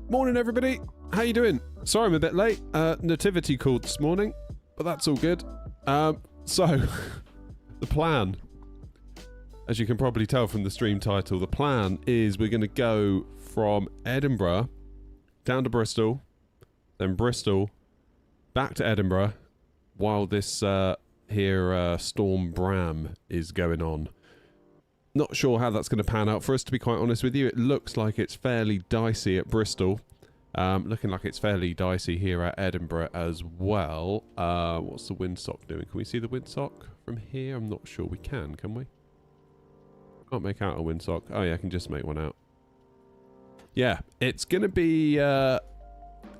Morning, everybody. How you doing? Sorry I'm a bit late. Nativity called this morning, but that's all good. So, the plan, as you can probably tell from the stream title, the plan is we're going to go from Edinburgh down to Bristol, then Bristol, back to Edinburgh, while this Strom Bram is going on. Not sure how that's going to pan out for us, to be quite honest with you. It looks like it's fairly dicey at Bristol. Looking like it's fairly dicey here at Edinburgh as well. What's the windsock doing? Can we see the windsock from here? I'm not sure we can we? Can't make out a windsock. Oh yeah, I can just make one out. Yeah, it's going to be a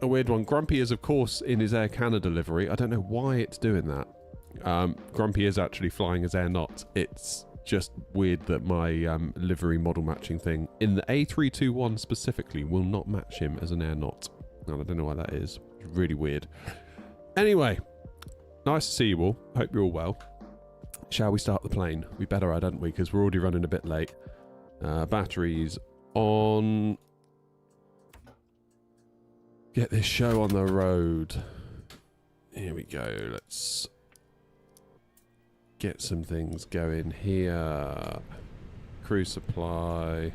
weird one. Grumpy is, of course, in his Air Canada livery. I don't know why it's doing that. Grumpy is actually flying as Air Not. It's just weird that my livery model matching thing in the A321 specifically will not match him as an Air Not. And I don't know why that is. It's really weird. Anyway, nice to see you all. Hope you're all well. Shall we start the plane? We better, hadn't we? Because we're already running a bit late. Batteries on. Get this show on the road. Here we go. Let's get some things going here. Crew supply.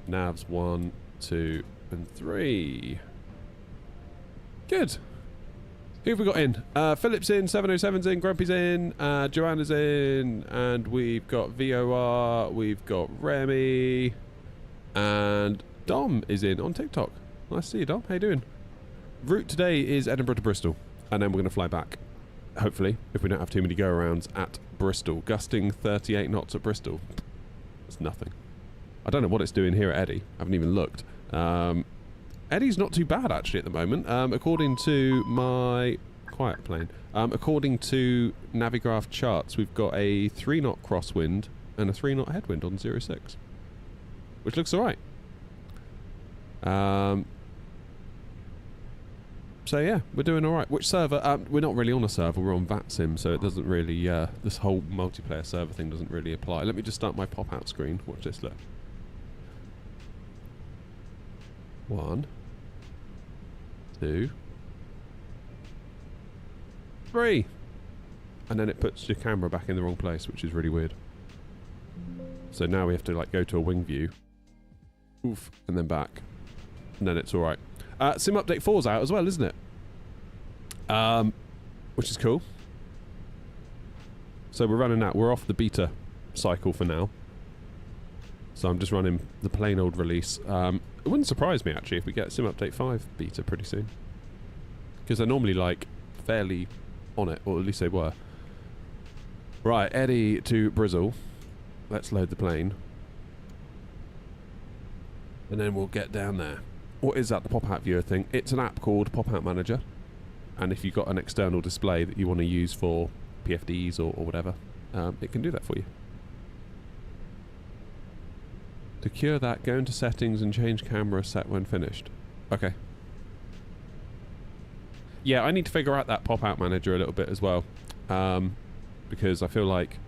Navs 1, 2, and 3. Good. Who have we got in? Philip's in, 707's in, Grumpy's in, Joanna's in, and we've got VOR, we've got Remy, and Dom is in on TikTok. Nice to see you, Dom. How you doing? Route today is Edinburgh to Bristol, and then we're going to fly back. Hopefully, if we don't have too many go-arounds at Bristol. Gusting 38 knots at Bristol. It's nothing. I don't know what it's doing here at Eddie. I haven't even looked. Eddie's not too bad, actually, at the moment. According to my... Quiet plane. According to Navigraph Charts, we've got a 3-knot crosswind and a 3-knot headwind on 06. Which looks alright. So yeah, we're doing alright. Which server? We're not really on a server, we're on VatSim, so it doesn't really, this whole multiplayer server thing doesn't really apply. Let me just start my pop-out screen. Watch this, look. 1, 2, 3. And then it puts your camera back in the wrong place, which is really weird. So now we have to like go to a wing view. Oof, and then back. And then it's alright. Sim Update 4's out as well, isn't it? Which is cool. So we're running that. We're off the beta cycle for now. So I'm just running the plain old release. It wouldn't surprise me, actually, if we get Sim Update 5 beta pretty soon. Because they're normally, like, fairly on it, or at least they were. Right, Eddie to Bristol. Let's load the plane. And then we'll get down there. What is that, the pop-out viewer thing? It's an app called Pop-Out Manager. And if you've got an external display that you want to use for PFDs or whatever, it can do that for you. To cure that, go into settings and change camera set when finished. Okay. Yeah, I need to figure out that pop-out manager a little bit as well. Because I feel like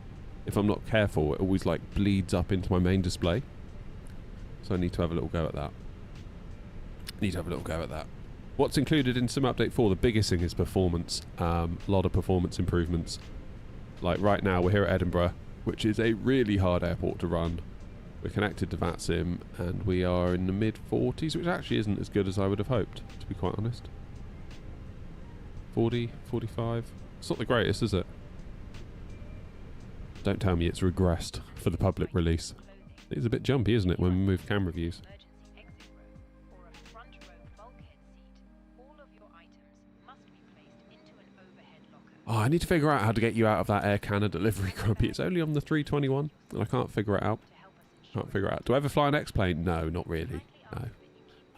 if I'm not careful, it always like bleeds up into my main display. So I need to have a little go at that. What's included in Sim Update 4? The biggest thing is performance. A lot of performance improvements. Like right now, we're here at Edinburgh, which is a really hard airport to run. We're connected to VatSim, and we are in the mid-40s, which actually isn't as good as I would have hoped, to be quite honest. 40, 45. It's not the greatest, is it? Don't tell me it's regressed for the public release. It's a bit jumpy, isn't it, when we move camera views? Oh, I need to figure out how to get you out of that Air Canada livery, Grumpy. It's only on the 321, and I can't figure it out. Do I ever fly an X-plane? No, not really. No.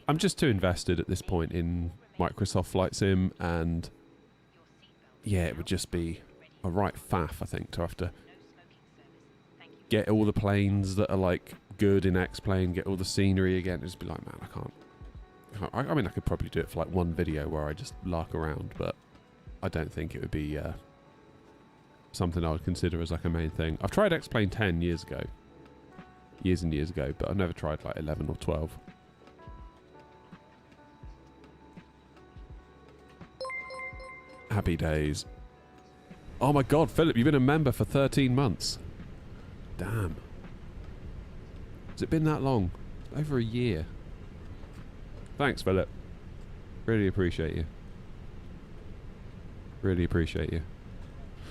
I'm just too invested at this point in Microsoft Flight Sim, and yeah, it would just be a right faff, I think, to have to get all the planes that are like good in X-plane, get all the scenery again. It'd just be like, man, I can't. I mean, I could probably do it for like one video where I just lark around, but I don't think it would be something I would consider as like a main thing. I've tried X-plane 10 years ago. Years and years ago, but I've never tried like 11 or 12. Happy days. Oh my god, Philip, you've been a member for 13 months. Damn. Has it been that long? Over a year. Thanks, Philip. Really appreciate you. Really appreciate you.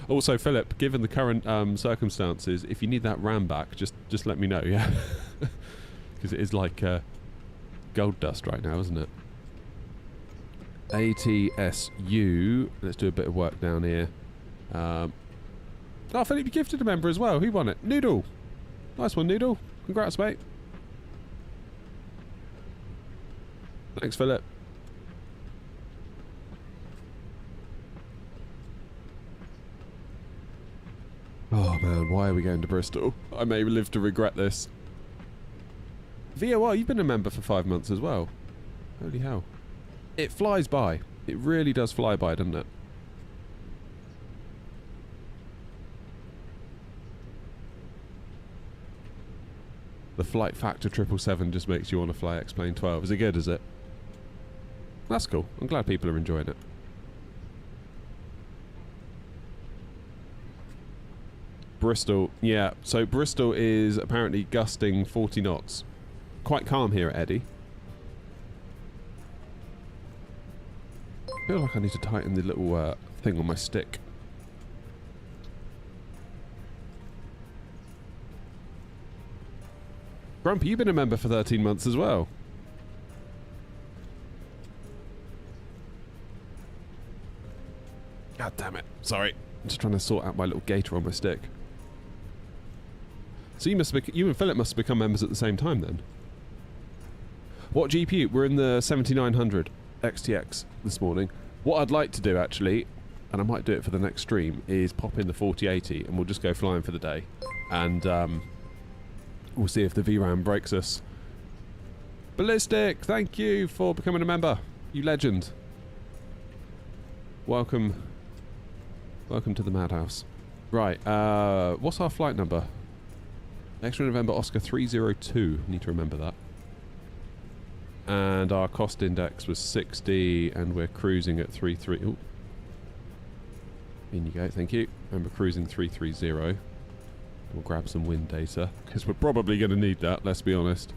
Also, Philip, given the current circumstances, if you need that RAM back, just let me know, yeah? Because it is like gold dust right now, isn't it? ATSU. Let's do a bit of work down here. Oh, Philip, you gifted a member as well. Who won it? Noodle. Nice one, Noodle. Congrats, mate. Thanks, Philip. Oh man, why are we going to Bristol? I may live to regret this. VOR, you've been a member for 5 months as well. Holy hell. It flies by. It really does fly by, doesn't it? The flight factor 777 just makes you want to fly X-Plane 12. Is it good, is it? That's cool. I'm glad people are enjoying it. Bristol. Yeah, so Bristol is apparently gusting 40 knots. Quite calm here at Eddie. I feel like I need to tighten the little thing on my stick. Grumpy, you've been a member for 13 months as well. God damn it. Sorry. I'm just trying to sort out my little gator on my stick. So you and Philip must have become members at the same time then. What GPU? We're in the 7900 XTX this morning. What I'd like to do actually, and I might do it for the next stream, is pop in the 4080 and we'll just go flying for the day. And we'll see if the VRAM breaks us. Ballistic, thank you for becoming a member. You legend. Welcome. Welcome to the madhouse. Right, what's our flight number? Extra November Oscar 302. Need to remember that. And our cost index was 60, and we're cruising at 33. Ooh. In you go, thank you. And we're cruising 330. We'll grab some wind data, because we're probably going to need that, let's be honest.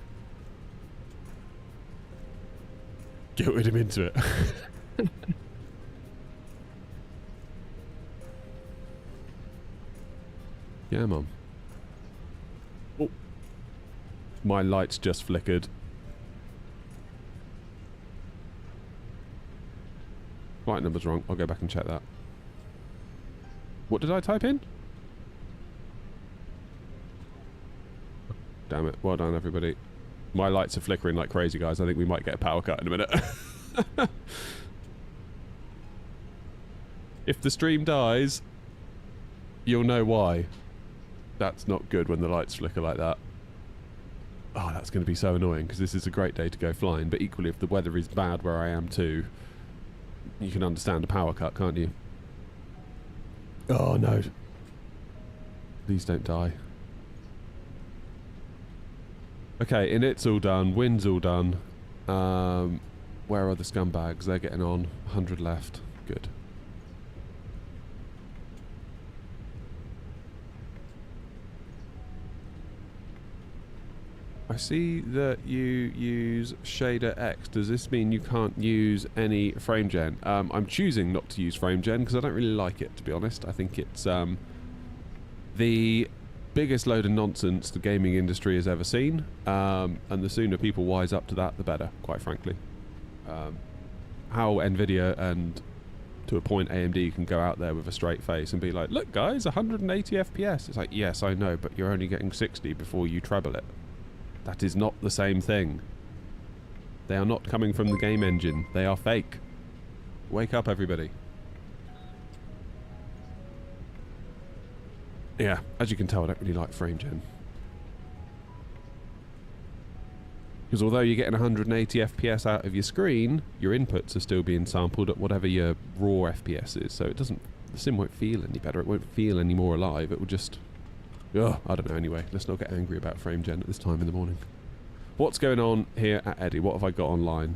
Guilted him into it. Yeah, Mum. Oh. My lights just flickered. Flight number's wrong. I'll go back and check that. What did I type in? Damn it. Well done, everybody. My lights are flickering like crazy, guys. I think we might get a power cut in a minute. If the stream dies, you'll know why. That's not good when the lights flicker like that. Oh, that's going to be so annoying, because this is a great day to go flying, but equally if the weather is bad where I am too, you can understand a power cut, can't you? Oh no. Please don't die. Okay, and it's all done, wind's all done. Where are the scumbags? They're getting on. 100 left. Good. I see that you use Shader X. Does this mean you can't use any frame gen? I'm choosing not to use frame gen because I don't really like it, to be honest. I think it's the biggest load of nonsense the gaming industry has ever seen, and the sooner people wise up to that, the better, quite frankly. How Nvidia and to a point AMD can go out there with a straight face and be like, look guys, 180 FPS. It's like, yes, I know, but you're only getting 60 before you treble it. That is not the same thing. They are not coming from the game engine. They are fake. Wake up, everybody. Yeah, as you can tell, I don't really like frame gen. Because although you're getting 180 FPS out of your screen, your inputs are still being sampled at whatever your raw FPS is. So it doesn't, the sim won't feel any better. It won't feel any more alive. It will just... Oh, I don't know. Anyway, let's not get angry about frame gen at this time in the morning. What's going on here at Eddie? What have I got online?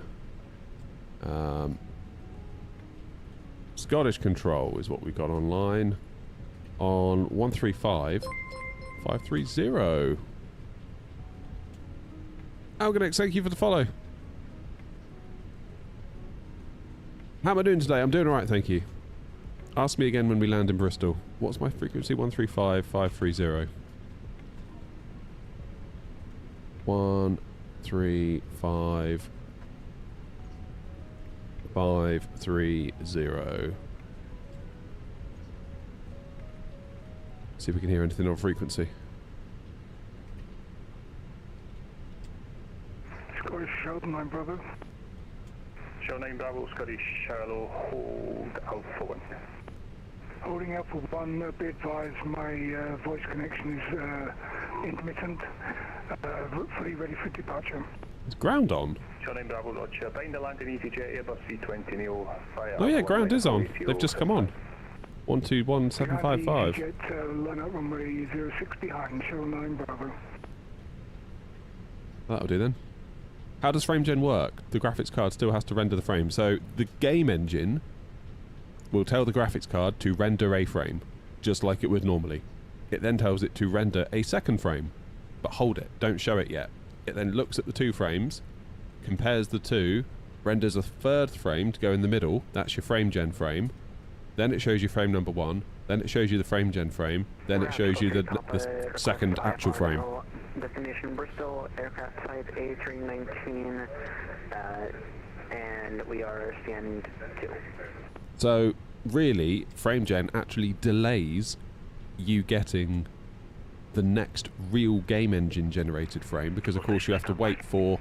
Scottish control is what we got online on 135-530. Algonex, thank you for the follow. How am I doing today? I'm doing alright, thank you. Ask me again when we land in Bristol. What's my frequency? 135-530. 135-530. See if we can hear anything on frequency. Scottish Sheldon, my brother. Sheldon Bravo, Scottish Charlotte, hold Alpha 1. Holding Alpha 1, be advised my voice connection is intermittent. Fully ready for departure. Is ground on? Sheldon Bravo, Roger. Bind the landing EasyJet Airbus 320 Neo. Oh yeah, ground is on. They've just come on. 121755. Line up runway 06 behind, Sheldon 9 Bravo. That'll do then. How does FrameGen work? The graphics card still has to render the frame. So the game engine will tell the graphics card to render a frame, just like it would normally. It then tells it to render a second frame, but hold it, don't show it yet. It then looks at the two frames, compares the two, renders a third frame to go in the middle, that's your FrameGen frame. Then it shows you frame number 1, then it shows you the FrameGen frame, then it shows you the second actual frame. Destination Bristol, aircraft type A319, and we are stand 2. So, really, FrameGen actually delays you getting the next real game engine generated frame, because of course you have to wait for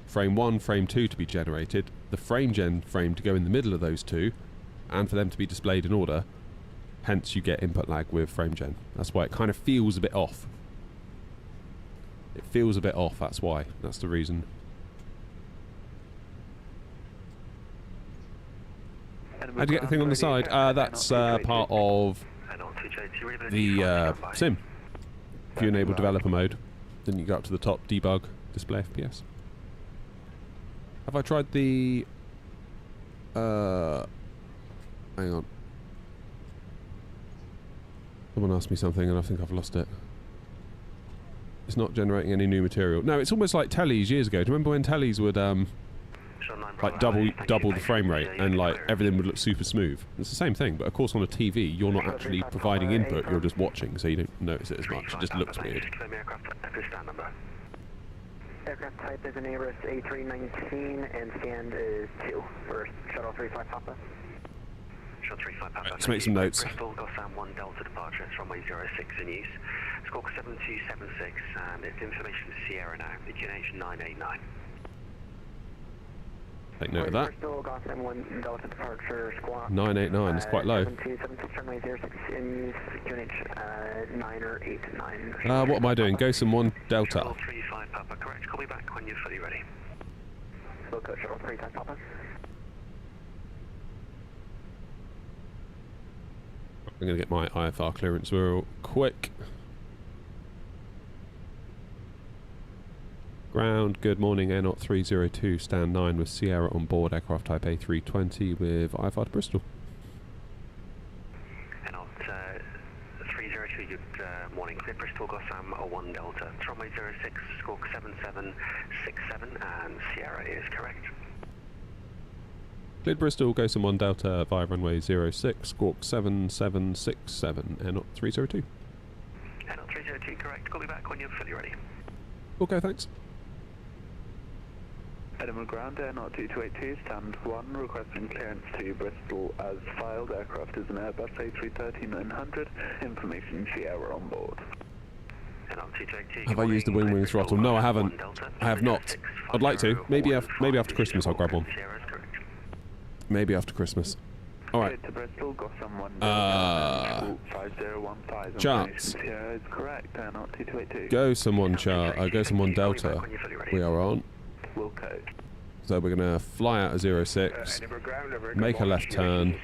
frame 1, frame 2 to be generated, the FrameGen frame to go in the middle of those two, and for them to be displayed in order. Hence you get input lag with FrameGen. That's why it kind of feels a bit off. It feels a bit off, that's why. That's the reason. How'd you get the thing on the side? That's part of the sim. If you enable developer mode, then you go up to the top, debug, display FPS. Have I tried the... hang on. Someone asked me something and I think I've lost it. It's not generating any new material. No, it's almost like tellies years ago. Do you remember when tellies would like double the frame rate and like everything would look super smooth? It's the same thing, but of course on a TV you're not actually providing input, you're just watching, so you don't notice it as much. It just looks weird. Aircraft type is an Airbus A319 and stand is 2 for Shuttle 35 Papa. Shuttle 35 Papa. Let's make some notes. Bristol, Gotham 1 Delta departure, it's runway 06 in use. Squawk 7276 and it's information for Sierra now, Pigeonage 989. Take note of that. Bristol, Gotham 1 Delta departure, squawk 989, it's quite low. 7276, runway 06 in use, Pigeonage 9 or 89. What am I doing? Gosam 1 Delta. Shuttle 35 Papa, correct. Call me back when you're fully ready. Look at Shuttle 35 Papa. I'm going to get my IFR clearance real quick. Ground, good morning, Air 302, stand 9 with Sierra on board, aircraft type A320 with IFR to Bristol. Air 302, good morning, clear Bristol, Gotham 1 Delta, runway 06, squawk 7767 and Sierra is correct. Cleared Bristol, Gosam 1 Delta via runway 06, squawk 7767, Air 302. Air 302, correct, call me back when you're fully ready. Okay, thanks. Edinburgh ground, Air 2282, stand 1, requesting clearance to Bristol as filed. Aircraft is an Airbus A330-900, information Sierra on board. Have I used the wing throttle? No, I haven't. I have not. I'd like to. Maybe after Christmas I'll grab one. Maybe after Christmas. Alright. Charts. Go someone Delta. We are on. So we're going to fly out of 06, make a left turn,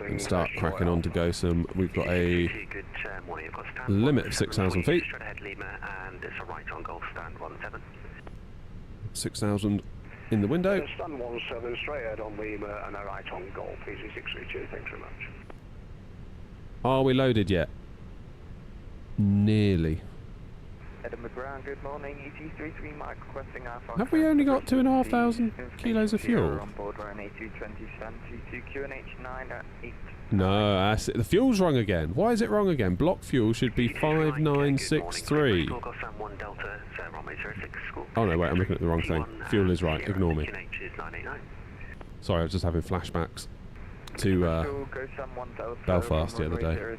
and start cracking on to Gosam. We've got a limit of 6,000 feet. 6,000. in the window. Stand 17 straight ahead on Lima and a right on Golf, easy 632, thanks very much. Are we loaded yet? Nearly. Edinburgh, good morning. ET33 Mike requesting Alpha. Have we only got 2,500 kilos of fuel? On board we're an A220 QNH9 at 8. No, that's it. The fuel's wrong again. Why is it wrong again? Block fuel should be 5963. Oh no, wait, I'm looking at the wrong thing. Fuel is right, ignore me. Sorry, I was just having flashbacks to Belfast the other day.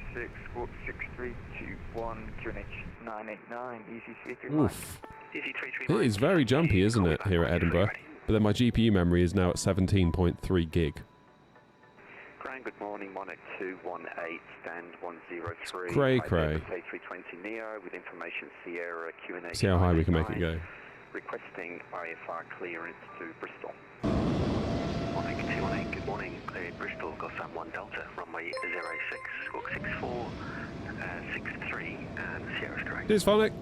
Oof. It is very jumpy, isn't it, here at Edinburgh? But then my GPU memory is now at 17.3 gig. Good morning, Monarch 218, stand 103. Cray cray. A320 Neo with information Sierra QNH. See how high we can make it go. Requesting IFR clearance to Bristol. Monarch 218, good morning, cleared Bristol, Gotham 1 Delta, runway 06, squawk 64, 63, and Sierra's correct. Cheers, Fenix.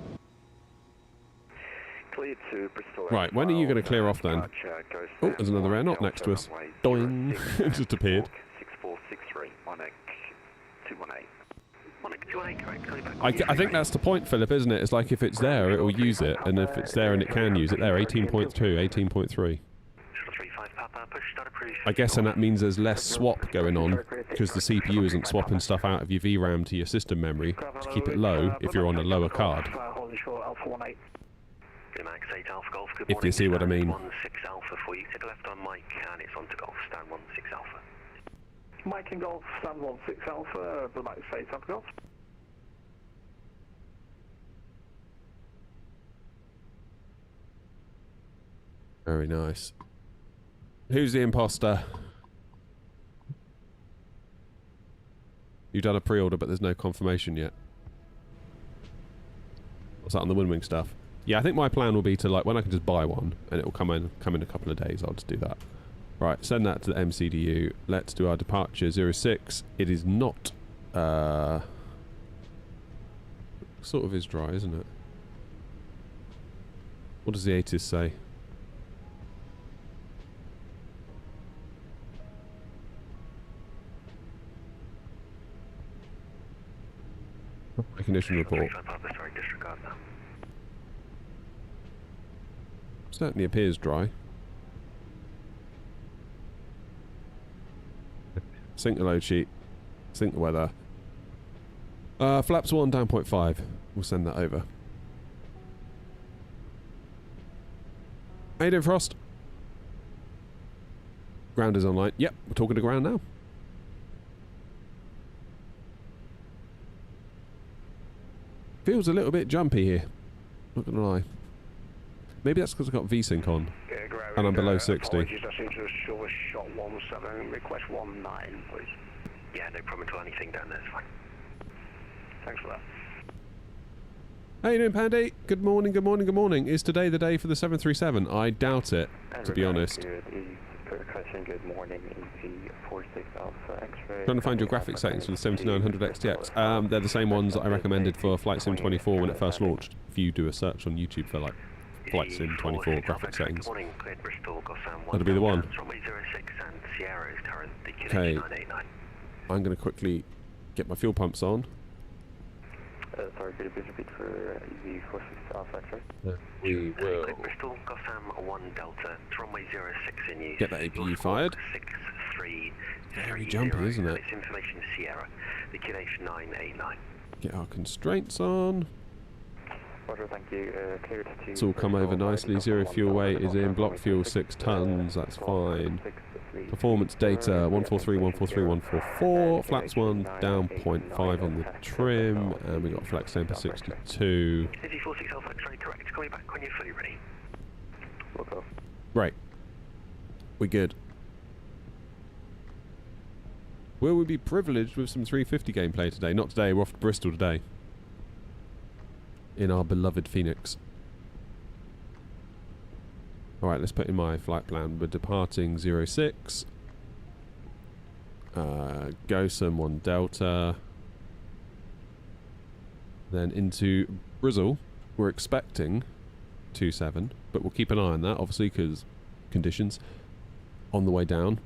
Cleared to Bristol. Right, when are you going to clear off then? Oh, there's another air knock next to us. Doing. It just appeared. 6463, Monarch 218. Monarch 218, correct. I think that's the point, Philip, isn't it? It's like if it's there, it will use it, and if it's there and it can use it, there, 18.2, 18.3. I guess, and that means there's less swap going on, because the CPU isn't swapping stuff out of your VRAM to your system memory to keep it low if you're on a lower card. If you see what I mean. 16 Alpha for you, take a left on Mike, and it's on to Golf, stand 16 Alpha. Mike and Golf, stand 16 Alpha, the Mike states on Golf. Very nice. Who's the imposter? You've done a pre-order, but there's no confirmation yet. What's that on the Windwing stuff? Yeah, I think my plan will be to, like, when I can just buy one, and it will come in a couple of days, I'll just do that. Right, send that to the MCDU. Let's do our departure 06. It is not, sort of is dry, isn't it? What does the ATIS say? Condition report. Certainly appears dry. Sync the load sheet. Sync the weather. Flaps 1 down 0.5. We'll send that over. How you doing, Frost? Ground is online. Yep, we're talking to ground now. Feels a little bit jumpy here. Not gonna lie. Maybe that's because I've got VSync on. And I'm below 60. Apologies, I seem to have short shot 17, request 19, please. Yeah, no problem at all, anything down there is fine. Thanks for that. How you doing, Pandy? Good morning, good morning, good morning. Is today the day for the 737? I doubt it, to be honest. Good morning, EC46 Alpha X-ray. Trying to find your graphics settings for the 7900 XTX. They're the same ones that I recommended for Flight Sim 24 when it first launched. If you do a search on YouTube for, like, Flight Sim 24 graphic settings, that'll be the one. Okay, I'm going to quickly get my fuel pumps on. Sorry, could you repeat for EV46 Alpha X-ray? We will Bristol, Gotham 1 Delta, runway 06 in use. get that APU fired. 63, Very jumpy, isn't it? It's information Sierra, the QNH 989. Get our constraints on. Roger, thank you. Cleared to It's all come over nicely. Zero fuel weight is in. Block fuel 6 tons. That's fine. Performance data 143, 143, 144. Flaps 1 down 0.5 on the trim. And we got flex temper 62. EV46 Alpha X-ray, correct. Call me back when you're fully ready. Right. We good. Will we be privileged with some 350 gameplay today? Not today. We're off to Bristol today. In our beloved Fenix. Alright, let's put in my flight plan. We're departing 06. Gosam 1 Delta. Then into Bristol. We're expecting 27, but we'll keep an eye on that, obviously, because conditions on the way down.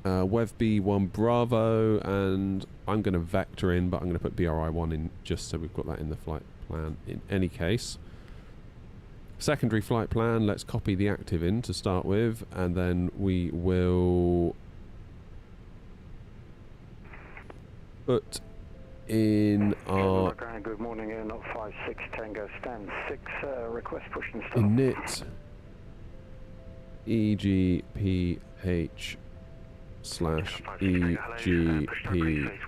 Wev B1 Bravo, and I'm going to vector in, but I'm going to put BRI1 in just so we've got that in the flight plan in any case. Secondary flight plan, let's copy the active in to start with, and then we will put in our Good morning, not 56 Tango stand 6, request push and start. init EGPH slash EGPH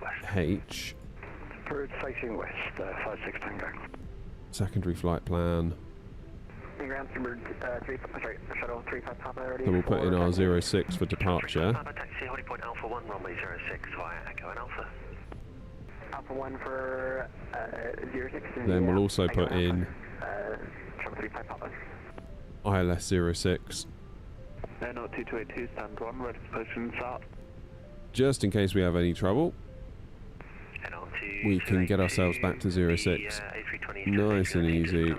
Bird facing west, 56 Tango. secondary flight plan. Ground Bird, shuttle 35 Papa already. Then we'll put in our 06 for departure. Papa taxi, holding point Alpha 1, runway 06 via Echo and Alpha. Alpha 1 for 06. Then we'll also put in shuttle 35 Papa. ILS 06 Air 0282, stand 1, ready for push and start. just in case we have any trouble. We can get ourselves back to 06 nice and easy.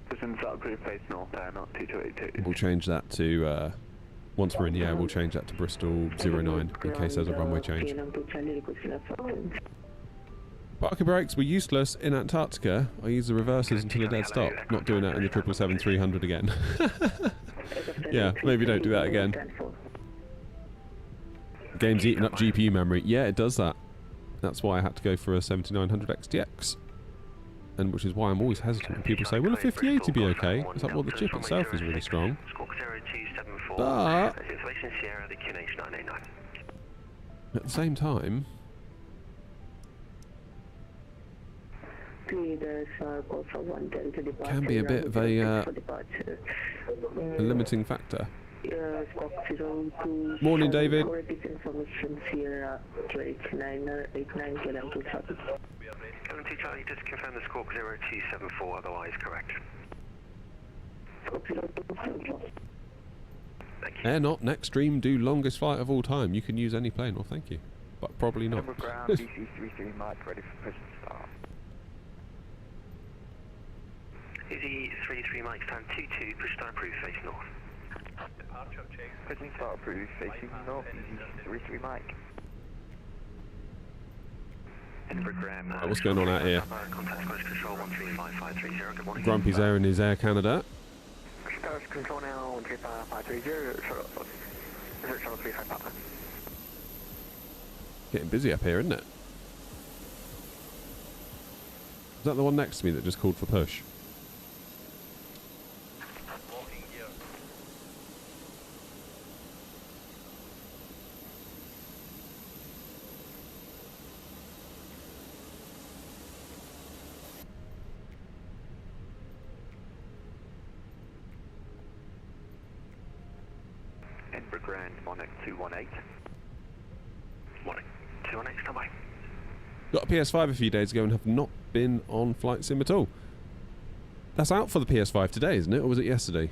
Push and start, approved face north, Air 0282. We'll change that to once we're in the air, we'll change that to Bristol 09 in case there's a runway change. Parking brakes were useless in Antarctica. I use the reversers until a dead stop. Not doing that in the 777-300 again. Yeah, maybe don't do that again. Game's eating up GPU memory. Yeah, it does that. That's why I had to go for a 7900 XTX. And which is why I'm always hesitant when people say, will a 5080 be okay? It's like, well, the chip itself is really strong. But at the same time, can be a bit of a limiting factor. Morning, David. Charlie, just confirm the squawk 0274, otherwise correct. Air not next stream do longest flight of all time. You can use any plane, well thank you. But probably not. Ground, DC33 Mike, ready for push and start. Easy 33 Mike, stand 22, push start approved, face north. Departure check. Push and start approved, facing north, DC33 Mike. What's going on out here? Contact Squadron Control 135530, good morning. Grumpy's airing his Air Canada. Squadron Control now 135530, shuttle 35 Papa. Getting busy up here, isn't it? Is that the one next to me that just called for push? Edinburgh Grand, Monarch 218. Monarch 218, stand by. Got a PS5 a few days ago and have not been on Flight Sim at all. That's out for the PS5 today, isn't it? Or was it yesterday?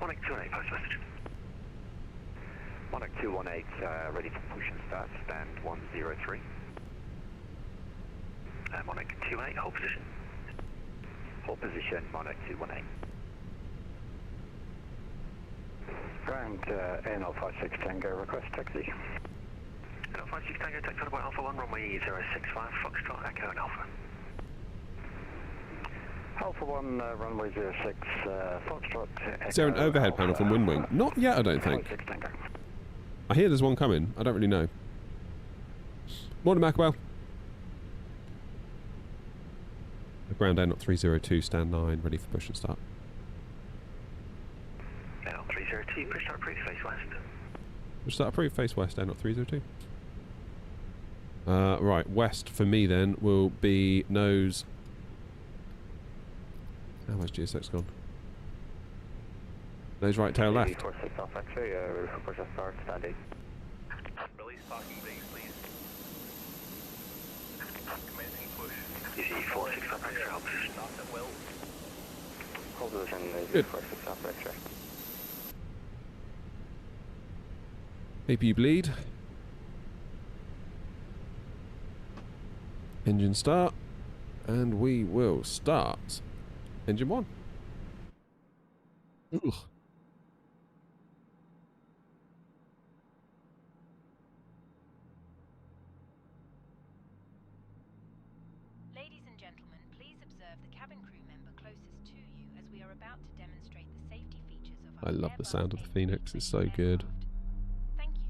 Monarch 218, post message. Monarch 218, ready for push and start, stand 103. Monarch 28, hold position. Hold position, Monarch 218. Ground, N056 Tango, request taxi. N056 Tango, taxi by Alpha 1, runway 065, Foxtrot, Echo and Alpha. Alpha 1, runway 06, Foxtrot, Echo. Is there an overhead panel from Windwing? Not yet, I don't think. 56 Tango. I hear there's one coming. I don't really know. Morning, Macwell. Ground Air 302, stand 9, ready for push and start. Air 302, push start approved, face west. Push start approved, face west, Air 302. Right, west for me then will be nose. How much GSX gone? Nose right, tail left. 46 Alpha X-ray, ready for push and start, stand 8. Release parking brakes, please. Commencing push. Easy 46 up extra, hold position. Start at will. Hold position Good. 046 Alpha X-ray. APU bleed. Engine start. And we will start. Engine 1. Ugh. Ladies and gentlemen, please observe the cabin crew member closest to you as we are about to demonstrate the safety features of our I love the sound of the Airbus Phoenix, it's so A320 good. aircraft. Thank you.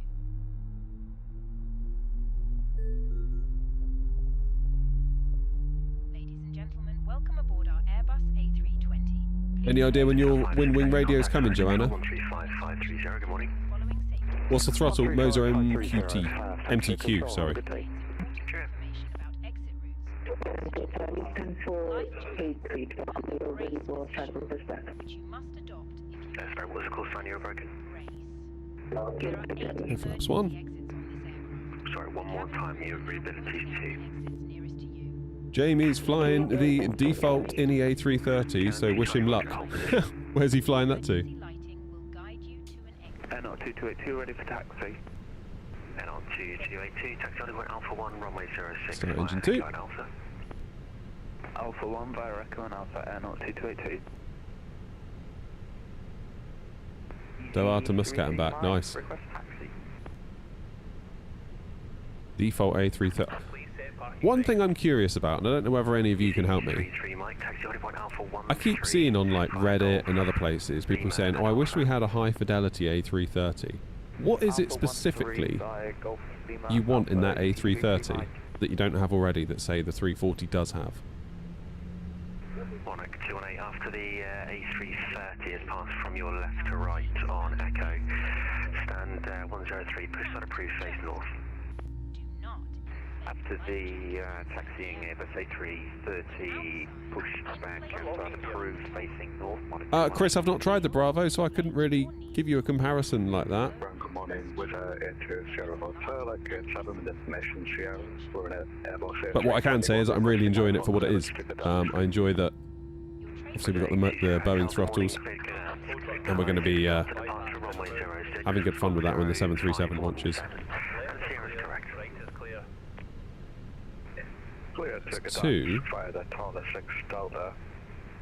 Ladies and gentlemen, welcome aboard our Airbus A320. Any idea when your wing radio's coming, Joanna? 135530, good morning. Following safety What's the throttle? Moser MTQ, sorry. information about exit routes, which you must adopt if you Sorry, what was the call sign you were broken? race. There are 8 Air Flaps emergency 1. exits on this aircraft. Sorry, one more time, your reabilities 2. Jamie's flying the default INI A330, so wish him luck. Where's he flying that to? Air 2282 ready for taxi. NR 2282, taxi Hollywood Alpha 1, runway 06. Start via engine 2. Echo and Alpha. Alpha 1 via Echo and Alpha, Air 2282. Doha to Muscat and back, nice. Request taxi. Default A330. One thing I'm curious about, and I don't know whether any of you can help me. 33 Mike, taxi Hollywood Alpha 1. I keep seeing on like Reddit and other places people saying, "Oh, I wish we had a high fidelity A330." What is it specifically you want in that A330 that you don't have already that say the 340 does have? 218 after the A330 has passed from your left to right on Echo. Stand 103, push side approved face north. After the taxiing Airbus A330 pushed back and started approved facing north. Chris, I've not tried the Bravo, so I couldn't really give you a comparison like that. Good morning, with Air Sierra Hotel, like 7 destination Sierra for an Airbus. But what I can say is that I'm really enjoying it for what it is. I enjoy that. Obviously, we've got the Boeing throttles, and we're going to be having good fun with that when the 737 launches. Two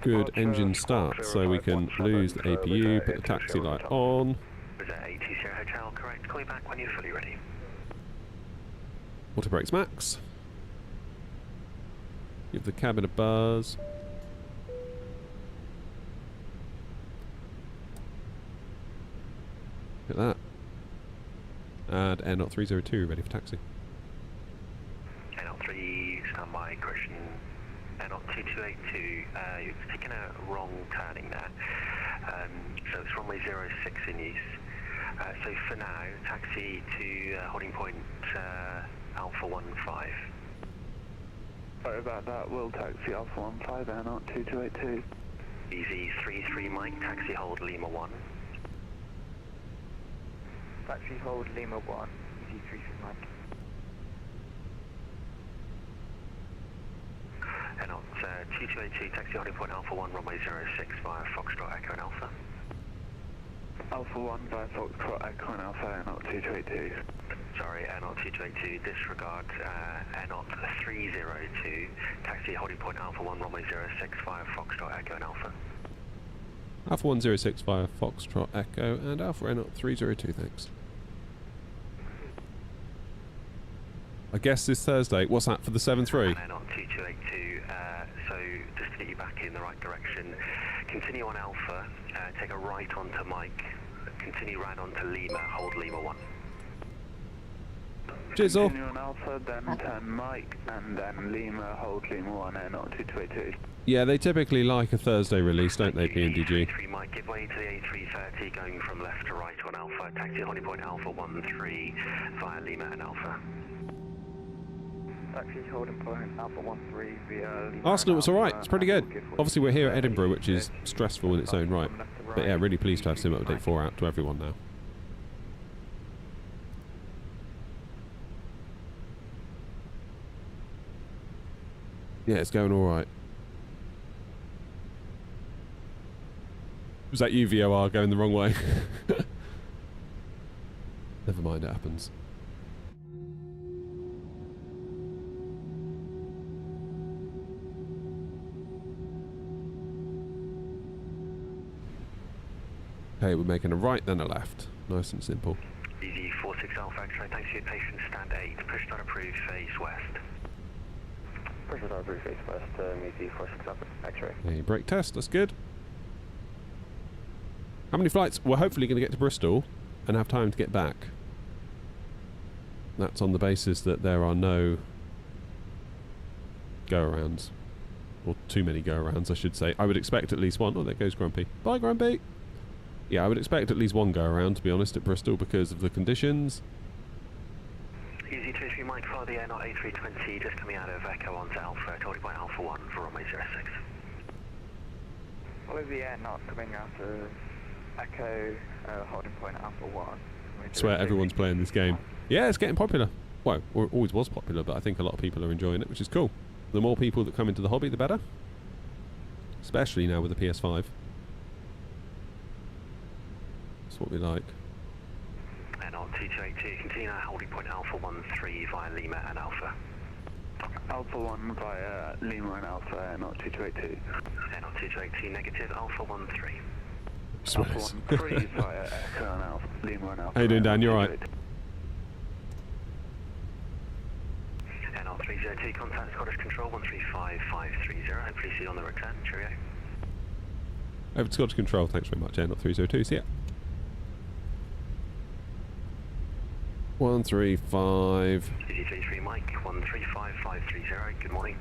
good engine start, so we can lose the APU, put the taxi light on. Was that AT Sierra Hotel, correct? Call you back when you're fully ready. Auto brakes max. Give the cabin a buzz. Look at that. And Air 0302 ready for taxi. NL3, standby, correction. NL2282, you're taking a wrong turning there. So it's runway 06 in use. So for now, taxi to holding point Alpha 15. Sorry about that, we'll taxi Alpha 15, Air 2282. Easy 33 Mike, taxi hold Lima 1. Taxi hold Lima 1, easy 33 Mike. And on 2282, taxi holding point Alpha 1, runway 06 via Foxtrot Echo and Alpha. Alpha 1 via Foxtrot Echo and Alpha, Air 2282. Sorry, Air 2282, disregard Air 302, taxi holding point Alpha 1, runway 06 via Foxtrot Echo and Alpha. Alpha 106 via Foxtrot Echo and Alpha Air 302, thanks. I guess this Thursday. What's that for the 7-3? Air 2282, so just to get you back in the right direction, continue on Alpha, take a right onto Mike, continue right onto Lima, hold Lima 1. Cheers all. Continue on Alpha, then turn Mike, and then Lima, hold Lima 1, Air 2282. Yeah, they typically like a Thursday release, don't they, PNDG? 3 Mike, give way to the A330, going from left to right on Alpha, taxi holding point Alpha 13 via Lima and Alpha. Taxi holding point Alpha 13 via Lima. Arsenal was alright, it's pretty good. Obviously we're here at Edinburgh, which is stressful in its own right. But yeah, really pleased to have Sim Update 4 out to everyone now. Yeah, it's going alright. Was that you, VOR, going the wrong way? Never mind, it happens. Okay, we're making a right then a left. Nice and simple. Easy 46 Alpha X-ray, thanks for your patience, stand 8, push start approved, face west. Push start approved, face west, easy 46 Alpha X-ray. Okay, brake test, that's good. How many flights? We're hopefully going to get to Bristol and have time to get back. That's on the basis that there are no go-arounds. Or too many go-arounds, I should say. I would expect at least one. Oh, there goes Grumpy. Bye, Grumpy! Yeah, I would expect at least one go-around, to be honest, at Bristol because of the conditions. Easy 23 Mike, follow the air not A320, just coming out of Echo onto Alpha, holding point Alpha 1 for runway 06. Follow the air not coming out of Echo, holding point Alpha 1. I swear everyone's playing this game. Yeah, it's getting popular. Well, or it always was popular, but I think a lot of people are enjoying it, which is cool. The more people that come into the hobby, the better. Especially now with the PS5. That's what we like. And on T282, continue now holding point Alpha 13 via Lima and Alpha. Alpha 1 via Lima and Alpha, not 2282. And on T282, negative Alpha 13. Alpha 13 via Echo and Alpha, Lima and Alpha. How you doing, Dan? You alright? And on 302, contact Scottish Control 135530. Hopefully see you on the return. Cheerio. Over to Scottish Control, thanks very much. Not 302, see ya. 135. Easy 33 Mike, 135530. Good morning.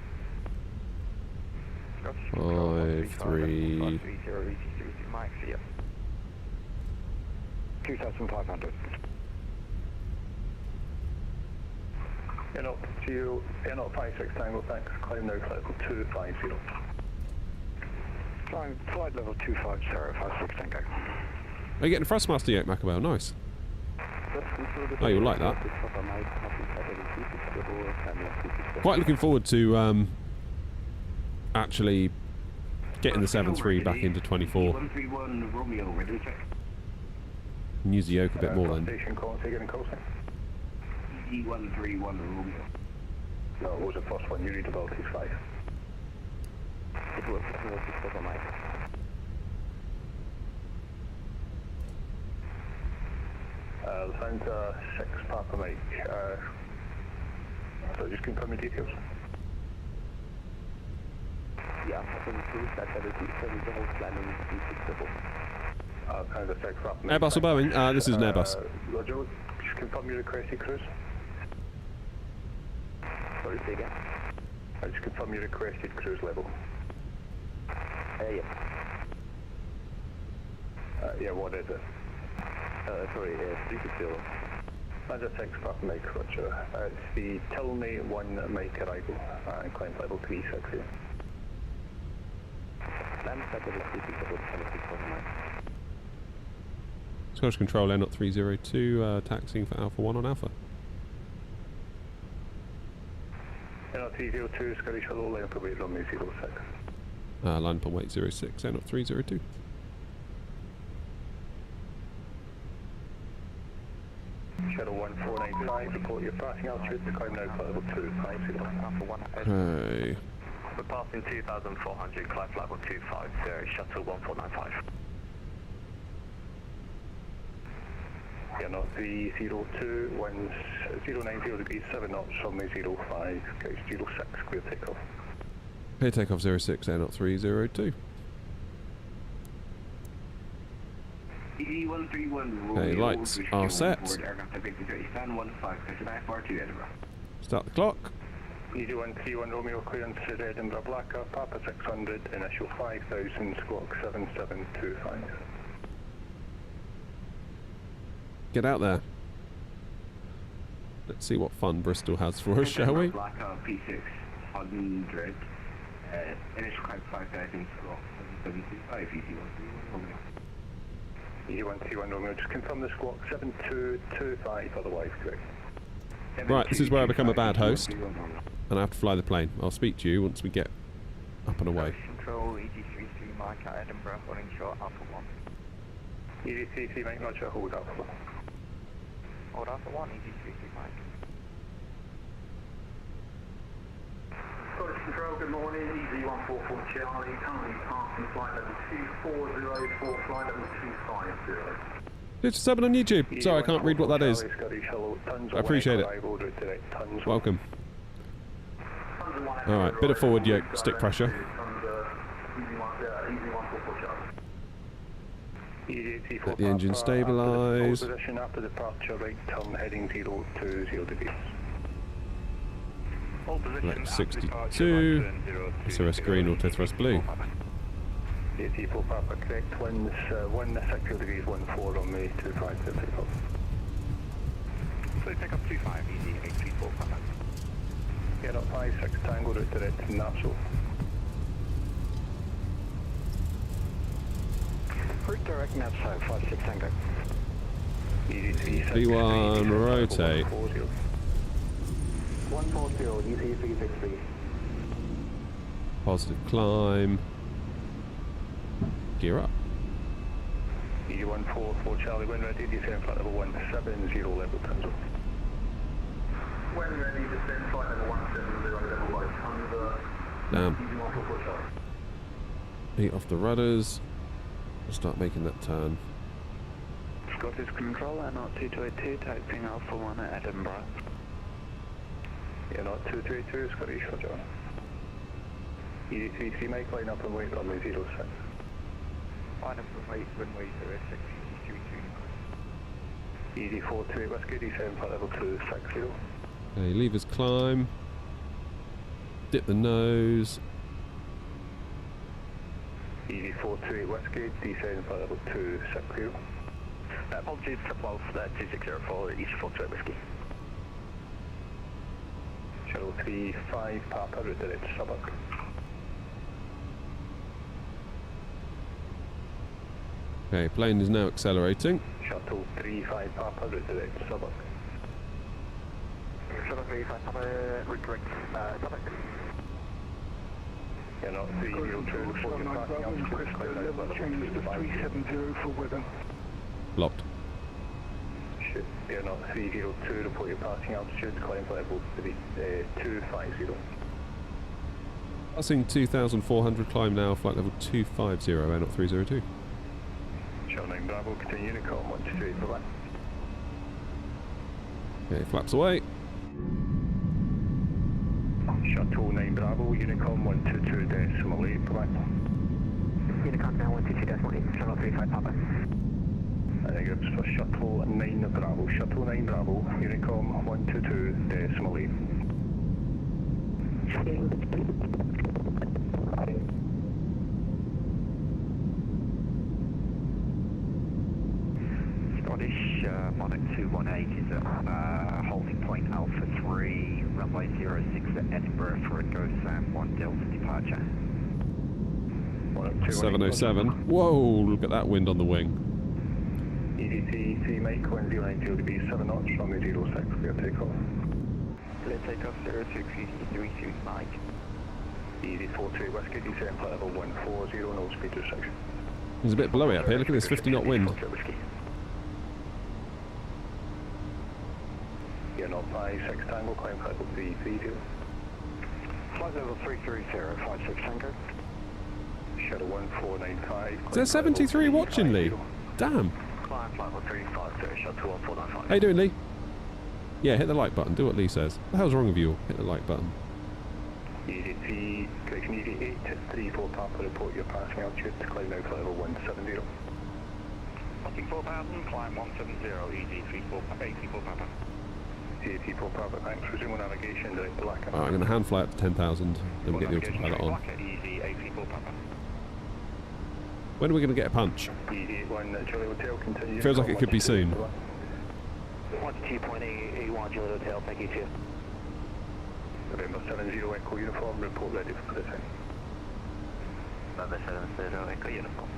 53. Mike, see ya. 2,500. Not 56 Tango, thanks. Climb now, level 250. Flight level 250, 56 Tango. Are you getting Thrustmaster yet, Macabell? Nice. Oh, you'll like that. Quite looking forward to actually getting the 7.3 back into 24. 131 Romeo, ready to check. And use the yoke a bit more then. Station call, take it in closely. E131 Romeo. No, it was the first one, you read about T5. It was Mike. Sounds 6 Papa Mike. So just confirm the details. Yeah, that's everything. The whole planning is Kind of 6 Papa Mike. Airbus or Boeing? This is an Airbus. Roger, just confirm your requested cruise. Sorry, say again. Just confirm your requested cruise level. Yeah. Yeah, what is it? Sorry, 360. That's a 6 Papa Mike, Roger. It's the Tilney 1 Mike arrival, and climb level 360. Land settled at 360, Mike. Scottish Control, Air 302, taxiing for Alpha 1 on Alpha. Air 302, Scottish Hello, line up await runway 06. Line up on weight 06, Air 302. Shadow 1495, report your passing altitude to climb now level 250. Alpha 1. Okay. We're passing 2,400, climb level 250, shuttle 1495. Yeah, not 302, winds 090 degrees 7 knots, runway 05, gauge 06, clear takeoff. Clear takeoff 06, Air 302. E131 Okay, lights are set. Start the clock. E131 Romeo, clearance is Edinburgh, Blacker, Papa 600, initial 5,000, squawk 7725. Get out there. Let's see what fun Bristol has for us, shall we? Blacker P600, initial climb 5,000, squawk 7725, E131 Romeo. E131 Romeo, just confirm the squawk 7225, otherwise correct. Right, this is where I become a bad host, and I have to fly the plane. I'll speak to you once we get up and away. Control, EG33 Mike at Edinburgh, running short Alpha 1. ED33 Mike, roger, hold Alpha 1. Hold Alpha 1, ED33 Mike. Scottish Control, good morning, EZ144 Charlie, currently passing flight level 2404, flight level 250. It's 7 on YouTube. Sorry, I can't read what that is. I appreciate it. Welcome. Alright, bit of forward yoke, stick pressure. Let the engine stabilise. Position after departure, right turn heading 020 degrees. Right, 62. SOS green, auto thrust blue. 84 Papa, correct. Winds 60 degrees, 14 on me, 25 to take off. So take up 25, easy, 834 Papa. Get up 56 Tango, route direct, Napsule. Route direct, Napsule, 56 Tango. Easy 36. V1, rotate. 140, easy 363. Positive climb. Gear up. E144 Charlie, when ready, descend flight level 170, level Tango. When ready, descend flight level 170, level by Tango. Damn. E144 Charlie. Heat off the rudders. We'll start making that turn. Scottish Control, not 2282, taxiing Alpha 1 at Edinburgh. Yeah, not 222, Scottish, roger. ED33 Mike, line up and wait, runway 06. Line up and wait, runway 06, ED33. ED42 Whiskey, descend flight level 260. Okay, levers climb. Dip the nose. ED428 Whiskey, descend flight level 260. Apologies, Triple for that 2604, East 428 Whiskey. Shuttle 35 Papa, route direct Suburb. Okay, plane is now accelerating. Shuttle 35 Papa, route direct Suburb. Shuttle 35 Papa, route direct Suburb. You're not 302, report your parking altitude, climb out level Change to 370 for weather. Blocked. Shoot, you're not 302, report your parking altitude, climb level 250. Passing 2,400, climb now, flight level 250, air not 302. Shuttle 9 Bravo, continue Unicom 123 for that. Okay, flaps away. Shuttle 9 Bravo, Unicom 122 decimal 8 for that. Unicom now 122 decimal 8, Shuttle 35 Papa. I think it's for Shuttle 9 Bravo, Shuttle 9 Bravo, Unicom 122 decimal 8. Scottish Monarch 218 is at holding point Alpha 3, runway 06 at Edinburgh for a Go Sam 1 Delta departure. 707. Whoa, look at that wind on the wing. EDT 3 Mike, 1090 degrees 7 knots, runway 06, clear takeoff. Clear takeoff 06, ED33 Mike. ED43 Whiskey, descend flight level 140, no speed restriction. It's a bit blowy up here, look at this 50 knot wind. You're not 56 Tango, climb flight level 330. Flight level 330, 56 Tango. Shuttle 1495. Is there 73 watching, Lee? Damn. Climb flight level 350, shuttle 1495. How you doing, Lee? Yeah, hit the like button, do what Lee says. What the hell's wrong with you all? Hit the like button. ED3, correction, ED8, 34 Papa, report your passing altitude, climb now flight level 170. Passing 4,000, climb 170, ED34 Papa. ED34 Papa, thanks, resume navigation, direct black. Alright, I'm going to hand fly up to 10,000, then we get the autopilot on. Easy 834 Papa. When are we going to get a punch? ED81 Charlie Hotel, continue. Feels like it could be soon. 122.81 Juliet Hotel, thank you, Chief. November 70 Echo uniform, report ready for descent. November 70 Echo uniform.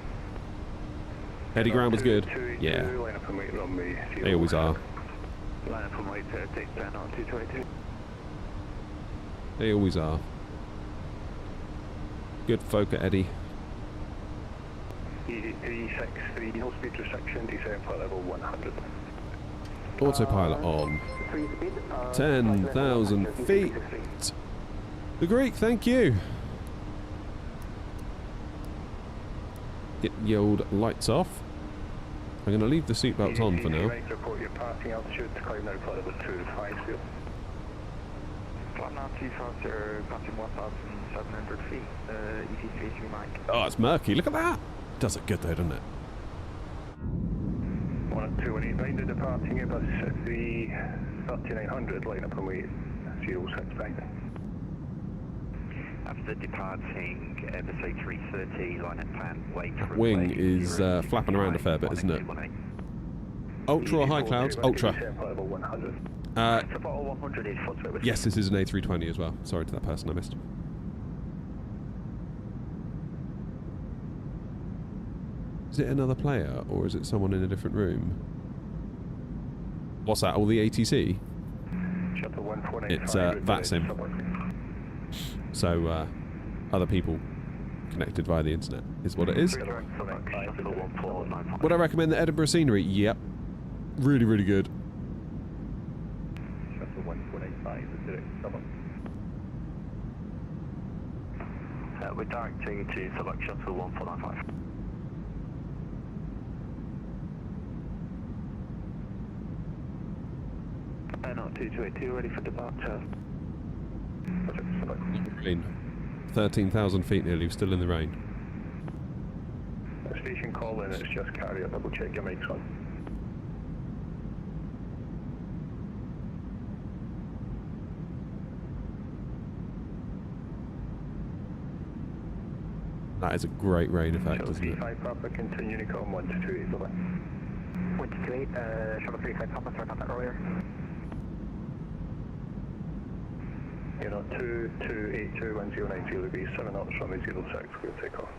Heady ground was good. Yeah. Line up and wait, runway 0. They always are. Line up and wait, take down on 222. They always are. Good folk at Eddie. ED363, no speed restriction, descent flight level 100. Autopilot on. 10,000 feet. The Greek, thank you. Get the old lights off. I'm going to leave the seatbelts on for now. Report your passing altitude to climb now flight level 25 field. Climb now 250, passing 1,700 feet, ED339. Oh, it's murky. Look at that. Does it good though, doesn't it? 12189 to departing Airbus 3900, line up and wait 065. After departing Airbus A330, line and plan, wait for Wing is flapping around a fair bit, isn't it? Ultra or high clouds? Ultra. Yes, this is an A320 as well. Sorry to that person I missed. Is it another player, or is it someone in a different room? What's that? All the ATC? It's VATSIM. So, other people connected via the internet is what it is. Would I recommend the Edinburgh scenery? Yep. Really, really good. We're directing to select shuttle 1495. Not 2282, ready for departure. Rain. 13,000 feet nearly, we're still in the rain. Station call in, it's just carrier, double check your mics on. That is a great rain effect, isn't it? 35 Papa, continue Unicom 1228, bye-bye. 1228, shuttle 35 Papa, sorry about that earlier. You're not 22821090 degrees, 7 knots from 06, we'll take off.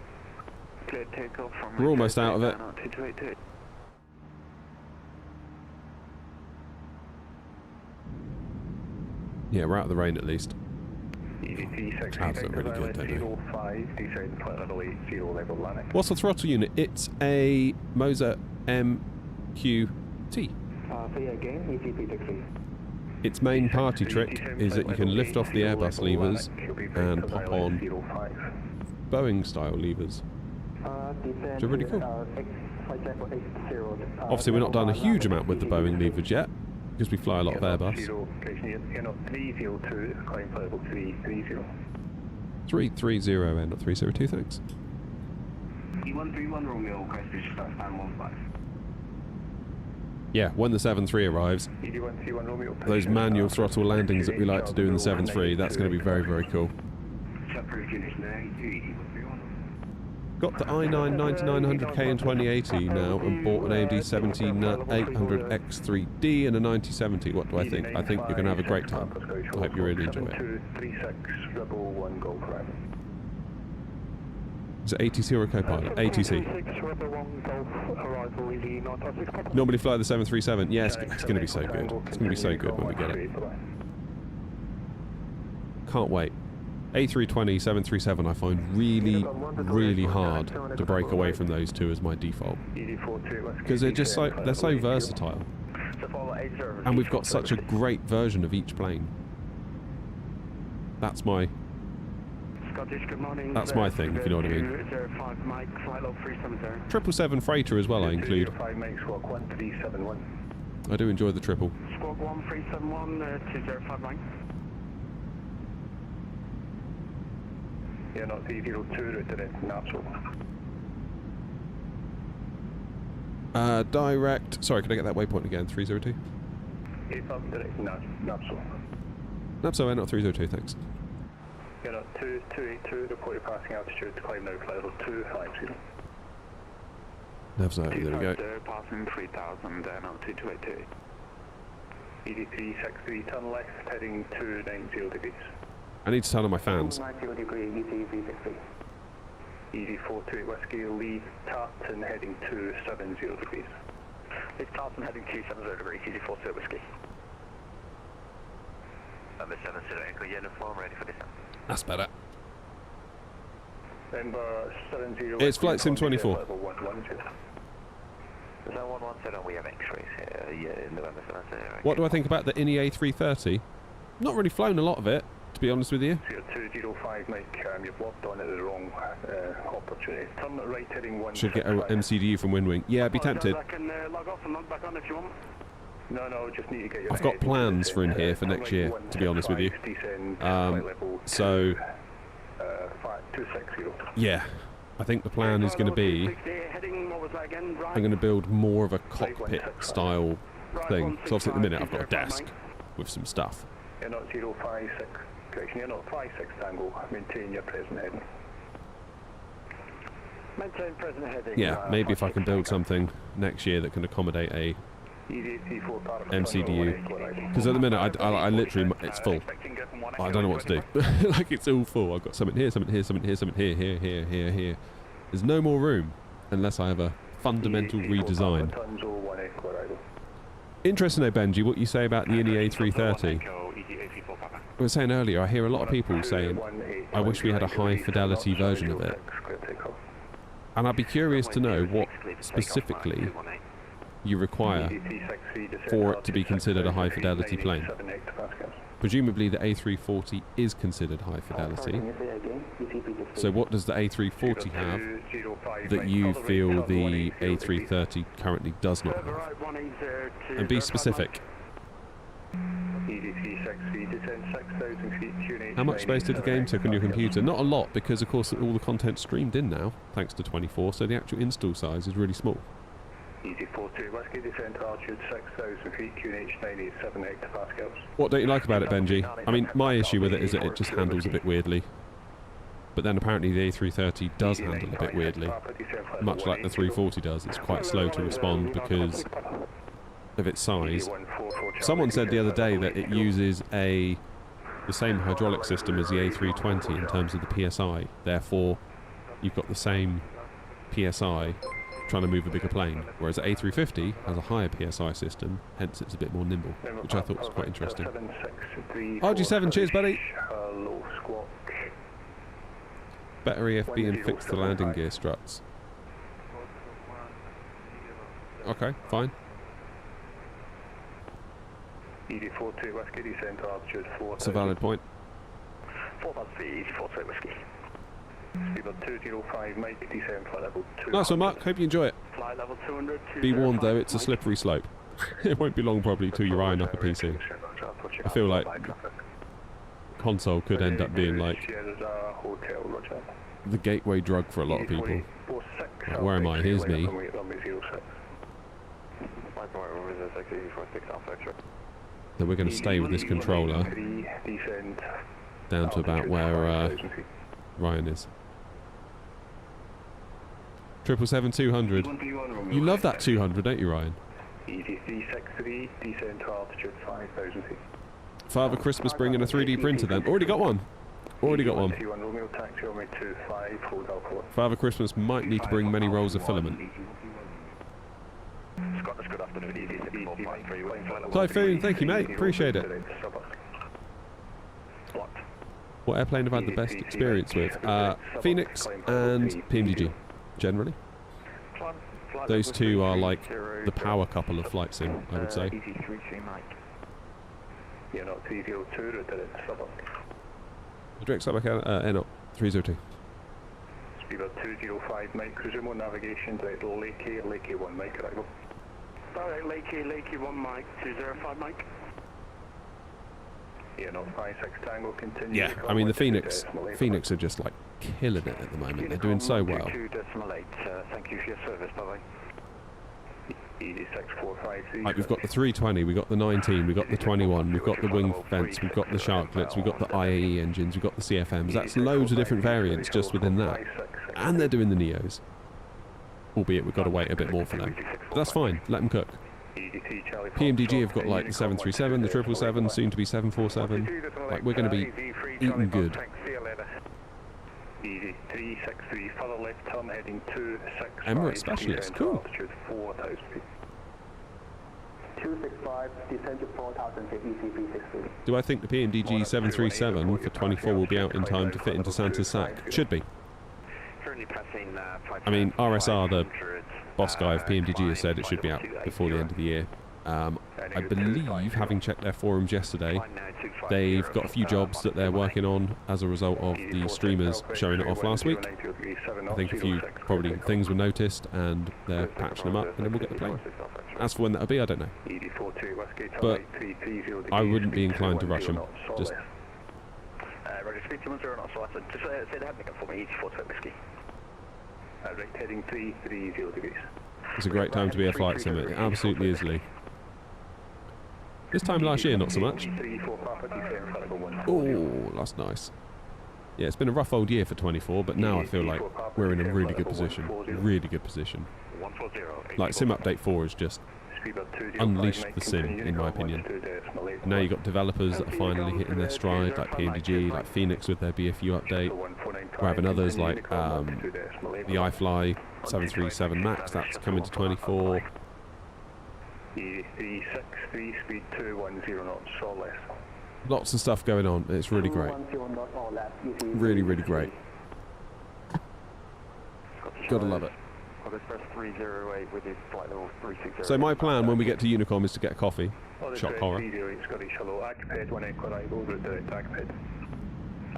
Clear takeoff from... We're almost out of it. 2282. Yeah, we're out of the rain at least. EDT Clouds look really good, don't they? 05, descend flight level 80, level landing. What's the throttle unit? It's a Moser MQT. Say again, ECP60. Its main party trick is that you can lift off the Airbus levers and pop on Boeing style levers, which are really cool. Obviously we've not done a huge amount with the Boeing levers yet, because we fly a lot of Airbus. 330 and not 302, thanks. E131 Romeo, Christchurch, start stand 15. Yeah, when the 7.3 arrives, those manual throttle landings that we like to do in the 7.3, that's going to be very, very cool. Got the i9 9900K in 2080 now and bought an AMD 17800X3D and a 9070. What do I think? I think you're going to have a great time. I hope you really enjoy it. Is it ATC or a co-pilot? ATC. Normally fly the 737. Yes, it's going to be so good. It's going to be so good when we get it. Can't wait. A320, 737 I find really, really hard to break away from those two as my default. Because they're just so, they're so versatile. And we've got such a great version of each plane. That's my thing, if you know what I mean. 777 freighter as well I include. I do enjoy the triple. Squawk 1371, 205 Mike. Yeah, not 302, direct Napsol. Direct, sorry, can I get that waypoint again? 302? 85 direct Napsol. Napsol, not 302, thanks. Yeah, not 2282, report your passing altitude to climb now, flight level 250. Napsol, there we go. Passing 3000, now 2282. ED363, turn left, heading 290 degrees. I need to turn on my fans. 90 degree, ED360. ED428 Whiskey, leave Tartan heading 270 degrees. Leave Tartan heading 270 degrees, ED428 Whiskey. Number 70 Echo uniform, ready for descent. That's better. It's Flight Sim 24. Is that 117? We have X-rays here. Yeah, November 17. What do I think about the INI A330? Not really flown a lot of it, to be honest with you. 205, Mike, you've locked on at the wrong opportunity. Turn it right, heading 1. Should get a MCDU from Windwing. Yeah, I'd be tempted. I can log off and log back on if you want. No, just need to get your I've got plans for in here for next year, to be honest with you. So, yeah, I think the plan is going to be, I'm going to build more of a cockpit style thing. So obviously at the minute I've got a desk with some stuff. You're not 056, correction, you're not 56 Tango, maintain your present heading. Maintain present heading. Yeah, maybe if I can build something next year that can accommodate a MCDU, because at the minute I literally, it's full. I don't know what to do. Like, it's all full. I've got something here, something here, something here, something here. There's no more room unless I have a fundamental redesign. Interesting though, Benji, what you say about the INI A330. I was saying earlier, I hear a lot of people saying, I wish we had a high fidelity version of it. And I'd be curious to know what specifically you require for it to be considered a high fidelity plane. Presumably the A340 is considered high fidelity. So what does the A340 have that you feel the A330 currently does not have? And be specific. How much space did the game take on your computer? Not a lot, because of course all the content's streamed in now, thanks to 24, so the actual install size is really small. Easy 42, Whiskey descent altitude 6,000 feet, QNH 987 hectopascals. What don't you like about it, Benji? I mean, my issue with it is that it just handles a bit weirdly. But then apparently the A330 does handle a bit weirdly. Much like the 340 does, it's quite slow to respond because of its size. Someone said the other day that it uses the same hydraulic system as the A320 in terms of the PSI. Therefore, you've got the same PSI trying to move a bigger plane, whereas the A350 has a higher PSI system, hence it's a bit more nimble, which I thought was quite interesting. RG7, cheers buddy! Better EFB and fix the landing gear struts. Okay, fine. It's a valid point. 4 Whiskey. Speedbird 205, Mike, descend flight level 2. Nice one, Mark. Hope you enjoy it. Flight level 200. Be warned, though, it's a slippery slope. It won't be long, probably, till you're eyeing up a PC. I feel like console could end up being like the gateway drug for a lot of people. Like, where am I? Here's me. So we're going to stay with this controller down to about where Ryan is. 777-200. You love that 200, don't you, Ryan? Father Christmas bringing a 3D printer then. Already got one. Already got one. Father Christmas might need to bring many rolls of filament. Typhoon, thank you, mate. Appreciate it. What airplane have I had the best experience with? Fenix and PMDG, generally. Those two are like the power couple of flight sim, I would say. Direct Subac Air 302. Speedbird 205, Mike, resume on navigation, direct Lakey 1, Mike, arrival. Direct Lakey 1, Mike, 205, Mike. Yeah, not 56 Tango, continue. Yeah, I mean the Fenix are just like killing it at the moment. They're doing so well. Thank you for your service, bye-bye. Like, we've got the 320, we've got the 19, we've got the 21, we've got the wing fence, we've got the Sharklets, we've got the IAE engines, we've got the CFMs. That's loads of different variants just within that. And they're doing the Neos. Albeit we've got to wait a bit more for them. But that's fine, let them cook. PMDG have got like the 737, the 777, soon to be 747. Like, we're going to be eating good. Emirates Specialist, cool. 265, descend to 4,000 feet, ECP 60. Do I think the PMDG 737 for 24 will be out in time to fit into Santa's sack? Should be. Currently passing I mean, RSR, the 500, boss guy of PMDG, has said it should be out before the end of the year. I believe, having checked their forums yesterday, they've got a few jobs that they're working on as a result of the streamers showing it off last week. I think a few probably things were noticed and they're patching them up, and then we'll get the plane. As for when that'll be, I don't know. But I wouldn't be inclined to rush them. Just Roger, speed 210 knots, so just say the head makeup for me, 84 whiskey. Right, heading 330 degrees. it's a great time to be a flight sim. It absolutely is, Lee. This time last year, not so much. Oh, that's nice. Yeah, it's been a rough old year for 24, but now I feel like we're in a really good position. Really good position. Like Sim Update 4 has just unleashed the sim, in my opinion. Now you've got developers that are finally hitting their stride, like PMDG, like Fenix with their BFU update. We're having others like the iFly 737 Max, that's coming to 24. 363, speed 210 knots or less. Lots of stuff going on. It's really great. Really, really great. Gotta love it. So my plan when we get to Unicom is to get a coffee. Shock horror.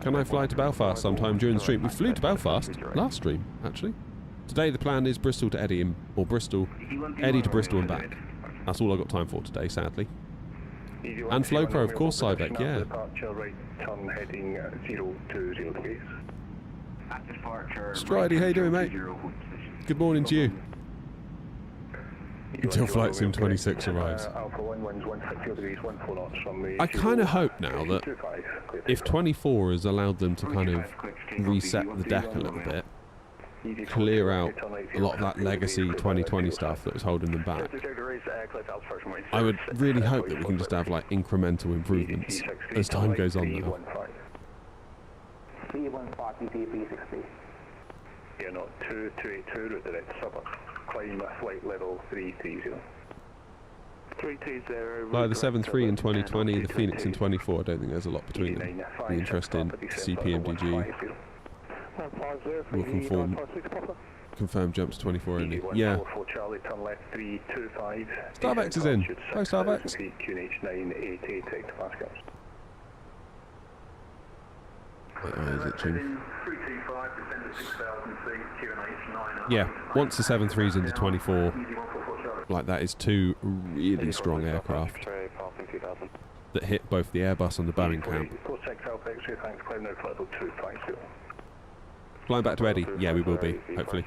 Can I fly to Belfast sometime during the stream? We flew to Belfast last stream, actually. Today the plan is Bristol to Eddie, or Bristol, Eddie to Bristol and back. That's all I've got time for today, sadly. And FlowPro, of course, Cybeck, yeah. Stridey, how you doing, mate? Good morning to you. Until Flight Sim 26 arrives. I kind of hope now that if 24 has allowed them to kind of reset the deck a little bit, clear out a lot of that legacy 2020 stuff that was holding them back, I would really hope that we can just have like incremental improvements as time goes on now. Yeah, not 2282 route direct suburb. Climb flight level 330. 320. Like the 7.3 in 2020, the Fenix in 24, I don't think there's a lot between them. Be interesting to see PMDG will confirm jump to 24 only. Yeah. Starvex is in. Hi, Starvex. Is it Jim? Yeah, once the 7.3's into 24, like that is two really strong aircraft that hit both the Airbus and the Boeing camp. Flying back to Eddie? Yeah, we will be, hopefully.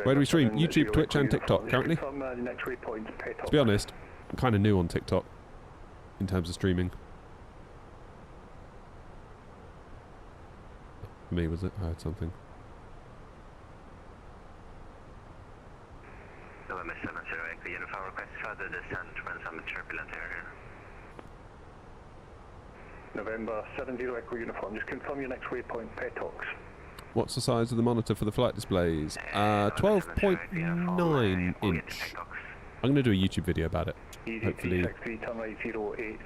Where do we stream? YouTube, Twitch and TikTok currently. To be honest, I'm kind of new on TikTok in terms of streaming. For me, was it? I heard something. November 70 Echo Uniform, just confirm your next waypoint, Petox. What's the size of the monitor for the flight displays? 12.9 inch. I'm going to do a YouTube video about it. Hopefully.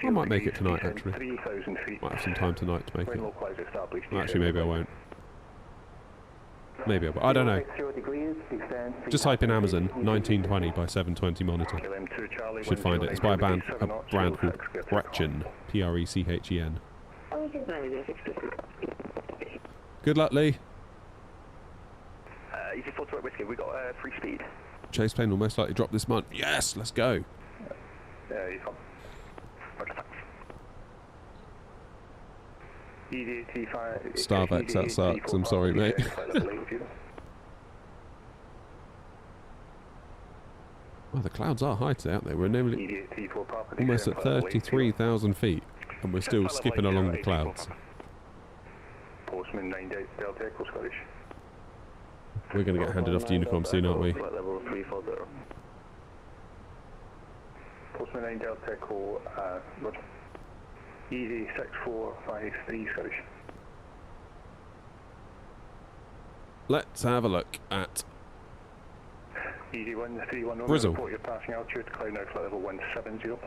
I might make it tonight, actually. Might have some time tonight to make it. Well, actually, maybe I won't. Maybe I won't. I don't know. Just type in Amazon 1920 by 720 monitor. Should find it. It's by a brand called Prechen. Prechen. Good luck, Lee. Easy 4 to whiskey, we got free speed. Chase plane will most likely drop this month. Yes, let's go. Yeah, you come. Starvex, that sucks. I'm sorry, mate. Well, the clouds are high today, aren't they? We're nearly almost at 33,000 feet, and we're still skipping along the clouds. Postman 9 Delta Echo Scottish. We're going to get handed off to Unicom soon, aren't we? Postman 9 Delta Echo, Roger. Easy 6453 Scottish. Let's have a look at Easy 131 Bristol. Report your passing altitude, climb now flight level 170.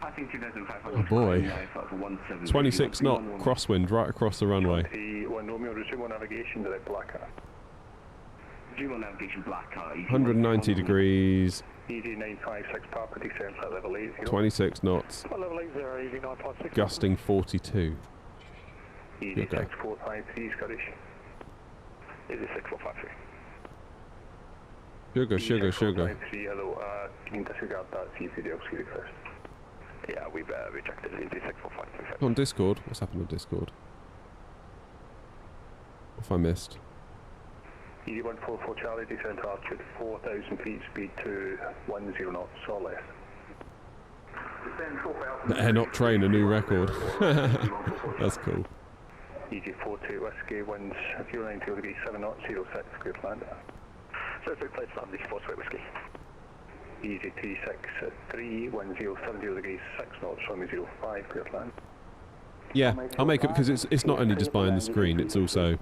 Passing 2,500. Oh boy. 26 knot crosswind right across the runway. 21 Romeo, resume navigation direct black car. Resume navigation black car. 190 degrees. Easy 956 Papa, descent at level 80. 26 knots. Level 80, easy 956. Gusting 42. Easy Okay. 6453 Scottish. Easy 6453. Sugar, sugar, sugar. 6453, hello, can you disregard that CPDLC request? Yeah, we've rejected Easy 6453. On Discord. What's happened on Discord? What have I missed? Easy 144 Charlie, descent to altitude 4,000 feet, speed to 10 knots or less. The Air Not Train, a new record. That's cool. Easy 42 Whiskey, winds 090 degrees 7 knots, 06, clear to land. 06, place land, this 42 Whiskey. Easy 363, wind 070 degrees 6 knots, runway 05, clear to land. Yeah, I'll make it because it's not only just buying the screen, it's also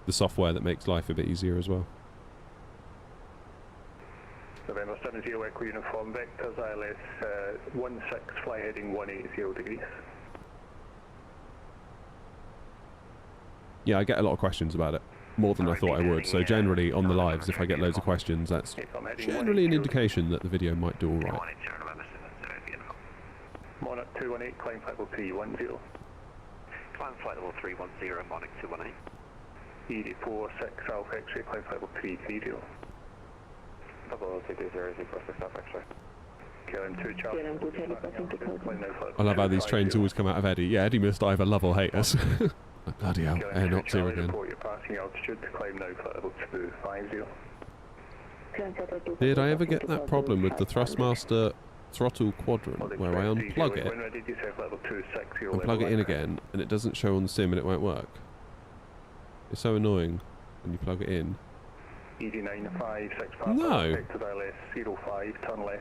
the software that makes life a bit easier as well. November 70 Echo Uniform Vectors, ILS 16, fly heading 180 degrees. Yeah, I get a lot of questions about it. More than I thought I would, so generally on the lives, if I get loads of questions, that's generally an indication that the video might do alright. Monarch 218, climb flight level 310. Climb flight level 310, Monarch 218. ED 46 Alpha X-ray, climb flight level 330. Double 220, for 6 Alpha X-ray. KLM 2 Charlie. I love how these trains always come out of Eddie. Yeah, Eddie must either love or hate us. Bloody hell, Air Not here again. Report your passing altitude to climb now flight level 250. Did I ever get that problem with the Thrustmaster throttle quadrant where I unplug it and plug it in again and it doesn't show on the sim and it won't work? It's so annoying when you plug it in. No!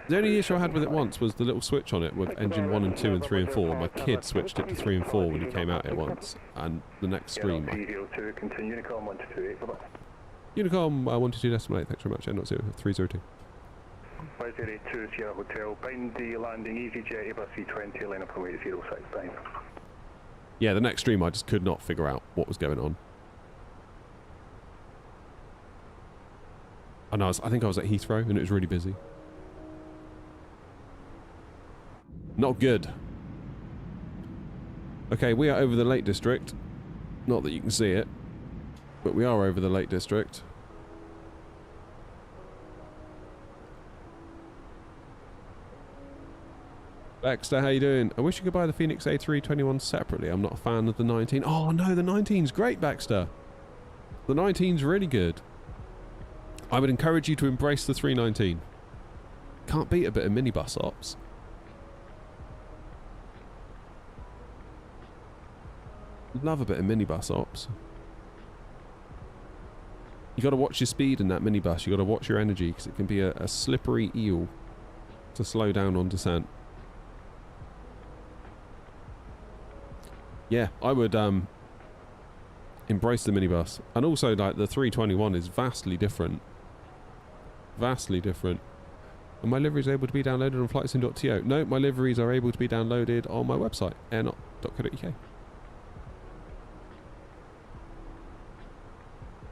The only issue I had with it once was the little switch on it with engine 1 and 2 and 3 and 4. My kid switched it to 3 and 4 when he came out here once, and the next stream. Unicom 122.8, thanks very much. Not 302. 502 Sierra Hotel, bind the landing, EasyJet, Airbus C20, line up away 06, bind. Yeah, the next stream I just could not figure out what was going on. And I think I was at Heathrow and it was really busy. Not good. Okay, we are over the Lake District. Not that you can see it, but we are over the Lake District. Baxter, how you doing? I wish you could buy the Fenix A321 separately. I'm not a fan of the 19. Oh no, the 19's great, Baxter. The 19's really good. I would encourage you to embrace the 319. Can't beat a bit of minibus ops. Love a bit of minibus ops. You got to watch your speed in that minibus. You got to watch your energy because it can be a slippery eel to slow down on descent. Yeah, I would embrace the minibus. And also, like, the 321 is vastly different. Vastly different. And my livery is able to be downloaded on flightsim.to. No, my liveries are able to be downloaded on my website, airnot.co.uk.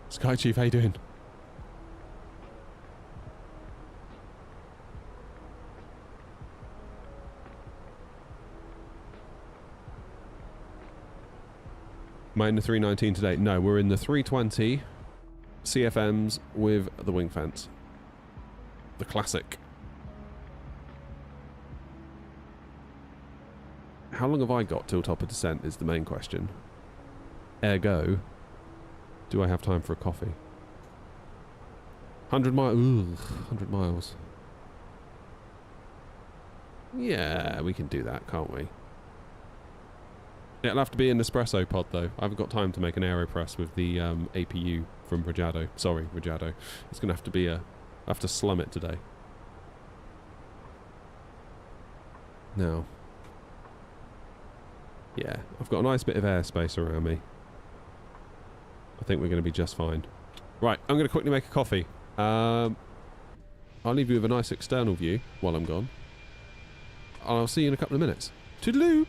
Sky Chief, how you doing? Am I in the 319 today? No, we're in the 320 CFMs with the wing fence. The classic. How long have I got till top of descent is the main question. Ergo, do I have time for a coffee? 100 miles. Ooh, 100 miles. Yeah, we can do that, can't we? It'll have to be an espresso pod though. I haven't got time to make an AeroPress with the APU from Rajado. Sorry, Rajado. It's going to have to be a... I have to slum it today. Now. Yeah, I've got a nice bit of airspace around me. I think we're going to be just fine. Right, I'm going to quickly make a coffee. I'll leave you with a nice external view while I'm gone. I'll see you in a couple of minutes. Toodaloo!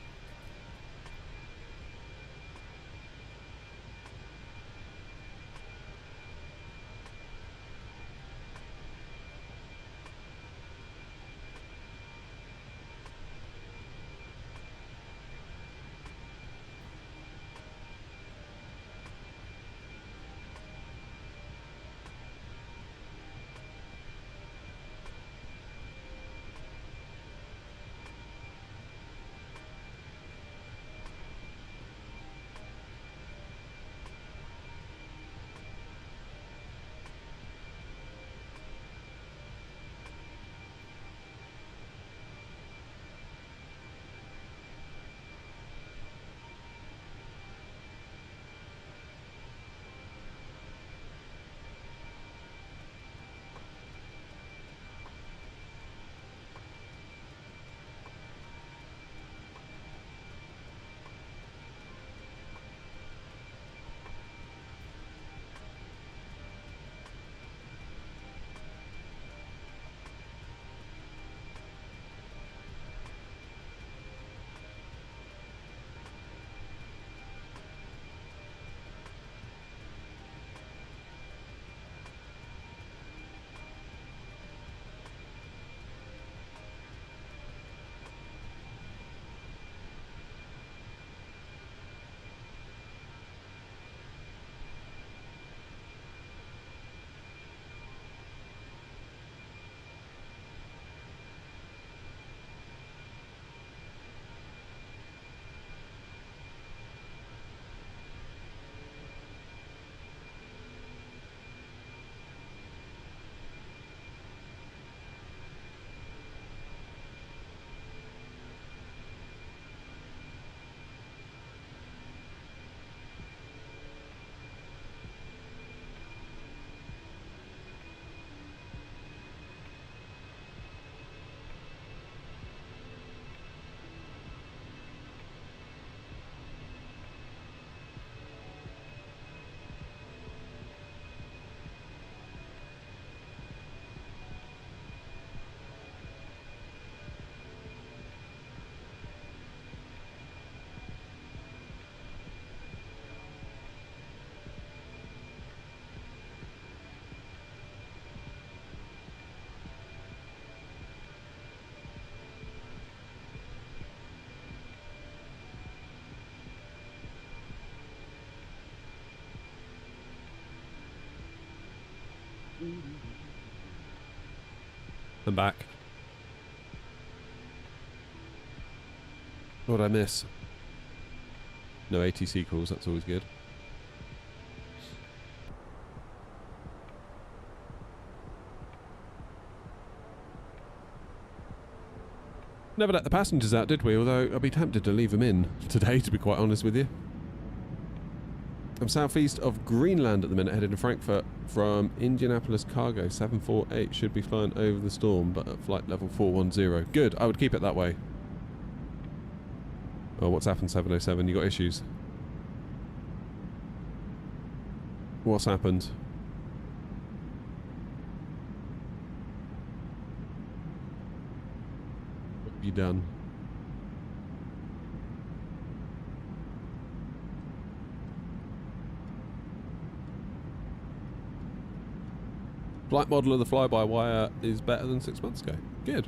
I'm back. What did I miss? No ATC calls, that's always good. Never let the passengers out, did we? Although I'd be tempted to leave them in today, to be quite honest with you. I'm southeast of Greenland at the minute, headed to Frankfurt from Indianapolis Cargo 748. Should be flying over the storm, but at flight level 410. Good, I would keep it that way. Oh, what's happened, 707? You got issues? What's happened? What have you done? Flight model of the fly-by-wire is better than 6 months ago. Good.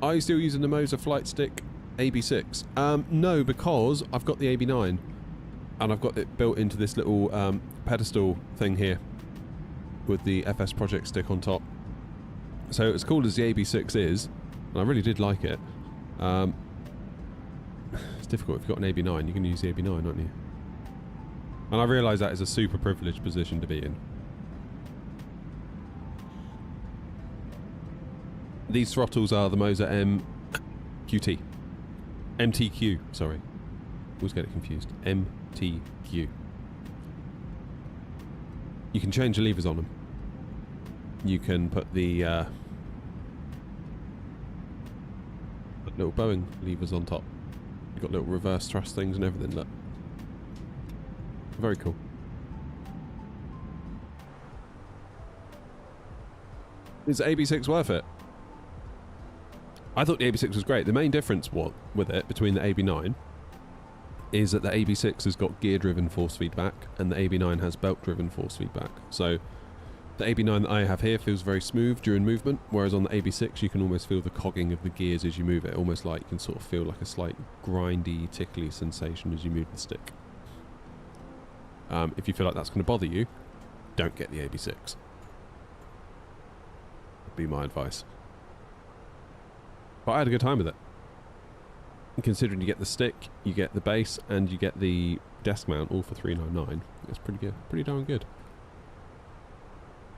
Are you still using the Moser flight stick AB6? No, because I've got the AB9 and I've got it built into this little pedestal thing here with the FS Project stick on top. So as cool as the AB6 is, and I really did like it, it's difficult if you've got an AB9. You can use the AB9, aren't you? And I realise that is a super privileged position to be in. These throttles are the Moser MQT. MTQ, sorry. Always get it confused. MTQ. You can change the levers on them. You can put the little Boeing levers on top. You've got little reverse thrust things and everything. Look. Very cool. Is AB6 worth it? I thought the AB6 was great. The main difference with it between the AB9 is that the AB6 has got gear-driven force feedback and the AB9 has belt-driven force feedback. So the AB9 that I have here feels very smooth during movement, whereas on the AB6 you can almost feel the cogging of the gears as you move it, almost like you can sort of feel like a slight grindy, tickly sensation as you move the stick. If you feel like that's going to bother you, don't get the AB6. Would be my advice. But I had a good time with it. And considering you get the stick, you get the base, and you get the desk mount all for $399, it's pretty good, pretty darn good.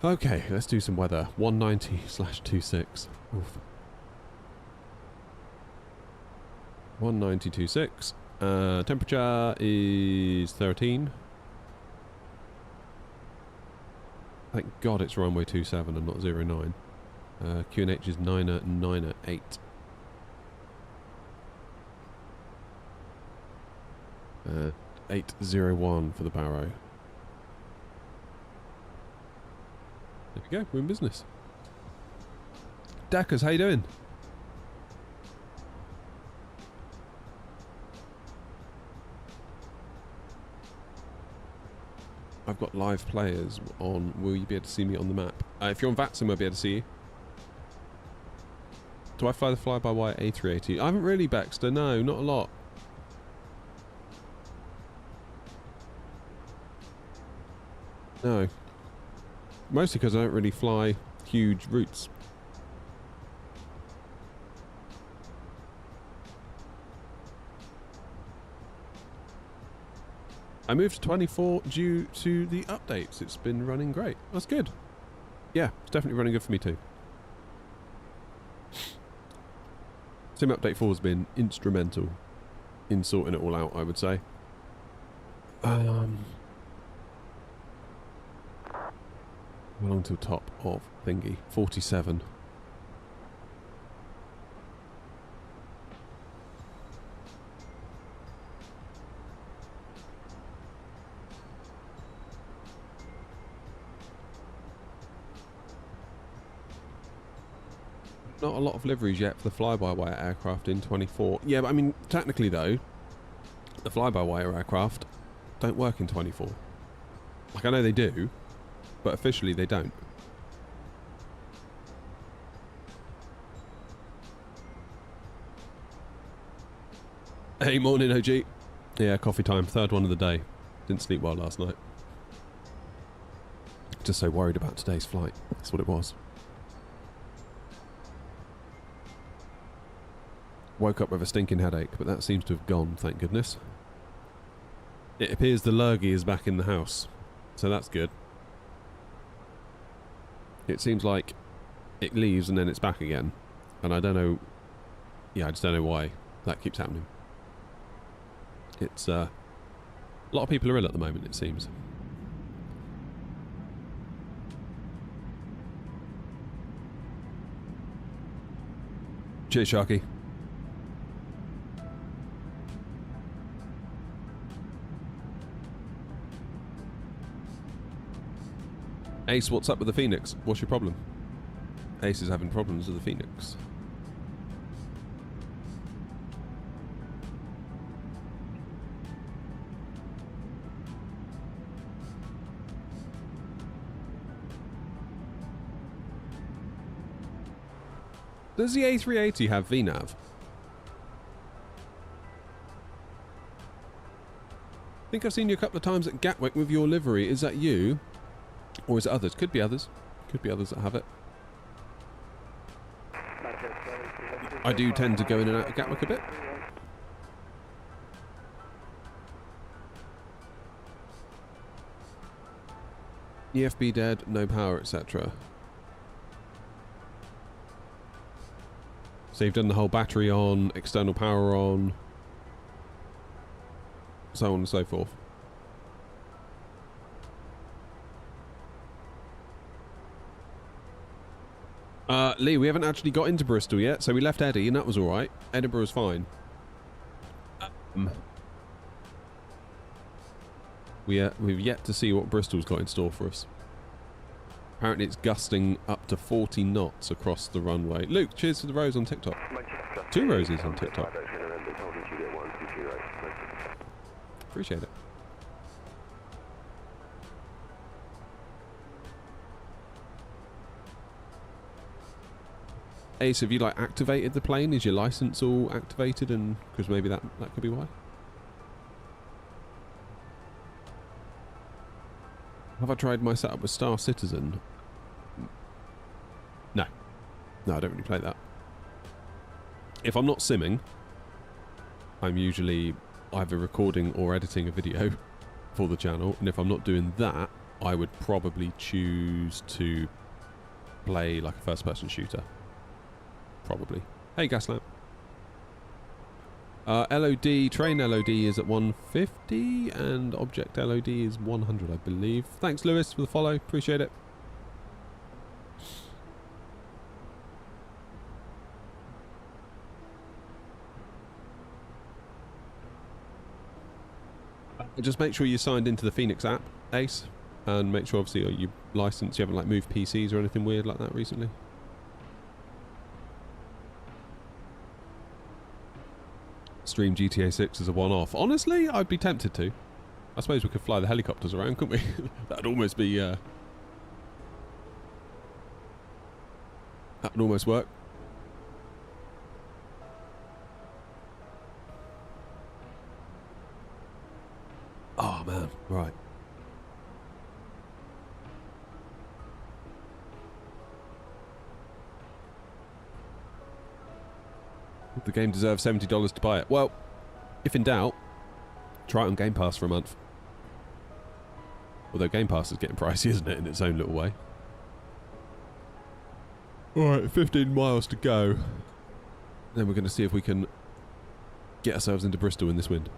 Okay, let's do some weather. 190/26. Oof. 190.26. Temperature is 13. Thank God it's runway 27 and not 09. QNH is 998. 801 for the Barrow. There we go, we're in business. Dackers, how you doing? I've got live players on. Will you be able to see me on the map? If you're on VATSIM, I'll be able to see you. Do I fly the fly-by-wire A380? I haven't really, Baxter. No, not a lot. No. Mostly because I don't really fly huge routes. I moved to 24 due to the updates. It's been running great. That's good. Yeah, it's definitely running good for me too. Sim Update 4 has been instrumental in sorting it all out, I would say. Along to the top of thingy. 47. Not a lot of liveries yet for the fly-by-wire aircraft in 24. Yeah, but I mean, technically though, the fly-by-wire aircraft don't work in 24. Like, I know they do, but officially they don't. Hey, morning, OG. Yeah, coffee time. Third one of the day. Didn't sleep well last night. Just so worried about today's flight. That's what it was. Woke up with a stinking headache, but that seems to have gone, thank goodness. It appears the lurgy is back in the house, so that's good. It seems like it leaves and then it's back again, and I don't know. Yeah, I just don't know why that keeps happening. It's a lot of people are ill at the moment, it seems. Cheers, Sharky. Ace, what's up with the Fenix? What's your problem? Ace is having problems with the Fenix. Does the A380 have VNAV? I think I've seen you a couple of times at Gatwick with your livery. Is that you? Or is it others? Could be others. Could be others that have it. I do tend to go in and out of Gatwick a bit. EFB dead, no power, etc. So you've done the whole battery on, external power on, so on and so forth. Lee, we haven't actually got into Bristol yet, so we left Eddie and that was alright. Edinburgh was fine. We've yet to see what Bristol's got in store for us. Apparently it's gusting up to 40 knots across the runway. Luke, cheers for the rose on TikTok. 2 roses on TikTok. Appreciate it. Ace, have you like activated the plane? Is your license all activated? And because maybe that could be why. Have I tried my setup with Star Citizen? No. No, I don't really play that. If I'm not simming, I'm usually either recording or editing a video for the channel. And if I'm not doing that, I would probably choose to play like a first-person shooter. Probably. Hey, Gaslamp. LOD, train LOD is at 150 and object LOD is 100, I believe. Thanks, Lewis, for the follow. Appreciate it. Just make sure you signed into the Fenix app, Ace, and make sure obviously you license. You haven't like moved PCs or anything weird like that recently. Stream GTA 6 as a one-off. Honestly, I'd be tempted to. I suppose we could fly the helicopters around, couldn't we? That'd almost be that would almost work. Oh man, right. The game deserves $70 to buy it. Well, if in doubt, try it on Game Pass for a month. Although Game Pass is getting pricey, isn't it, in its own little way. Alright, 15 miles to go. Then we're going to see if we can get ourselves into Bristol in this wind.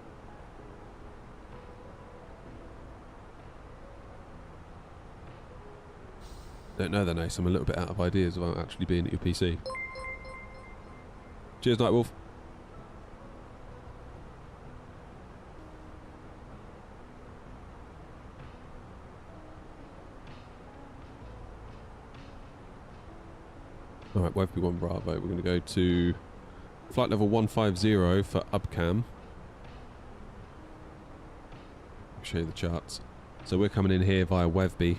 Don't know then, Ace. I'm a little bit out of ideas about actually being at your PC. Cheers, Nightwolf. Alright, Webby 1 Bravo. We're going to go to flight level 150 for UBCAM. I'll show you the charts. So we're coming in here via Webby.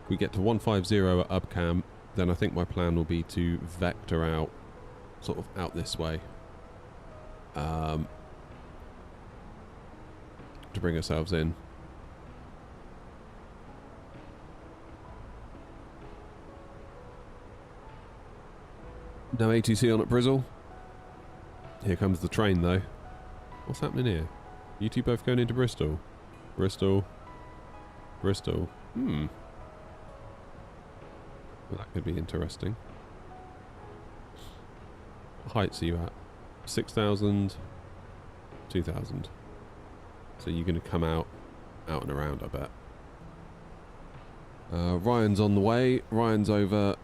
If we get to 150 at UBCAM, then I think my plan will be to vector out, sort of out this way, to bring ourselves in. No ATC on at Bristol. Here comes the train though. What's happening here? You two both going into Bristol? Bristol. Bristol. Well, that could be interesting. What heights are you at? 6,000, 2,000. So you're going to come out and around, I bet. Ryan's on the way. Ryan's over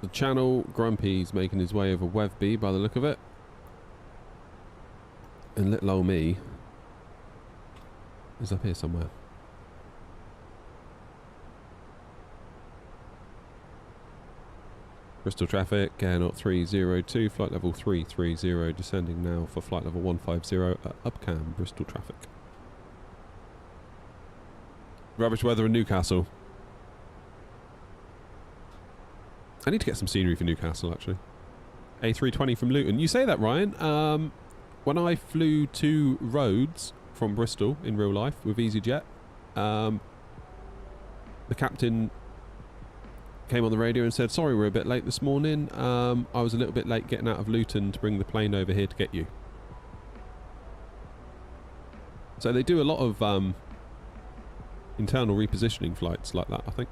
the channel. Grumpy's making his way over Webby by the look of it. And little old me is up here somewhere. Bristol traffic, Air 302, flight level 330, descending now for flight level 150 at UBCAM, Bristol traffic. Rubbish weather in Newcastle. I need to get some scenery for Newcastle, actually. A320 from Luton. You say that, Ryan. When I flew to Rhodes from Bristol in real life with EasyJet, the captain came on the radio and said, sorry, we're a bit late this morning. I was a little bit late getting out of Luton to bring the plane over here to get you. So they do a lot of internal repositioning flights like that, I think.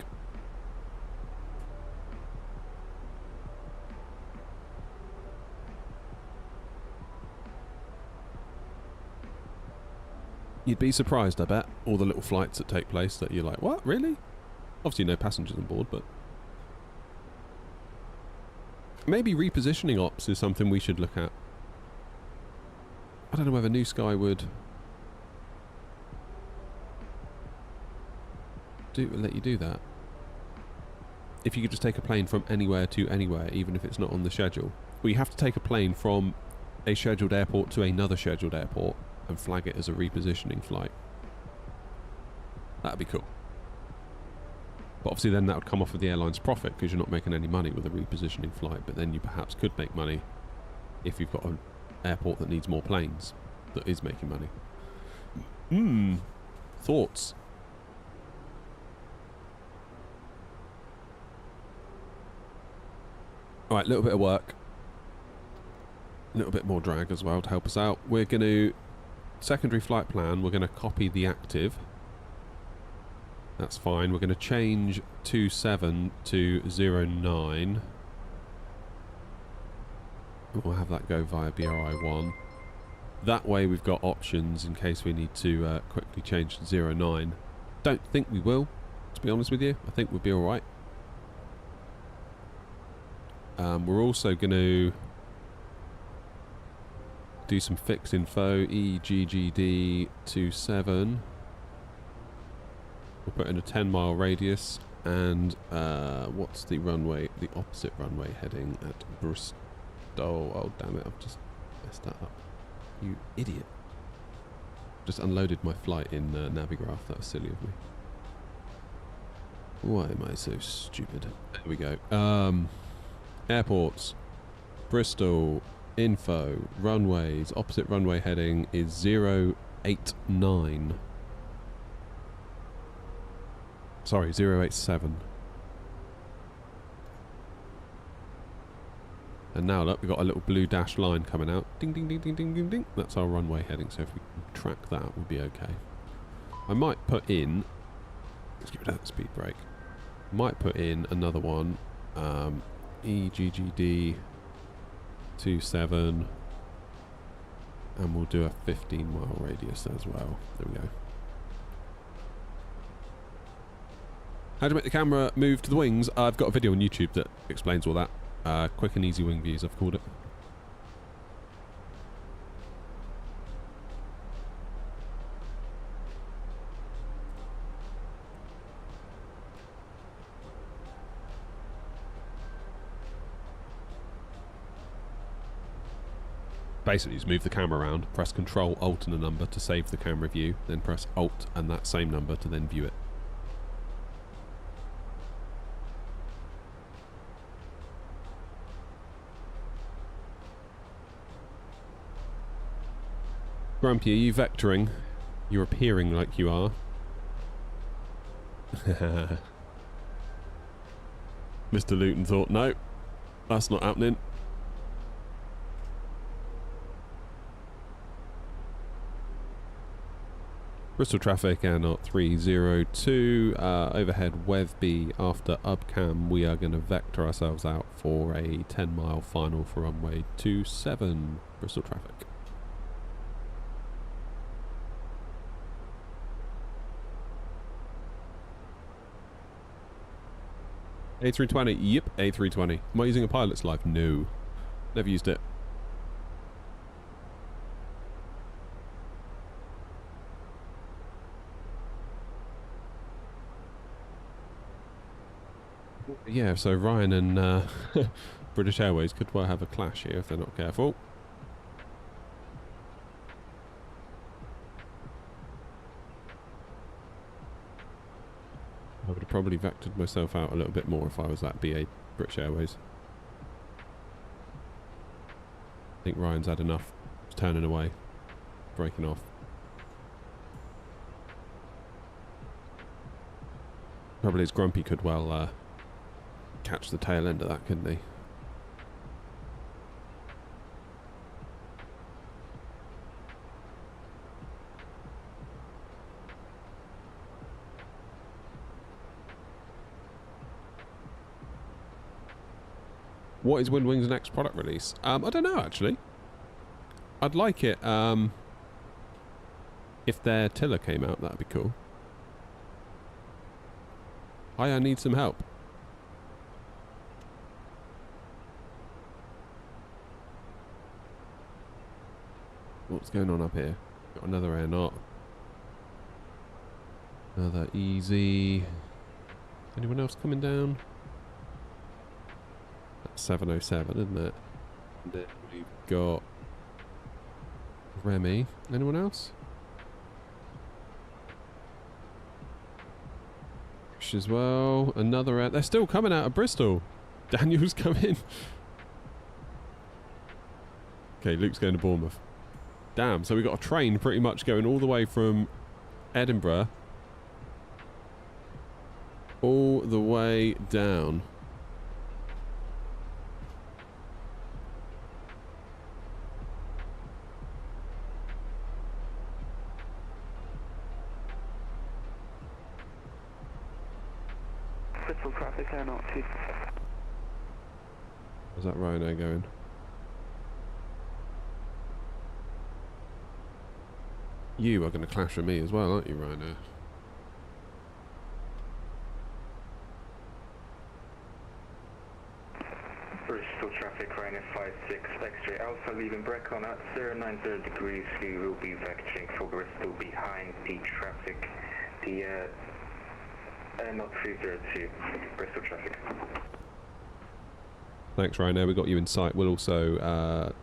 You'd be surprised, I bet, all the little flights that take place that you're like, what, really? Obviously no passengers on board, but maybe repositioning ops is something we should look at. I don't know whether New Sky would let you do that. if you could just take a plane from anywhere to anywhere, even if it's not on the schedule. Well, you have to take a plane from a scheduled airport to another scheduled airport and flag it as a repositioning flight. That'd be cool. But obviously then that would come off of the airline's profit because you're not making any money with a repositioning flight, but then you perhaps could make money if you've got an airport that needs more planes that is making money. Thoughts? Alright, a little bit of work. A little bit more drag as well to help us out. We're going to, secondary flight plan, we're going to copy the active. That's fine. We're going to change 27 to 09. We'll have that go via BRI1. That way we've got options in case we need to quickly change to 09. Don't think we will, to be honest with you. I think we'll be alright. We're also going to do some fixed info. EGGD 27. We'll put in a 10-mile radius. And what's the runway? The opposite runway heading at Bristol. Oh, damn it. I've just messed that up. You idiot. Just unloaded my flight in Navigraph. That was silly of me. Why am I so stupid? There we go. Airports. Bristol. Info. Runways. Opposite runway heading is 089. Sorry, 087. And now look, we've got a little blue dashed line coming out. Ding, ding, ding, ding, ding, ding, ding. That's our runway heading, so if we can track that, we'll be okay. I might put in... Let's give it that speed brake. Might put in another one. EGGD 27. And we'll do a 15-mile radius as well. There we go. How do you make the camera move to the wings? I've got a video on YouTube that explains all that. Quick and easy wing views, I've called it. Basically, just move the camera around, press Control, Alt and a number to save the camera view, then press Alt and that same number to then view it. Grumpy, are you vectoring? You're appearing like you are. Mr. Luton thought, no, that's not happening. Bristol traffic, air knot 302, overhead Wevby after UBCAM. We are going to vector ourselves out for a 10-mile final for runway 27, Bristol traffic. A320, yep, A320. Am I using a pilot's life? No. Never used it. Yeah, so Ryan and British Airways could well have a clash here if they're not careful. I would have probably vectored myself out a little bit more if I was at BA British Airways. I think Ryan's had enough. He's turning away. Breaking off. Probably his Grumpy could well catch the tail end of that, couldn't he? What is Windwing's next product release? I don't know, actually. I'd like it if their tiller came out, that'd be cool. Hi, I need some help. What's going on up here? Got another air knot. Another easy. Anyone else coming down? 707, isn't it? And then we've got Remy. Anyone else? As well. Another out. They're still coming out of Bristol. Daniel's coming. Okay, Luke's going to Bournemouth. Damn, so we got a train pretty much going all the way from Edinburgh all the way down. Bristol traffic, air not 2. Where's that Rhino going? You are going to clash with me as well, aren't you, Rhino? Bristol traffic, Rhino 56, X-ray Alpha, leaving Brecon at 090 degrees. We will be vectoring for Bristol behind the traffic. The not 302, Bristol traffic. Thanks, Rhino. We got you in sight. We'll also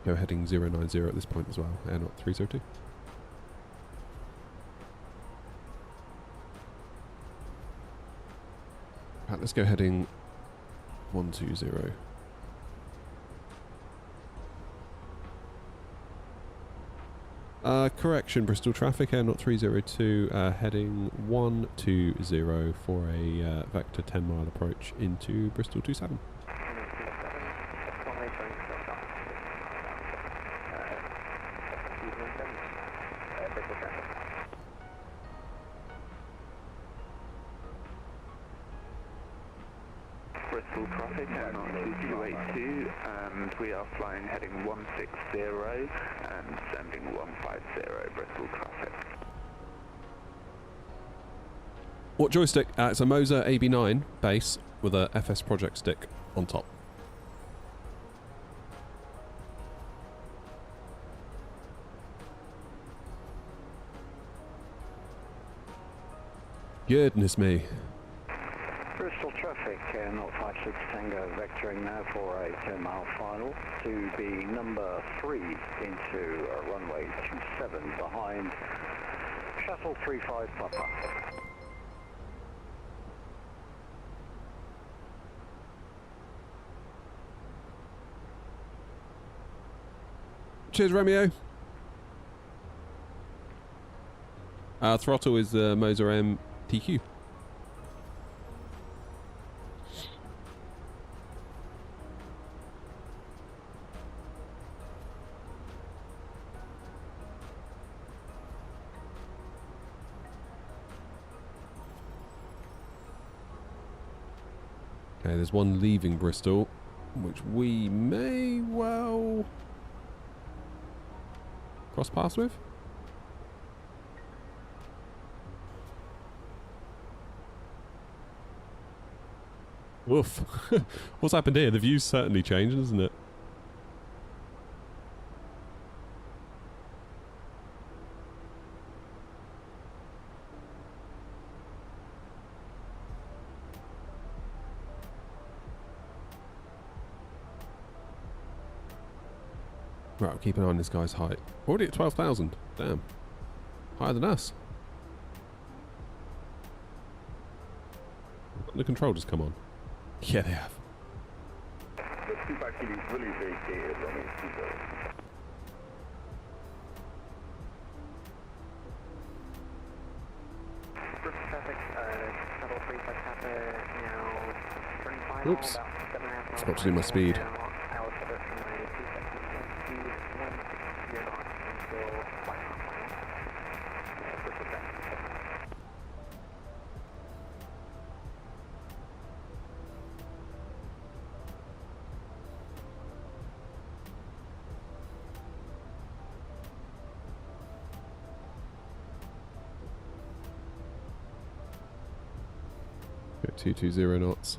go heading 090 at this point as well. Air not 302. Right, let's go heading 120. Correction, Bristol traffic, air not 302, heading 120 for a vector 10 mile approach into Bristol 27. Bristol traffic, air not 2282, and we are flying heading 160 and sending 150 Bristol traffic. What joystick? It's a Moser AB9 base with a FS Project stick on top. Goodness me. Bristol traffic, not 56 Tango, vectoring now for a 10-mile final to be number 3 into runway 27 behind Shuttle 35 Papa. Cheers, Romeo. Throttle is the Moser M TQ. Okay, there's one leaving Bristol, which we may well cross paths with. Woof. What's happened here? The view's certainly changed, isn't it? Right, I'll keep an eye on this guy's height. Already at 12,000. Damn. Higher than us. The control just come on. Yeah, they have. The feedback is really vacated on it. Bristol traffic, Shuttle 35 Papa, now turning final, Oops. about 7.5 Forgot to do my speed. Go 220 knots.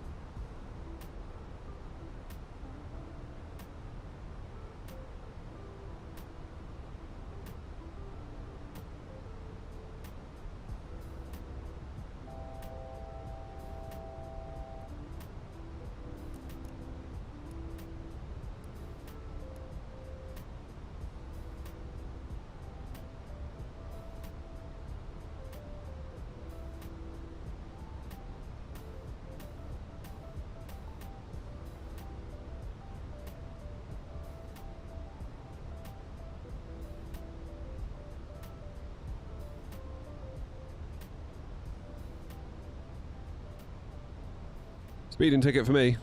Speeding ticket for me.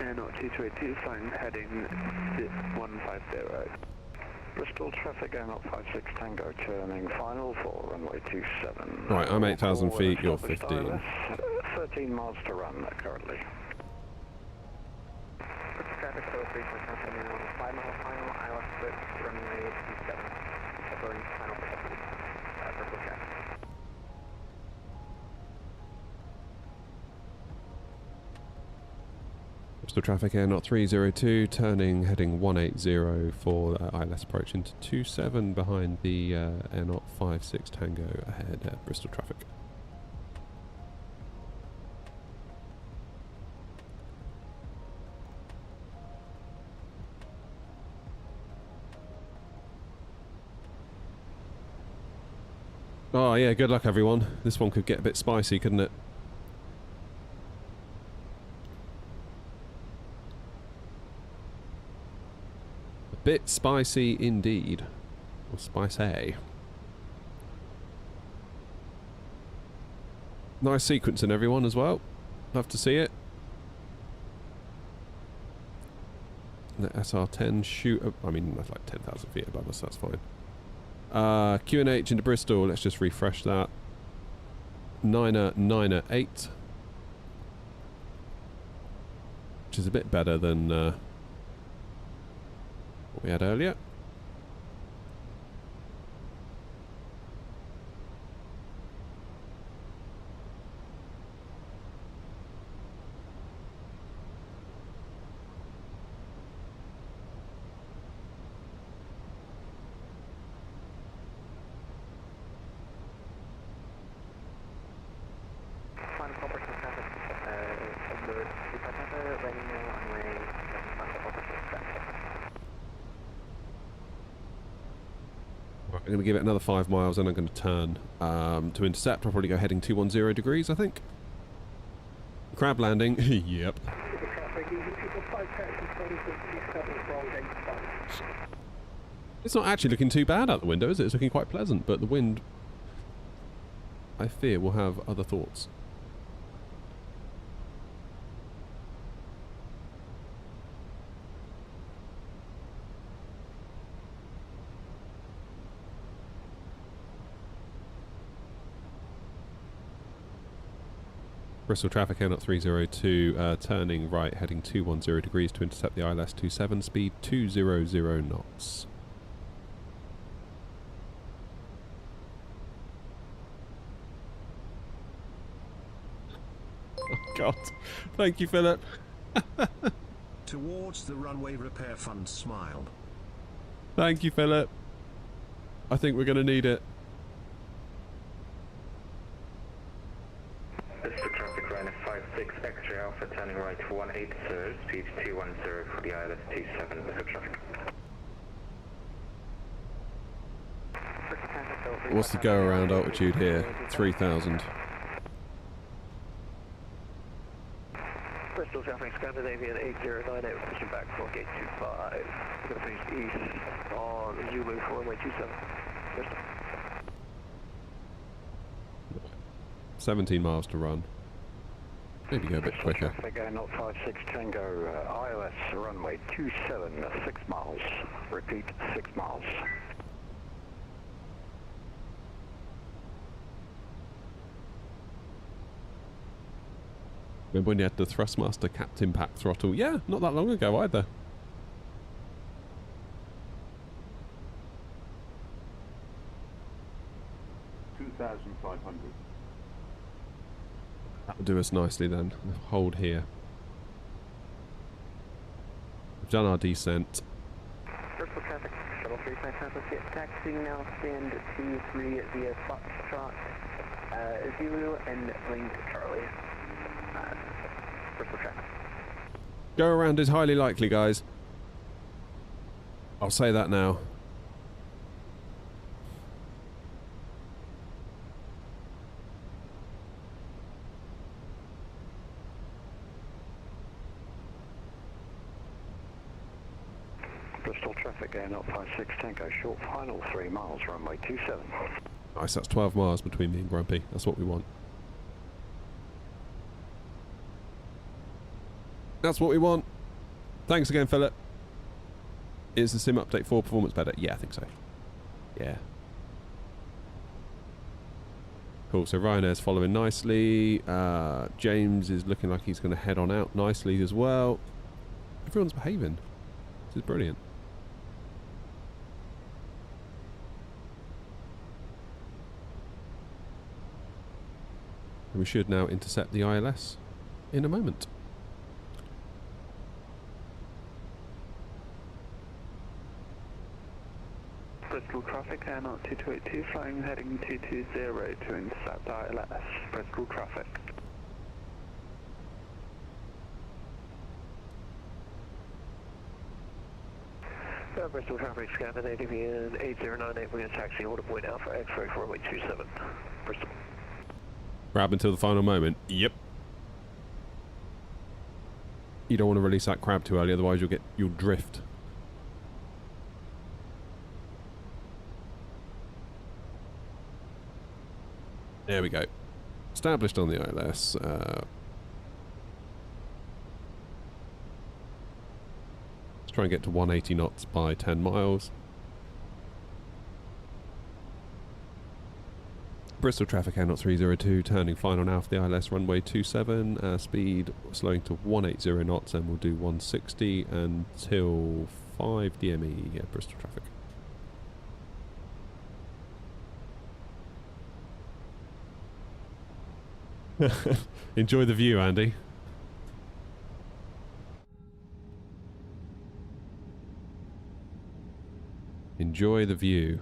Not 2282, fine, heading 150. Bristol traffic, Air 56 Tango, turning final for runway 27. Right, I'm 8,000 feet, you're 15. 13 miles to run currently. Bristol traffic, 03.7 now, 5 mile final, ILS switch, runway 27. Approaching final for Bristol traffic. Bristol traffic air not 302, turning heading 180 for ILS approach into 27 behind the air not 56 Tango ahead at Bristol traffic. Oh yeah, good luck everyone. This one could get a bit spicy, couldn't it? Bit spicy indeed. Or spicy. Nice sequencing everyone as well. Love to see it. The SR10 shoot up, I mean that's like 10,000 feet above us, that's fine. QNH into Bristol, let's just refresh that. 998. Which is a bit better than what we had earlier. I'm going to give it another 5 miles and I'm going to turn to intercept. I'll probably go heading 210 degrees, I think. Crab landing. Yep. It's not actually looking too bad out the window, is it? It's looking quite pleasant, but the wind, I fear, will have other thoughts. Bristol traffic air not 302, turning right, heading 210 degrees to intercept the ILS 27, speed 200 knots. Oh God! Thank you, Philip. Towards the runway repair fund, smile. Thank you, Philip. I think we're going to need it. X-ray Alpha turning right to 180, speed 210 for the ILS 27 with the traffic. What's the go around altitude here? 3,000. Bristol traffic, Scandinavian 8098, pushing back for gate 25. We're going to face east on Zulu for runway 27. Bristol. 17 miles to run. Maybe go a bit quicker. Traffic air not 56 Tango, ILS runway 27, 6 miles. Repeat, 6 miles. Remember when you had the Thrustmaster capped impact throttle? Yeah, not that long ago either. That'll do us nicely then. Hold here. We've done our descent. Bristol traffic, shuttle 35 taxiing now, stand T3 via Foxtrot, Zulu and Link Charlie. Bristol traffic. Go around is highly likely, guys. I'll say that now. Bristol traffic air not 56 Tango, short final 3 miles, runway 27. Nice, that's 12 miles between me and Grumpy. That's what we want. That's what we want. Thanks again, Philip. Is the Sim Update 4 performance better? Yeah, I think so. Yeah. Cool, so Ryanair's following nicely. James is looking like he's going to head on out nicely as well. Everyone's behaving. This is brilliant. And we should now intercept the ILS in a moment. Bristol traffic, Air 2282, flying heading 220 to intercept ILS. Bristol traffic. Bristol traffic, Scandinavian 8098, we're going to taxi order point Alpha X-ray for runway 27. Bristol. Crab until the final moment. Yep. You don't want to release that crab too early, otherwise you'll drift. There we go. Established on the ILS. Let's try and get to 180 knots by 10 miles. Bristol traffic Air 302, turning final now for the ILS runway 27. Speed slowing to 180 knots, and we'll do 160 until 5 DME. Yeah, Bristol traffic. Enjoy the view, Andy. Enjoy the view.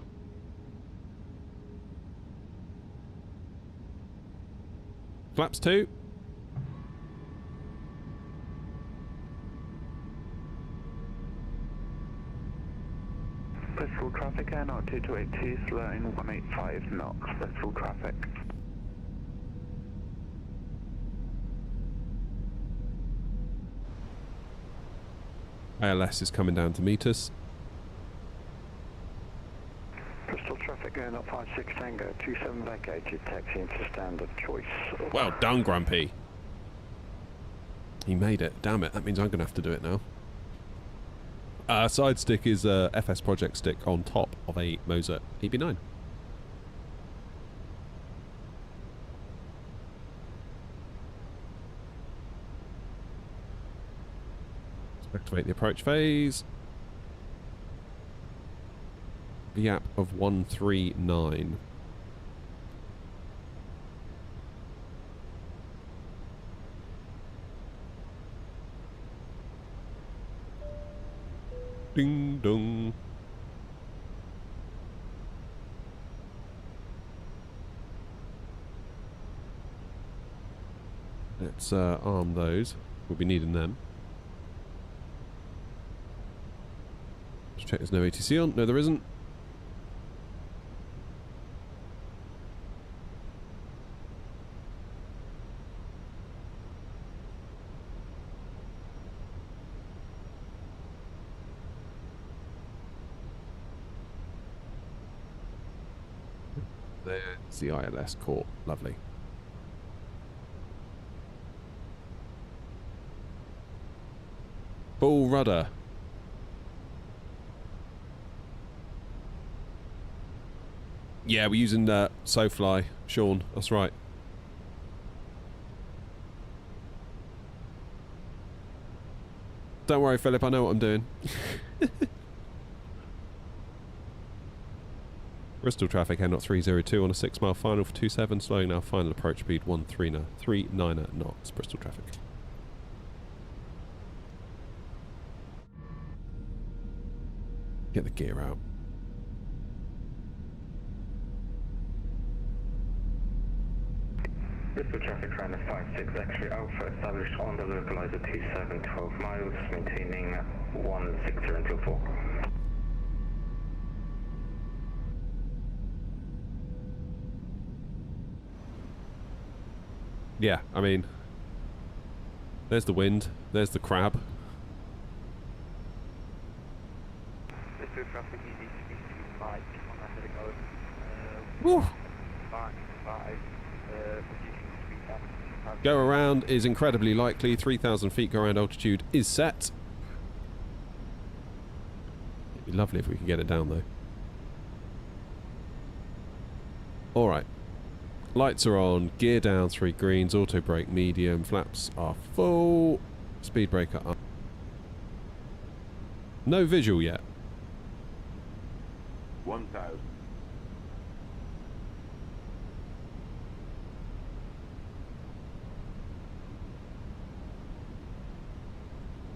Flaps 2. Bristol traffic, Air 2282, slowing 185 knots. Bristol traffic. ILS is coming down to meet us. Bristol traffic going up 56 Tango, 27 vacated, taxi into standard choice. Well done, Grumpy. He made it. Damn it, that means I'm going to have to do it now. Side stick is a FS project stick on top of a Moser EB9. Activate the approach phase. VAP of 139. Ding dong. Let's arm those. We'll be needing them. Let's check there's no ATC on. No, there isn't. There's the ILS court. Lovely. Full rudder. Yeah, we're using SoFly, Sean. That's right. Don't worry, Philip. I know what I'm doing. Bristol traffic, Air 302 on a 6 mile final for 27, slowing now final approach speed 139 knots. Bristol traffic. Get the gear out. Bristol traffic runner 56 X-ray Alpha established on the localizer 27, 12 miles, maintaining 160 until 4. Yeah, I mean, there's the wind, there's the crab. Bristol traffic, easy to be to Mike on that to the code. Woo! Go around is incredibly likely. 3,000 feet go around altitude is set. It'd be lovely if we could get it down though. Alright. Lights are on, gear down, 3 greens, auto brake medium, flaps are full, speed breaker up. No visual yet. 1,000.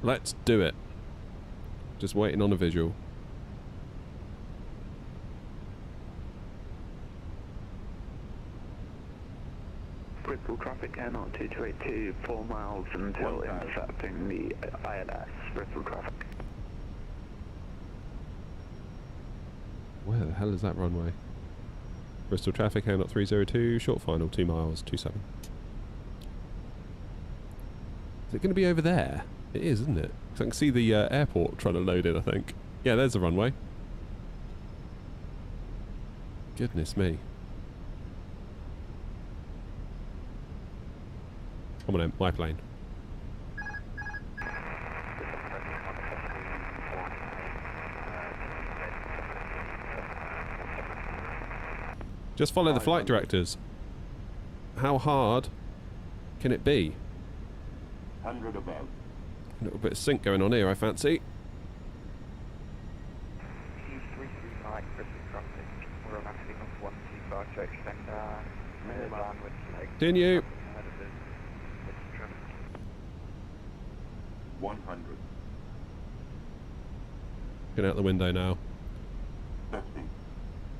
Let's do it. Just waiting on a visual. Bristol traffic air 2282, 4 miles until intercepting the ILS. Bristol traffic. Where the hell is that runway? Bristol traffic, air 302, short final, 2 miles, 27. Is it going to be over there? It is, isn't it? 'Cause I can see the airport trying to load in, I think. Yeah, there's the runway. Goodness me. Come on in, my plane. Just follow the flight directors. How hard can it be? 100 above. A little bit of sync going on here, I fancy. Continue. 100. Get out the window now. 50.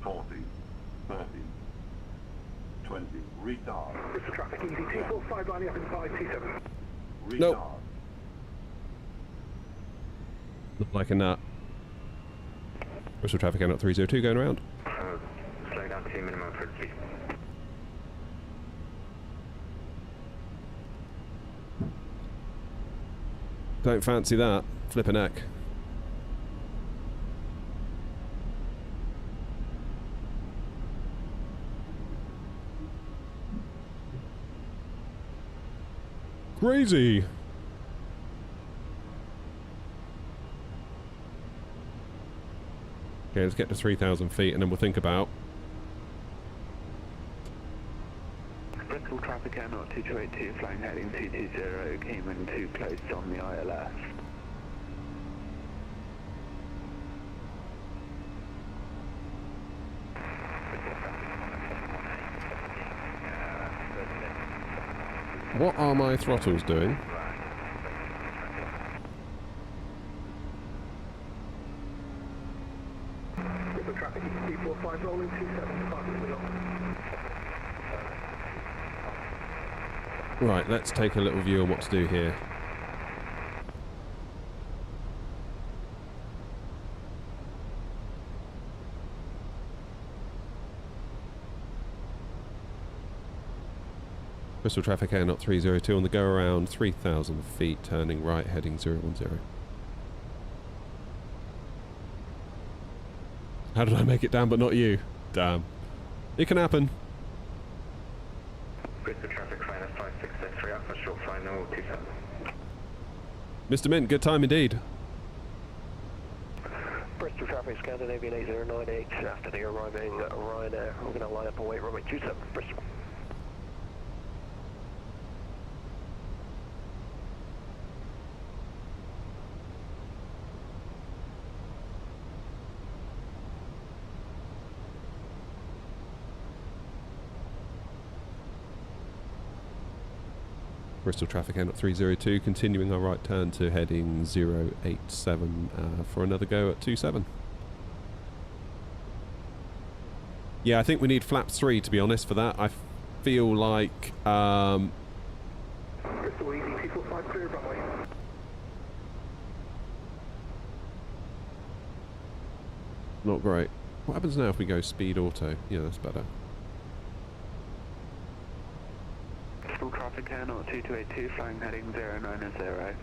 40. 30. 20. Retard. Bristol traffic, easy 245 lining up inside T7. Retard. Nope. Not liking that. Bristol traffic, air 302 going around. Slow down to minimum for speed. Don't fancy that. Flip a neck. Crazy. Okay, let's get to 3,000 feet and then we'll think about. Bristol traffic air 2282, flying heading 220, came in too close on the ILS. What are my throttles doing? Bristol traffic, easy 245 rolling 27, 5 wheel. Right, let's take a little view on what to do here. Bristol traffic air 302 on the go around, 3,000 feet, turning right, heading 010. How did I make it down but not you? Damn. It can happen. Bristol traffic, final 5663 Alpha, short final 27. Mr. Mint, good time indeed. Bristol traffic, Scandinavian 8098, after the arriving Ryanair. We're going to line up and wait runway 27, Bristol. Bristol traffic air 302, continuing our right turn to heading 087 for another go at 27. Yeah, I think we need flaps 3 to be honest for that. I feel like Bristol easy 245 clear runway. not great. What happens now if we go speed auto? Yeah, that's better. Full traffic air 2282, flying heading 090.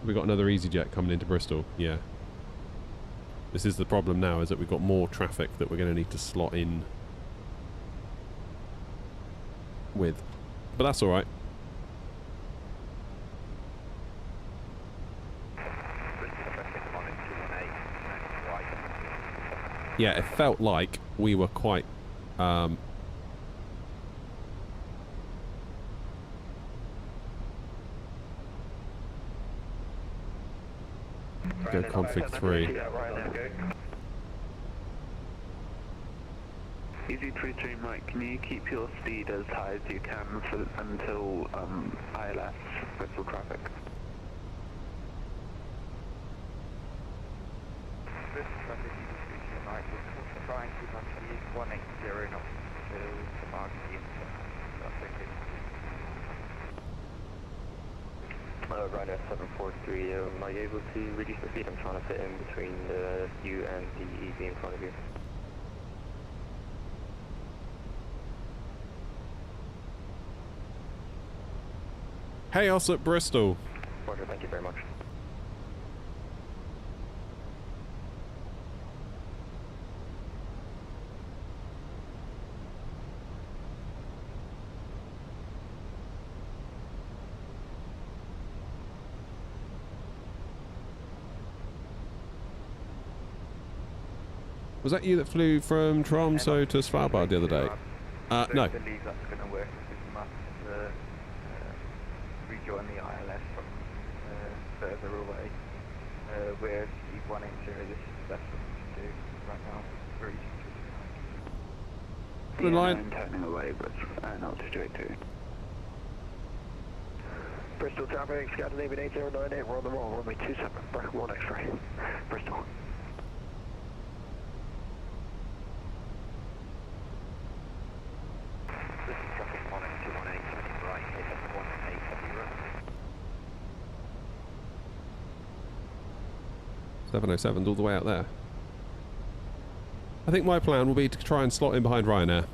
We got another EasyJet coming into Bristol. Yeah. This is the problem now, is that we've got more traffic that we're going to need to slot in with. But that's all right. Yeah, it felt like we were quite go config 3. Easy 33 Mike, can you keep your speed as high as you can until ILS Bristol traffic? Bristol traffic, Easy 33 Mike, we're trying to continue 180 knots to mark the Ryanair 743, am I able to reduce the speed? I'm trying to fit in between you and the EV in front of you. Hey, us at Bristol. Roger, thank you very much. Was that you that flew from Tromsø to Svalbard the other day? No. I believe that's going to work. We must rejoin the ILS from further away. Where the 180 is best for me to do right now. Very easy to do. The line. Turning away, but not straight to. Bristol traffic, Scandinavian 8098, we're on the roll, runway 27, 1 X-ray, Bristol. Bristol traffic 18218, turning right, hit at 180. 707's all the way out there. I think my plan will be to try and slot in behind Ryanair.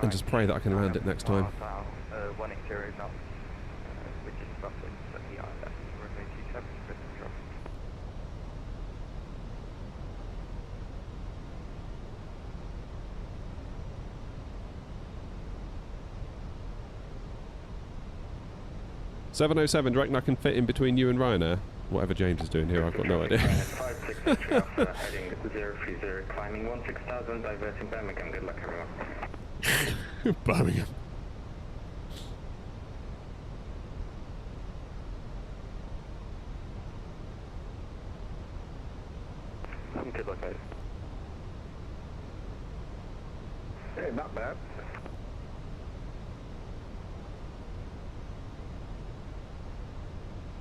And just pray that I can land it next time. 180 knots, which is roughly at the ILS, runway 27, Bristol traffic. .707, do you reckon I can fit in between you and Ryanair? Whatever James is doing here, I've got no idea. Heading 030, climbing 16,000, diverting Birmingham. Good luck, everyone. Birmingham. Good luck, guys. Hey, not bad.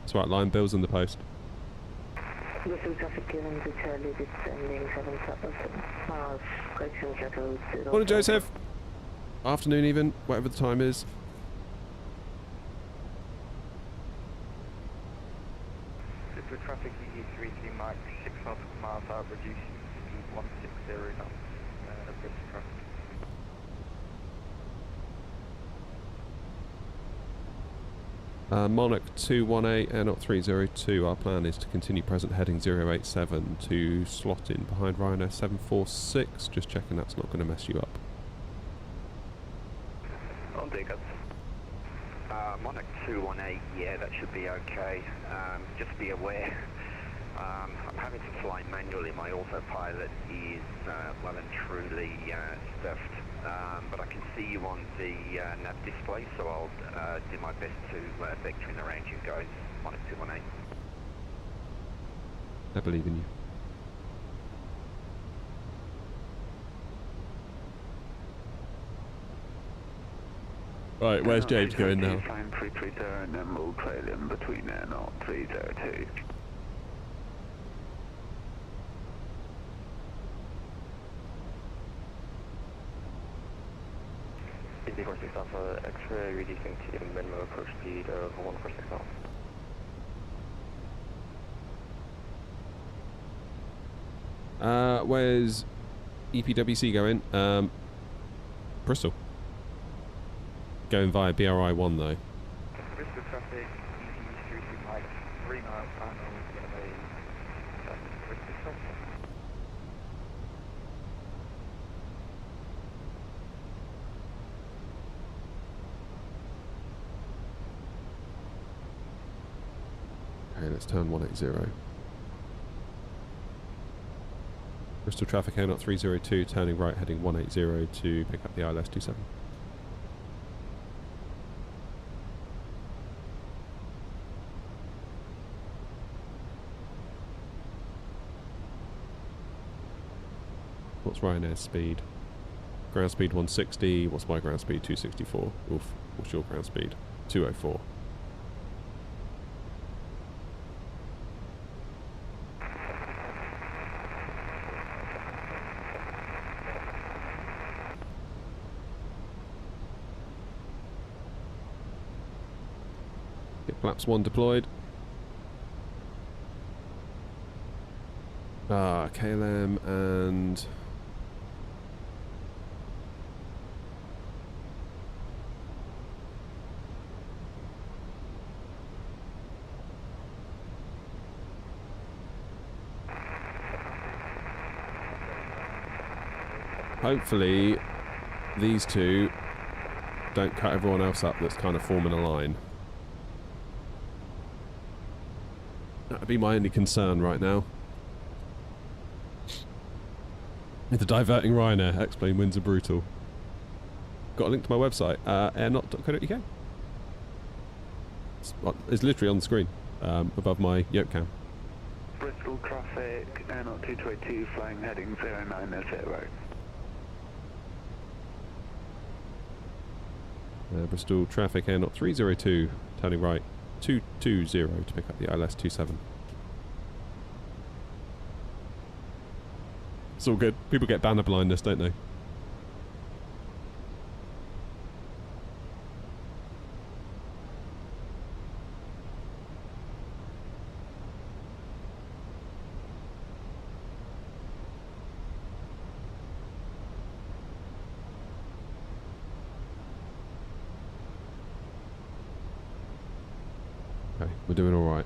That's right, line Bill's in the post. Bristol traffic given to Charlie descending 7 miles, correction shuttle 0. Morning, Joseph. Afternoon even, whatever the time is. Bristol traffic ED33 Mike, 6 nautical miles out, reducing speed 160 knots, Bristol traffic. Monarch 218, Airnaut 302. Our plan is to continue present heading 087 to slot in behind Ryanair 746. Just checking that's not going to mess you up. I'll take it. Monarch 218, yeah, that should be okay. Just be aware, I'm having to fly manually. My autopilot is well and truly stuffed. But I can see you on the nav display, so I'll do my best to vector in around you guys. 218. I believe in you. Right, where's James going now? Fine, free return, and then we'll trail in between Airnaut 302. Easy 46 Alpha X-ray, reducing to minimum approach speed of 146 knots. Where's EPWC going? Bristol. Going via BRI 1 though. Bristol traffic ED33 3 mile final, runway 7 Bristol. Okay, let's turn 180. Bristol traffic A0 302, turning right, heading 180 to pick up the ILS 27. What's Ryanair's speed? Ground speed 160. What's my ground speed? 264. Oof. What's your ground speed? 204. Get flaps 1 deployed. KLM and hopefully these two don't cut everyone else up that's kind of forming a line. That would be my only concern right now. With the diverting Ryanair, explain winds are brutal. Got a link to my website, airnot.co.uk. It's literally on the screen, above my yoke cam. Bristol traffic, Airnot 2282, flying heading 090. Bristol traffic, Airnot 302, turning right, 220 to pick up the ILS 27. It's all good. People get banner blindness, don't they? Okay, we're doing all right.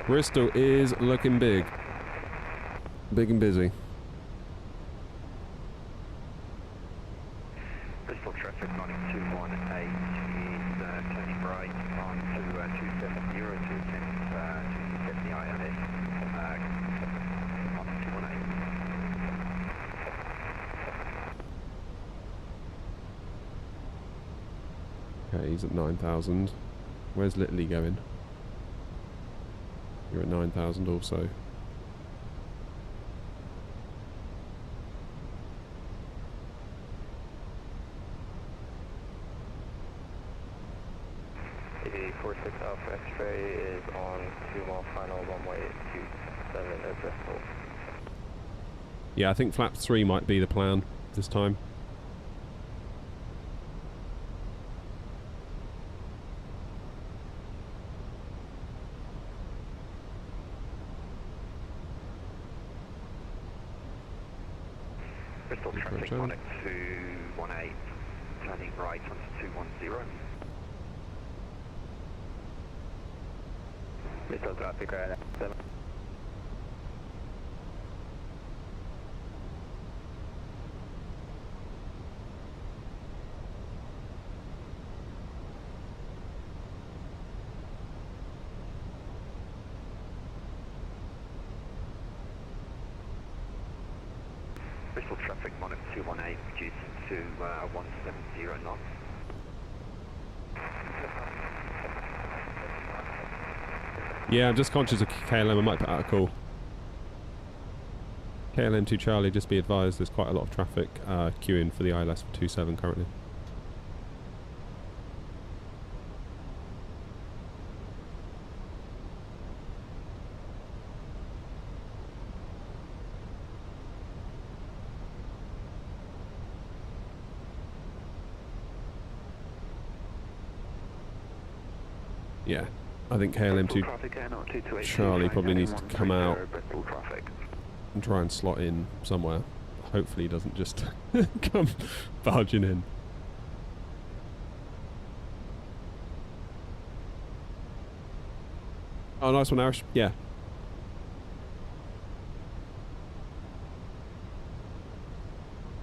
Bristol is looking big. Big and busy. Bristol traffic 9218 is turning right on to 270 to set the ILS on 218. Okay, he's at 9,000. Where's Littley going? You're at 9,000 also. ED46 Alpha X-ray is on 2 mile final, runway 27 at Bristol. Yeah, I think flap 3 might be the plan this time. Bristol traffic connect to 18, turning right onto 210. Bristol traffic right at 7. Bristol traffic monitor 218, reducing to 170 knots. Yeah, I'm just conscious of KLM. I might put out a call. KLM 2 Charlie, just be advised there's quite a lot of traffic queuing for the ILS for 27 currently. Yeah, I think KLM2 Charlie probably needs to come out and try and slot in somewhere. Hopefully he doesn't just come barging in. Oh, nice one, Arish. Yeah.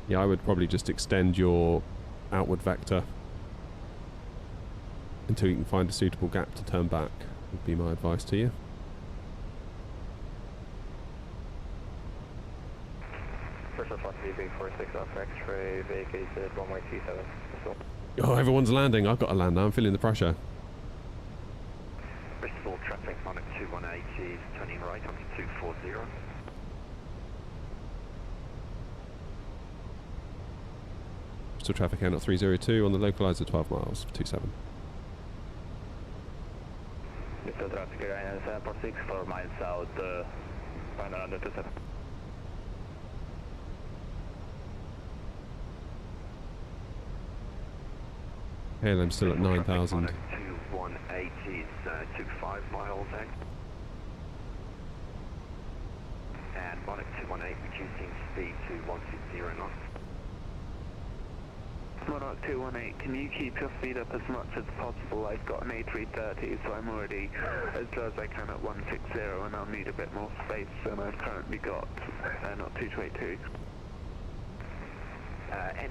Yeah, I would probably just extend your outward vector until you can find a suitable gap to turn back, would be my advice to you. Bristol 46 off X-ray, vacated, runway 27. Bristol. Oh, everyone's landing. I've got to land now. I'm feeling the pressure. Bristol traffic, Monarch 218 is turning right onto 240. Bristol traffic out 302 on the localizer 12 miles, 27. Bristol traffic Ryanair 746, 4 miles south, final under 27. KLM still at 9,000. Monarch 218 is 25 miles out. And Monarch 218 reducing speed to 160 knots. Monarch 218, can you keep your speed up as much as possible? I've got an A330, so I'm already as low as I can at 160, and I'll need a bit more space than I've currently got. Not 2282.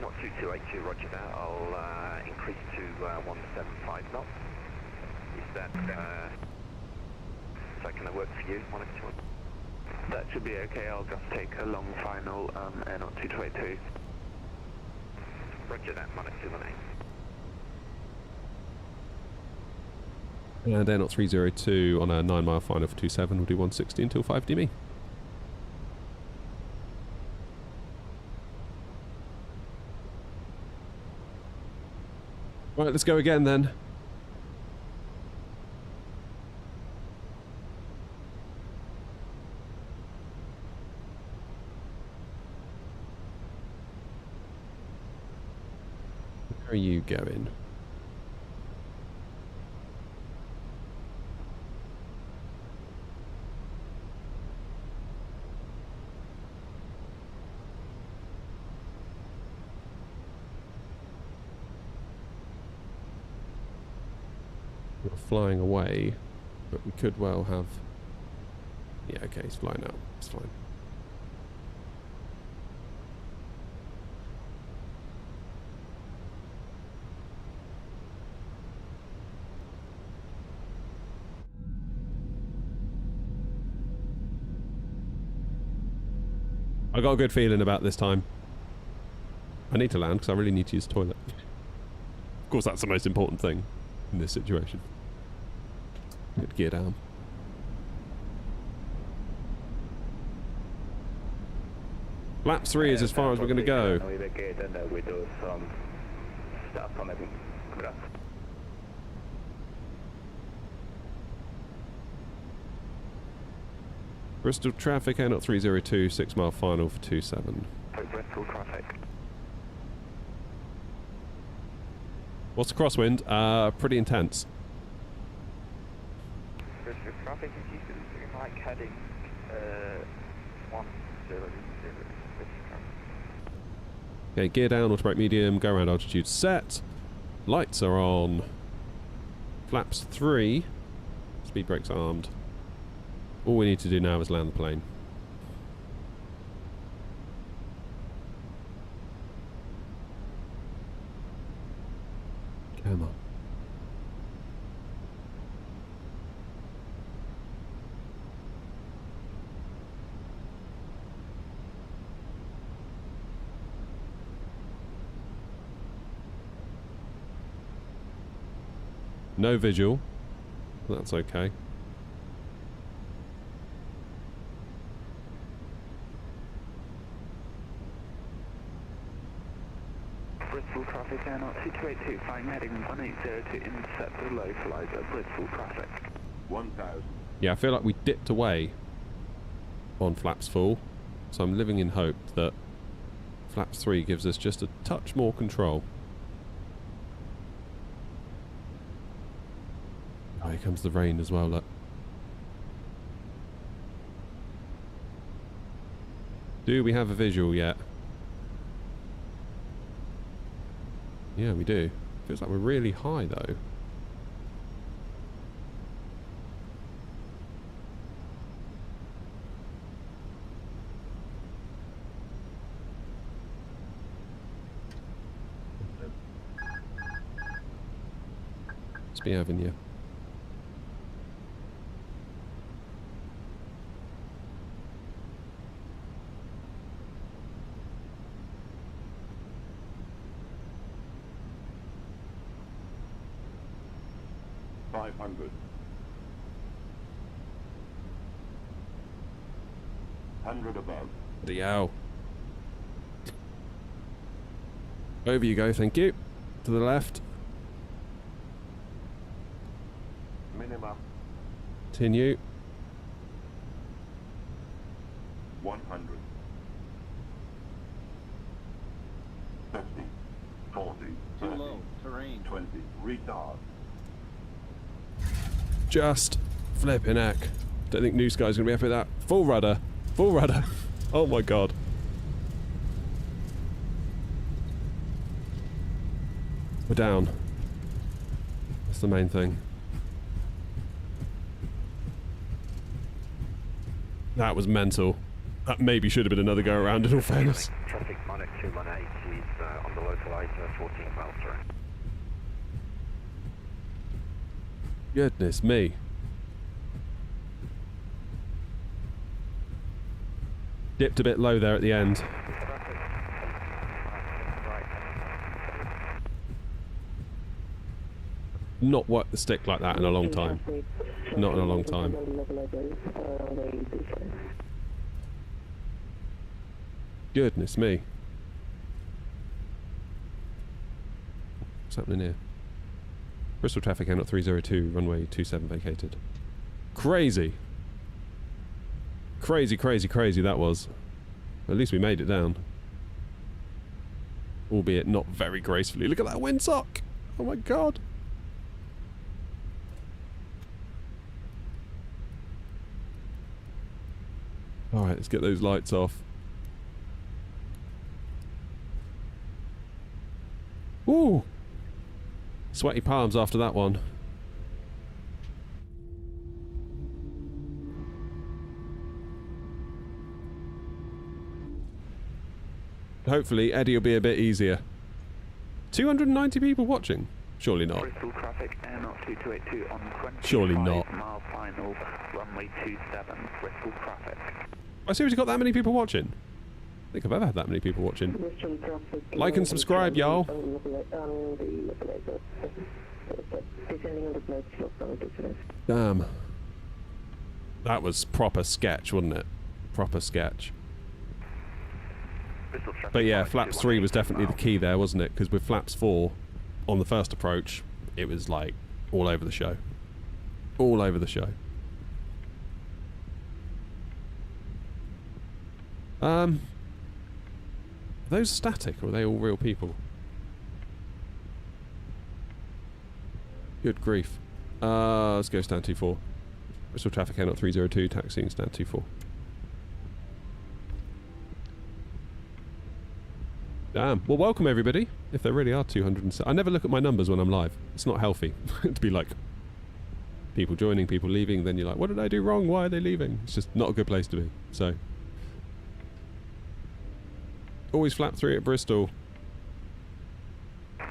Not 2282, roger that. I'll increase to 175 knots. Is that going to work for you, Monarch 218? That should be okay. I'll just take a long final not 2282. Roger that, Monarch 218. And Air 302 on a 9 mile final for 27. We'll do 160 until 5 DME. Right, let's go again then. Where are you going? You're flying away, but we could well have... Yeah, okay, he's flying out. It's fine. I got a good feeling about this time. I need to land because I really need to use the toilet. Of course, that's the most important thing in this situation. Good gear down. Lap 3 is as far as we're going to go. We vacate and we do some stuff on the graph. Bristol traffic, Air 302, 6 mile final for 27. Bristol traffic. What's the crosswind? Pretty intense. Bristol traffic is usually looking like heading 100. Okay, gear down, autobrake medium, go around altitude set. Lights are on. Flaps 3. Speed brakes armed. All we need to do now is land the plane. Come on. No visual. That's okay. Bristol traffic, Air 282, flying heading 180 to intercept the localizer, Bristol traffic. 1,000. Yeah, I feel like we dipped away on flaps full, so I'm living in hope that flaps 3 gives us just a touch more control. Oh, here comes the rain as well, look. Do we have a visual yet? Yeah, we do. Feels like we're really high, though. Must be having you. $500. 100 above. The owl. Over you go, thank you. To the left. Minimum. Continue. 100. 50. 40. 30. terrain. 20. Retard. Just flipping heck. Don't think New Sky's gonna be happy with that. Full rudder. Full rudder. Oh my god. We're down. That's the main thing. That was mental. That maybe should have been another go around in all fairness. Traffic Monarch 218 is on the localizer 14 miles per hour. Goodness me. Dipped a bit low there at the end. Not worked the stick like that in a long time. Not in a long time. Goodness me. What's happening here? Bristol traffic out 302, runway 27 vacated. Crazy. Crazy, crazy, crazy that was. At least we made it down. Albeit not very gracefully. Look at that windsock! Oh my god. Alright, let's get those lights off. Ooh! Sweaty palms after that one. Hopefully Eddie will be a bit easier. 290 people watching? Surely not. Bristol traffic, air not 2282 on 25 Surely not. mile final, runway 27, Bristol traffic. I seriously got that many people watching? I think I've ever had that many people watching. Like and subscribe, y'all. Damn. That was proper sketch, wasn't it? Proper sketch. But yeah, flaps 3 was definitely the key there, wasn't it? Because with flaps 4, on the first approach, it was like all over the show. All over the show. Are those static or are they all real people? Good grief. Let's go stand 24. Bristol traffic out 302, taxiing stand 24. Damn. Well, welcome everybody. If there really are 200 I never look at my numbers when I'm live. It's not healthy. To be like people joining, people leaving, then you're like, what did I do wrong? Why are they leaving? It's just not a good place to be. So always flap 3 at Bristol.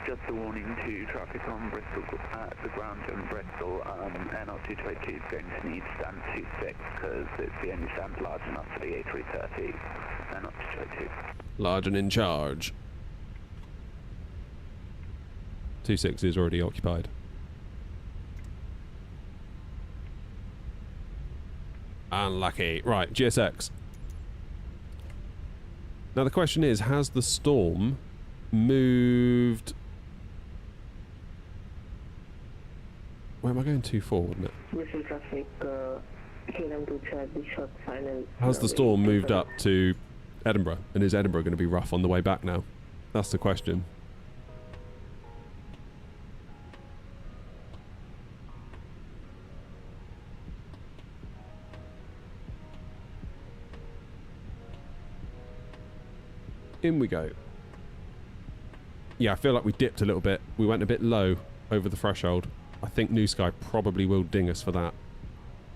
Just a warning to traffic on Bristol at the ground in Bristol. NR222 is going to need stand 26 because it's the only stand large enough for the A330. NR222. Large and in charge. 26 is already occupied. Unlucky. Right, GSX. Now the question is, has the storm moved... Where am I going to forward, isn't it? Bristol traffic, KLM to Chad, the short final. Has the storm moved up to Edinburgh? And is Edinburgh going to be rough on the way back now? That's the question. In we go. Yeah, I feel like we dipped a little bit. We went a bit low over the threshold. I think New Sky probably will ding us for that,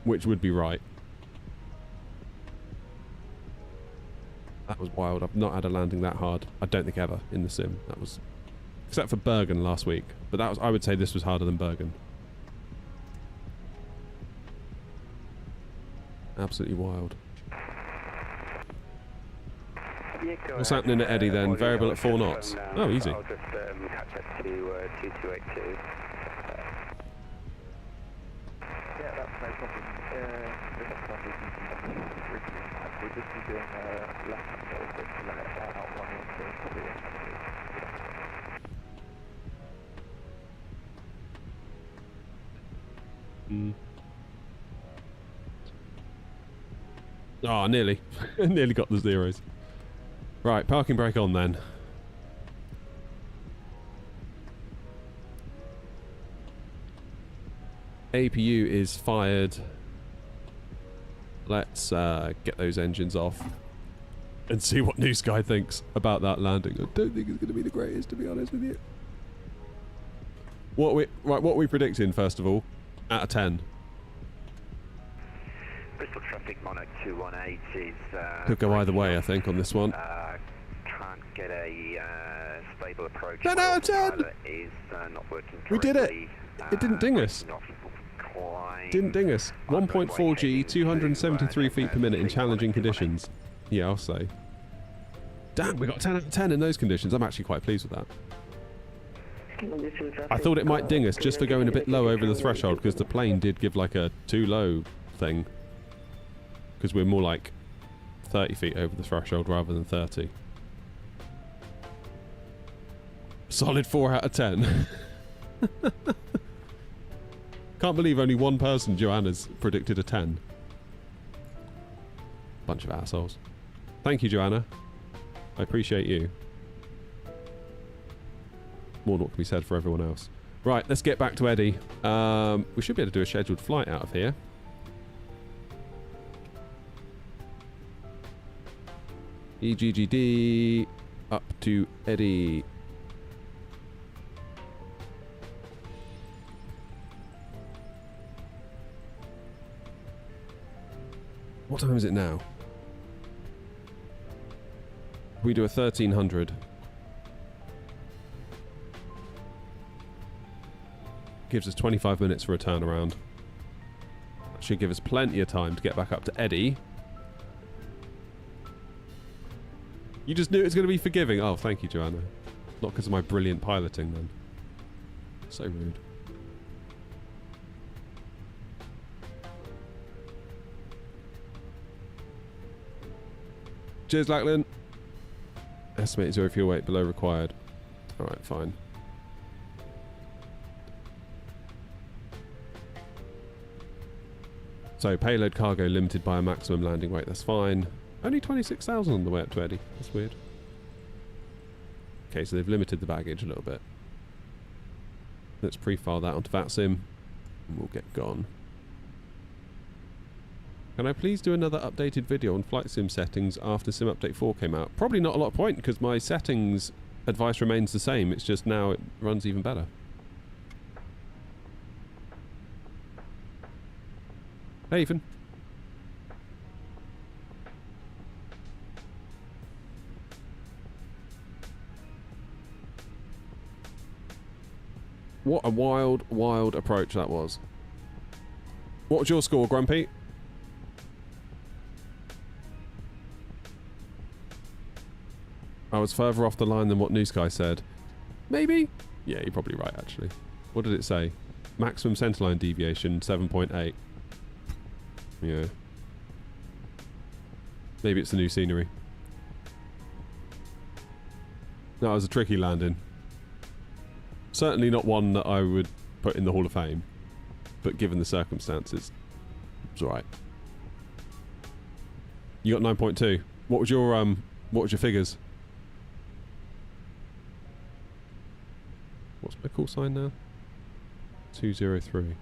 which would be right. That was wild. I've not had a landing that hard, I don't think, ever in the sim. That was, except for Bergen last week, but that was, I would say this was harder than Bergen. Absolutely wild. Yeah, What's happening at Eddie then? Variable at 4 knots. Oh, easy. I'll just catch up to 2282. Yeah, that's no problem. We're not going to do we'll just be doing left-hand roll, but to let it out one into the Oh, nearly. Nearly got the zeros. Right, parking brake on then. APU is fired. Let's get those engines off and see what New Sky thinks about that landing. I don't think it's going to be the greatest, to be honest with you. What are we predicting first of all? Out of 10. Bristol traffic Monarch 218 is... Could go either way, I think, on this one. Can't get a stable approach. 10 out of 10! Is not working correctly. We did it! It didn't ding us. Didn't ding us. 1.4 G, 273 feet per minute in challenging conditions. Yeah, I'll say. Damn, we got 10 out of 10 in those conditions. I'm actually quite pleased with that. I thought it might ding us just for going a bit low over the threshold, because the plane did give like a too low thing. Because we're more like 30 feet over the threshold rather than 30. Solid 4 out of 10. Can't believe only one person, Joanna's, predicted a 10. Bunch of assholes. Thank you, Joanna. I appreciate you. More than what can be said for everyone else. Right, let's get back to Eddie. We should be able to do a scheduled flight out of here. EGGD up to Eddie. What time is it now? We do a 1300. Gives us 25 minutes for a turnaround. That should give us plenty of time to get back up to Eddie. You just knew it was going to be forgiving. Oh, thank you, Joanna. Not because of my brilliant piloting, then. So rude. Cheers, Lachlan. Estimate zero fuel weight below required. Alright, fine. So, payload cargo limited by a maximum landing weight. That's fine. Only 26,000 on the way up to Eddie. That's weird. Okay, so they've limited the baggage a little bit. Let's pre-file that onto VATSIM and we'll get gone. Can I please do another updated video on flight sim settings after sim update 4 came out? Probably not a lot of point because my settings advice remains the same. It's just now it runs even better. Hey, Ethan. What a wild, wild approach that was. What was your score, Grumpy? I was further off the line than what New Sky said. Maybe? Yeah, you're probably right, actually. What did it say? Maximum centerline deviation, 7.8. Yeah. Maybe it's the new scenery. That was a tricky landing. Certainly not one that I would put in the Hall of Fame. But given the circumstances, it's alright. You got 9.2. What was your figures? What's my call sign now? 203.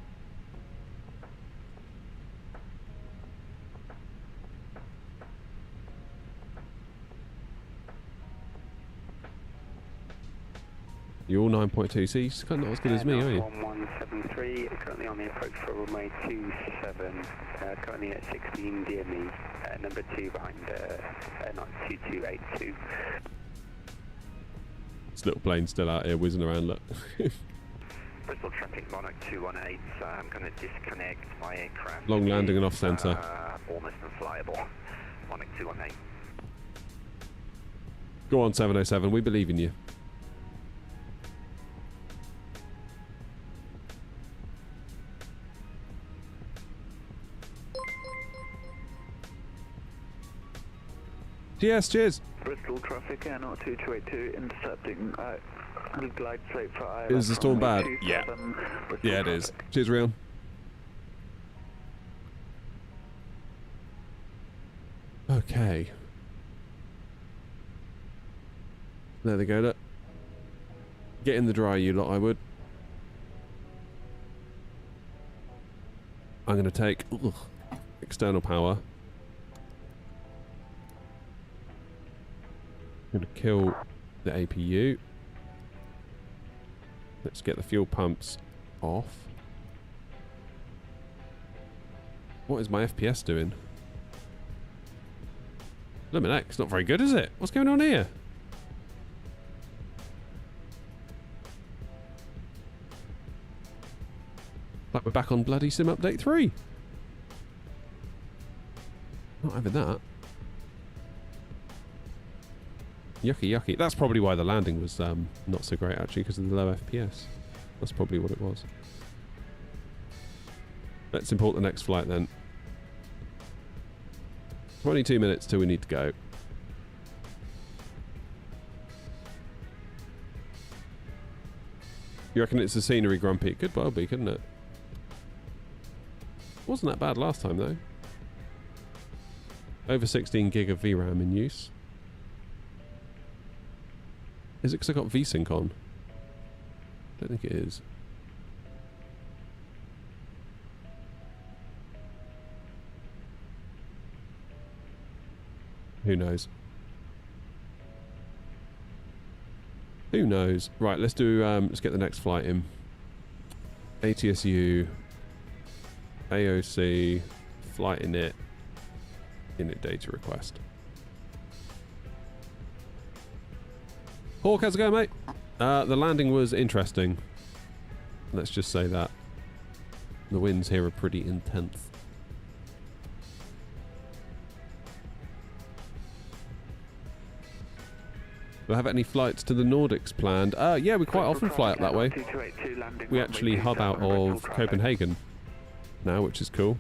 You're all 9.2. See, you're kind of not as good as me, are you? 1173, currently on the approach for runway 27, currently at 16 near me, number 2 behind, not 2282. This little plane's still out here whizzing around, look. Bristol traffic, Monarch 218, I'm going to disconnect my aircraft. Long landing and off centre. Almost unflyable. Monarch 218. Go on, 707, we believe in you. Yes, cheers. Bristol traffic, Air 2282, intercepting glide slope for ILS. Is the storm bad? Yeah. Yeah, it is. Cheers, Rion. Okay. There they go, look. Get in the dry, you lot, I would. I'm going to take external power. I'm going to kill the APU. Let's get the fuel pumps off. What is my FPS doing? Limit X, not very good, is it? What's going on here? Like we're back on bloody Sim Update 3. Not having that. Yucky, yucky. That's probably why the landing was not so great, actually, because of the low FPS. That's probably what it was. Let's import the next flight, then. 22 minutes till we need to go. You reckon it's the scenery, Grumpy? It could well be, couldn't it? Wasn't that bad last time, though. Over 16 gig of VRAM in use. Is it because I got VSync on? I don't think it is. Who knows? Who knows? Right, let's do. Let's get the next flight in. ATSU, AOC, flight init data request. Hawk, how's it going, mate? The landing was interesting. Let's just say that. The winds here are pretty intense. Do I have any flights to the Nordics planned? Yeah, we quite often fly up that way. We actually hub out of Copenhagen now, which is cool.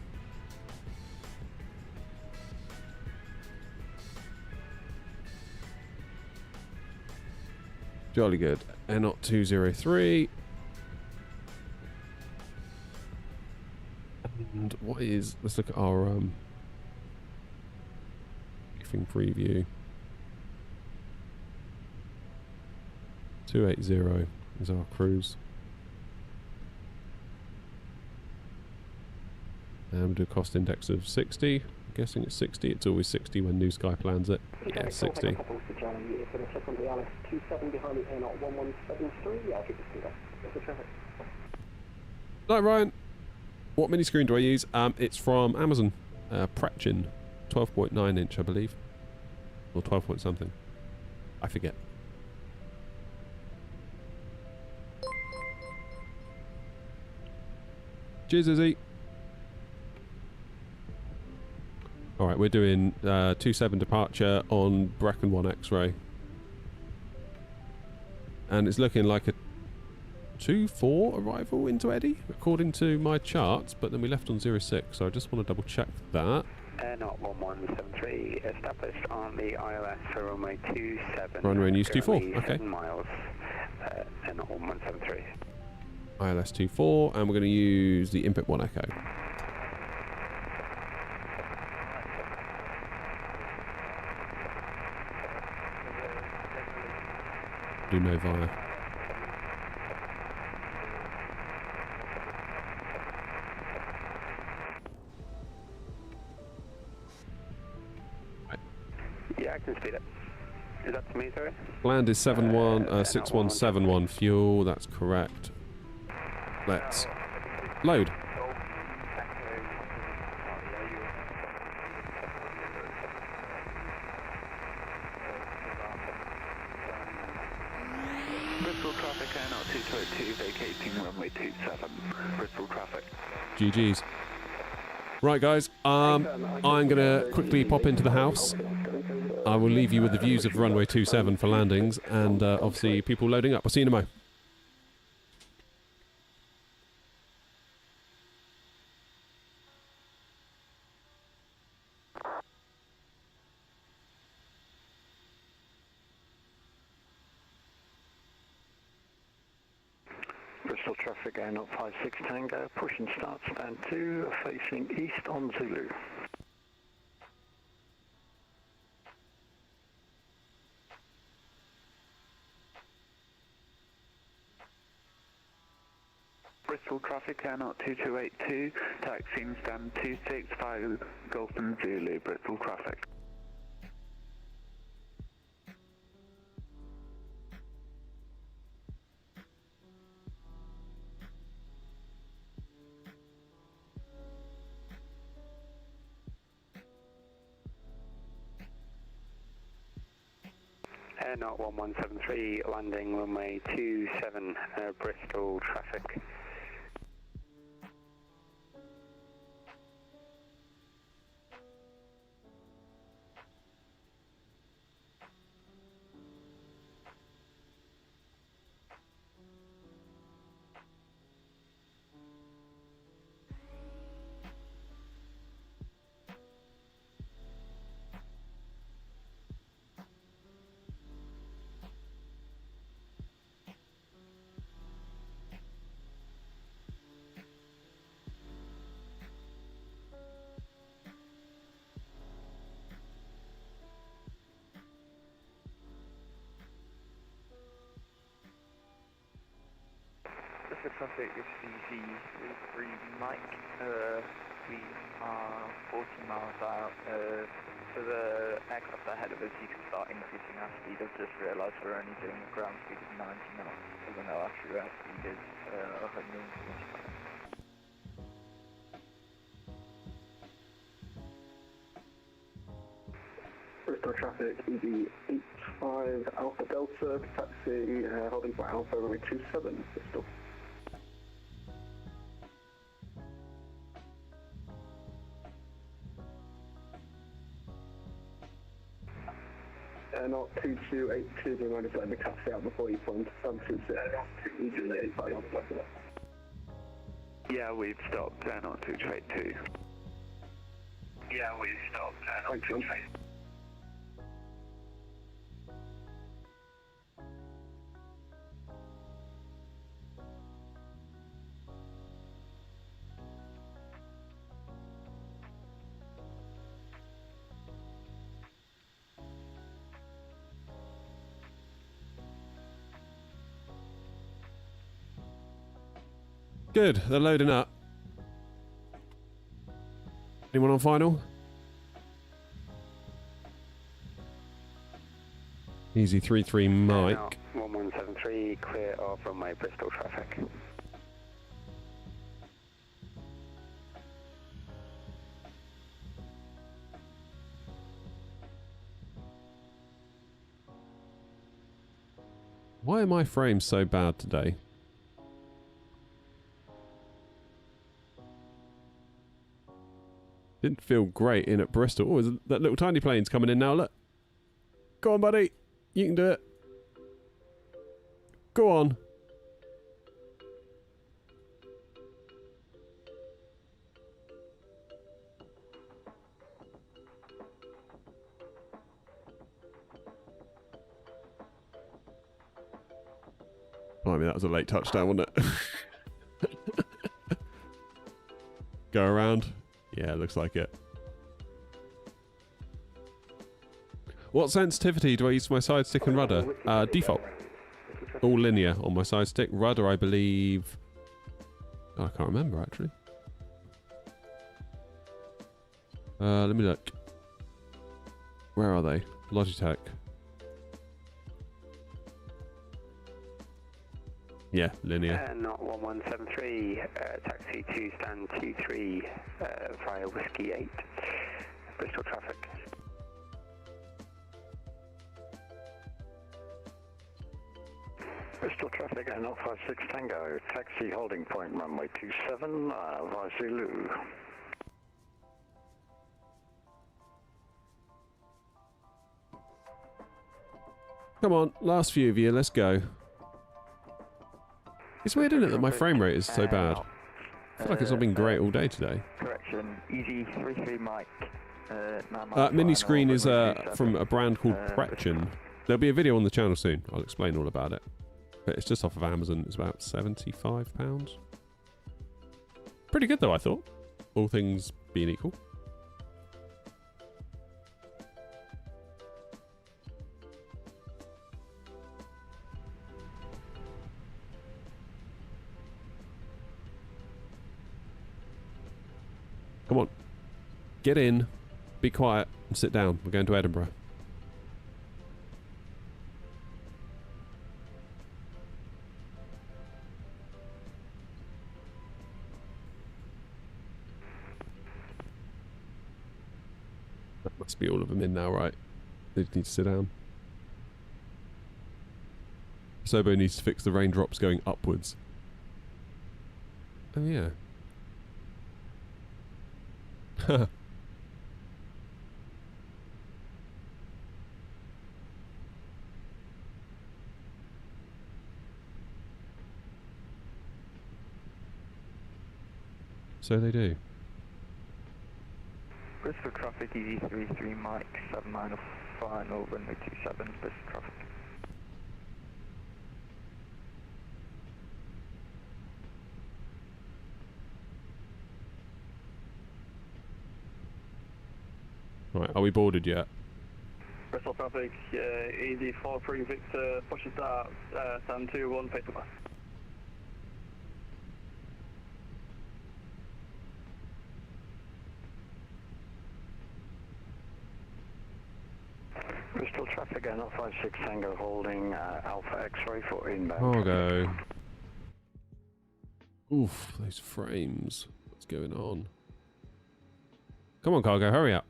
Jolly good. Air 203. And what is... Let's look at our briefing preview. 280 is our cruise. And we'll do a cost index of 60. I'm guessing it's 60. It's always 60 when New Sky plans it. Yeah, 60. Right, Ryan. What mini screen do I use? It's from Amazon. Pratchin. 12.9 inch, I believe. Or 12 point something. I forget. Cheers, Izzy. Alright, we're doing 27 departure on Brecon 1 X-ray. And it's looking like a 2-4 arrival into Eddie, according to my charts, but then we left on 06, so I just want to double check that. Air 1173, established on the ILS for runway 27. Runway news 24, okay. 7 miles, Air 1173. ILS 24, and we're going to use the Input 1 Echo. Do no via. Yeah, I can speed it. Is that to me, sorry? Land is 6171 fuel, that's correct. Let's load. Bristol traffic, Airnaut 222, vacating runway 27. Bristol traffic. GG's. Right, guys, I'm going to quickly pop into the house. I will leave you with the views of runway 27 for landings and obviously people loading up. I'll see you in a mo. Bristol traffic, Airnaut 56 Tango, push and start stand 2, facing east on Zulu. Bristol traffic, Airnaut 2282, taxiing stand 265 Golf and Zulu, Bristol traffic. Airnaut 1173, landing runway 27, Bristol traffic. Bristol traffic, this is VG33 Mike. We are 40 miles out. For the aircraft ahead of us, you can start increasing our speed. I've just realised we're only doing a ground speed of 90 knots, even though our true airspeed is 145. Bristol traffic, EB85 Alpha Delta, taxi, holding for Alpha runway 27, Bristol. Not 2282, do you mind just letting me taxi out before you point to Sun 26? EB85 Alpha. Yeah, we've stopped, Airnaut 2282. Yeah, we've stopped, Airnaut 2282. Good, they're loading up. Anyone on final? Easy 3-3 Mike. 1173, clear of runway Bristol traffic. Why are my frames so bad today? Didn't feel great in at Bristol. Oh, that little tiny plane's coming in now, look. Go on, buddy. You can do it. Go on. I mean, that was a late touchdown, wasn't it? Go around. Yeah, looks like it. What sensitivity do I use for my side stick and rudder? Default. All linear on my side stick. Rudder, I believe... Oh, I can't remember, actually. Let me look. Where are they? Logitech. Yeah, linear. Not 1173, taxi to stand 23 via Whiskey 8, Bristol traffic. Bristol traffic at 056 Tango, taxi holding point runway 27 via Zulu. Come on, last few of you, let's go. It's weird, isn't it, that my frame rate is so bad? I feel like it's not been great all day today. Correction, easy 33 mic. Mini screen is from a brand called Pretchen. There'll be a video on the channel soon. I'll explain all about it. But it's just off of Amazon. It's about £75. Pretty good though, I thought. All things being equal. Come on. Get in, be quiet, and sit down. We're going to Edinburgh. That must be all of them in now, right? They just need to sit down. Sobo needs to fix the raindrops going upwards. Oh yeah. So they do. Bristol traffic, easy 33 Mike, 79 final, runway 27, Bristol traffic. Right, are we boarded yet? Bristol traffic, easy 43 Victor, push it start, stand 21, paper. Bristol traffic at 056 Tango holding Alpha X-ray for inbound. Cargo. Oof, those frames. What's going on? Come on, cargo, hurry up.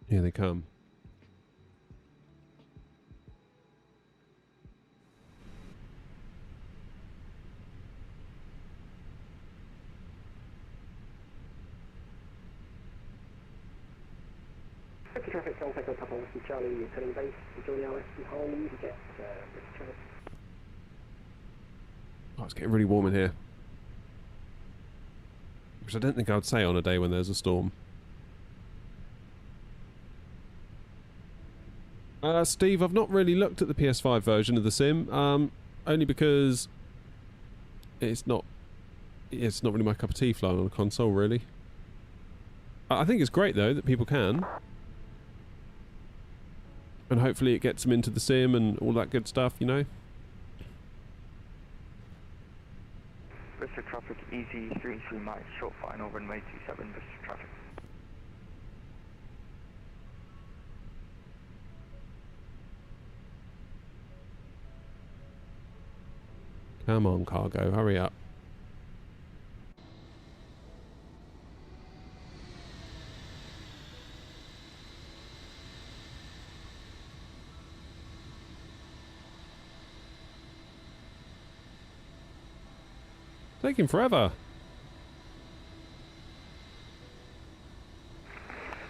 Here they come. Traffic, I'll take a couple of Charlie turning base, join the RS behind you to get traffic. Oh, it's getting really warm in here. Which I don't think I would say on a day when there's a storm. Steve, I've not really looked at the PS5 version of the sim, only because it's not really my cup of tea flying on a console, really. I think it's great though that people can, and hopefully it gets them into the sim and all that good stuff, you know. Bristol traffic, easy 33 Mike, short final, runway 27, Bristol traffic. Come on, cargo, hurry up. Taking forever.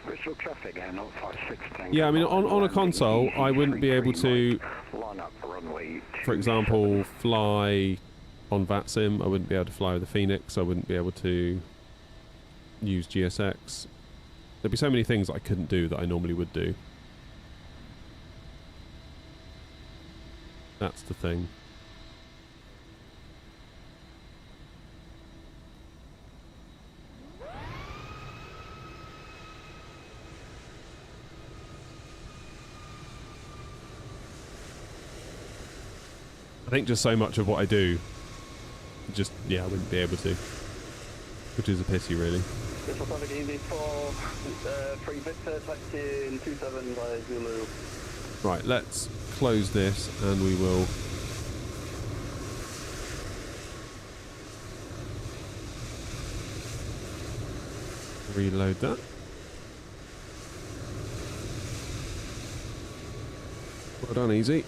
Bristol traffic at 056 Tango. Yeah, I mean, on a console, I wouldn't be able to, for example, fly on VATSIM. I wouldn't be able to fly with the Fenix. I wouldn't be able to use GSX. There'd be so many things I couldn't do that I normally would do. That's the thing. I think just so much of what I do, just, yeah, I wouldn't be able to. Which is a pity, really. Bristol traffic easy for 3 Victor, taxiing 27 by Zulu. Right, let's close this and we will... reload that. Well done, easy.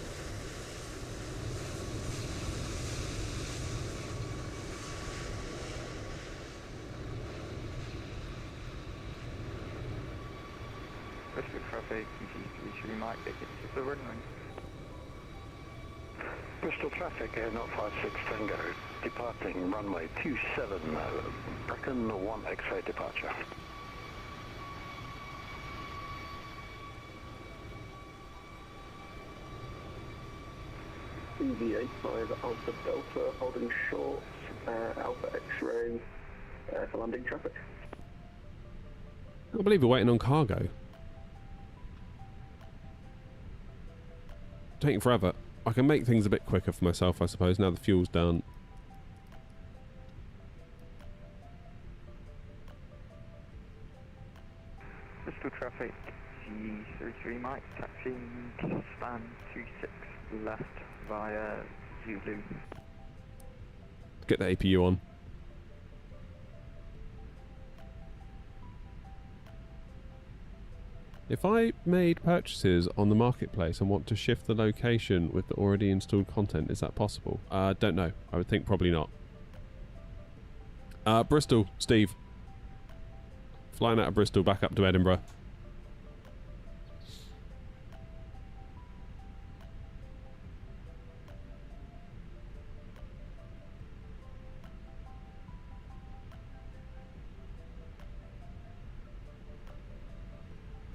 Bristol traffic, we might get to the runway. Bristol traffic, Air 056 Tango, departing runway 27, Brecon 1 X-ray departure. CV85 Alpha Delta, holding short, Alpha X-ray for landing traffic. I can't believe we're waiting on cargo. Taking forever. I can make things a bit quicker for myself, I suppose, now the fuel's done. Bristol traffic, G33 Mike, taxiing span 26 left via Zulu. Get the APU on. If I made purchases on the marketplace and want to shift the location with the already installed content, is that possible? Don't know. I would think probably not. Bristol, Steve. Flying out of Bristol back up to Edinburgh.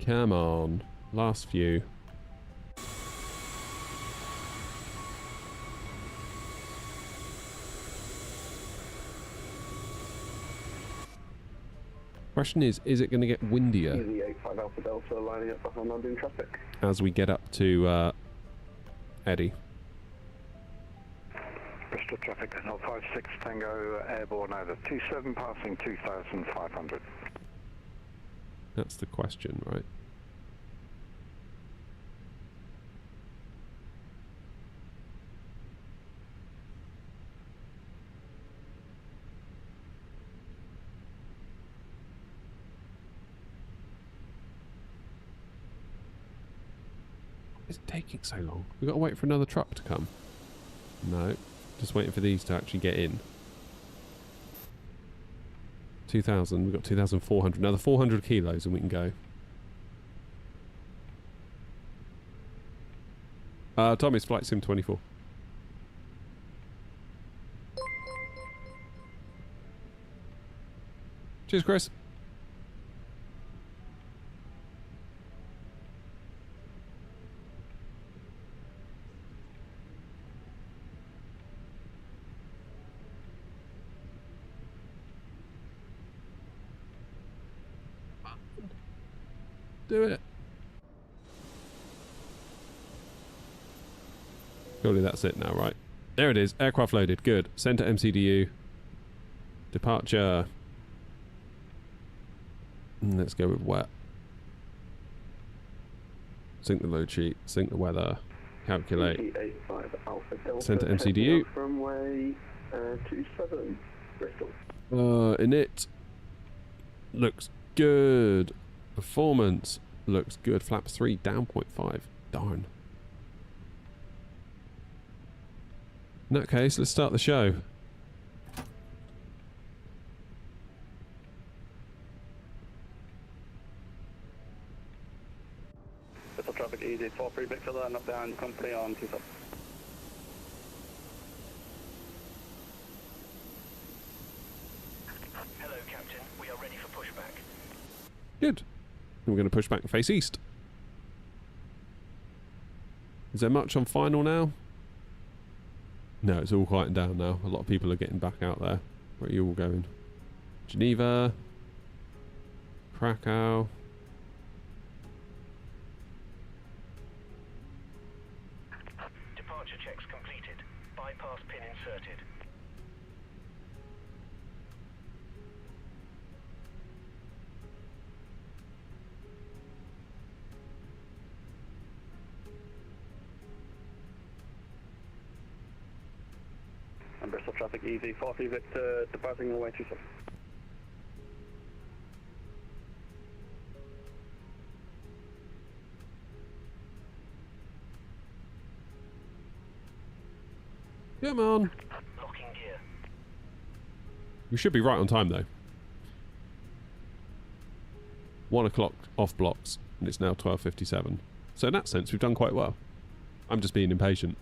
Come on. Last few. Question is it going to get windier? CV85 Alpha Delta lining up behind landing traffic. As we get up to Eddie. Bristol traffic, Air 056 Tango, airborne over 27, passing 2,500. That's the question, right? Why is it taking so long? We've got to wait for another truck to come. No, just waiting for these to actually get in. 2,000, we've got 2,400. Another 400 kilos and we can go. Tommy's Flight Sim 24. Cheers, Chris. Do it. Surely that's it now, right? There it is. Aircraft loaded. Good. Center MCDU. Departure. Let's go with wet. Sync the load sheet. Sync the weather. Calculate. Center MCDU. Runway 27, Bristol. Init. Looks good. Performance looks good. Flaps 3 down 0.5. Darn. In that case, let's start the show. Bristol traffic easy 43 Victor, line up behind company on 27. Hello, Captain. We are ready for pushback. Good. We're going to push back and face east. Is there much on final now? No, it's all quieting down now. A lot of people are getting back out there. Where are you all going? Geneva. Krakow. Departure checks completed. Bristol traffic easy, 43 Victor, departing runway 27. Come on. Locking gear. We should be right on time though. 1 o'clock off blocks, and it's now 12:57. So in that sense, we've done quite well. I'm just being impatient.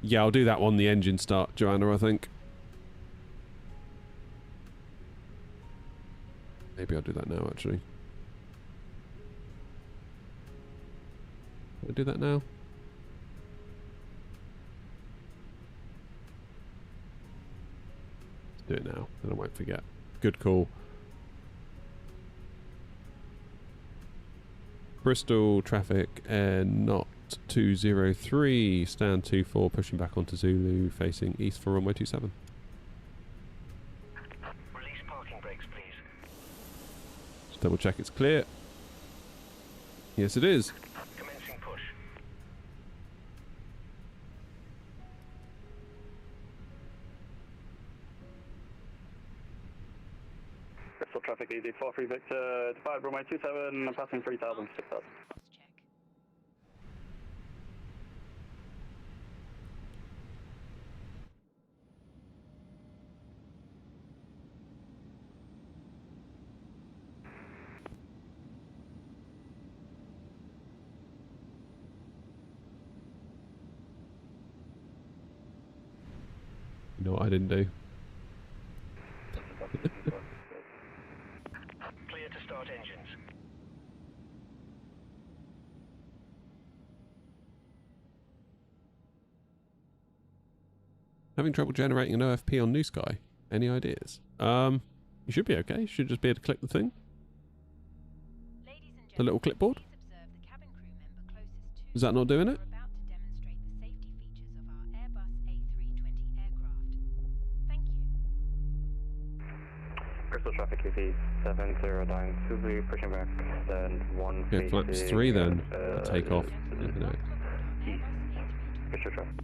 Yeah, I'll do that one, the engine start, Joanna, I think. Maybe I'll do that now, actually. Can I do that now? Let's do it now, then I won't forget. Good call. Bristol traffic, not 203, stand 24, pushing back onto Zulu, facing east for runway 27. Release parking brakes, please. Just double check it's clear. Yes, it is. Commencing push. Bristol traffic easy, 43 Victor, depart runway 27, and passing 3000, 6000. You know what I didn't do? Clear to start engines. Having trouble generating an OFP on New Sky? Any ideas? You should be okay. You should just be able to click the thing. The little clipboard. Is that not doing it? Bristol traffic easy, 709 Zulu, pushing back, stand 1. Okay, flaps 3 then. Take off. Bristol traffic.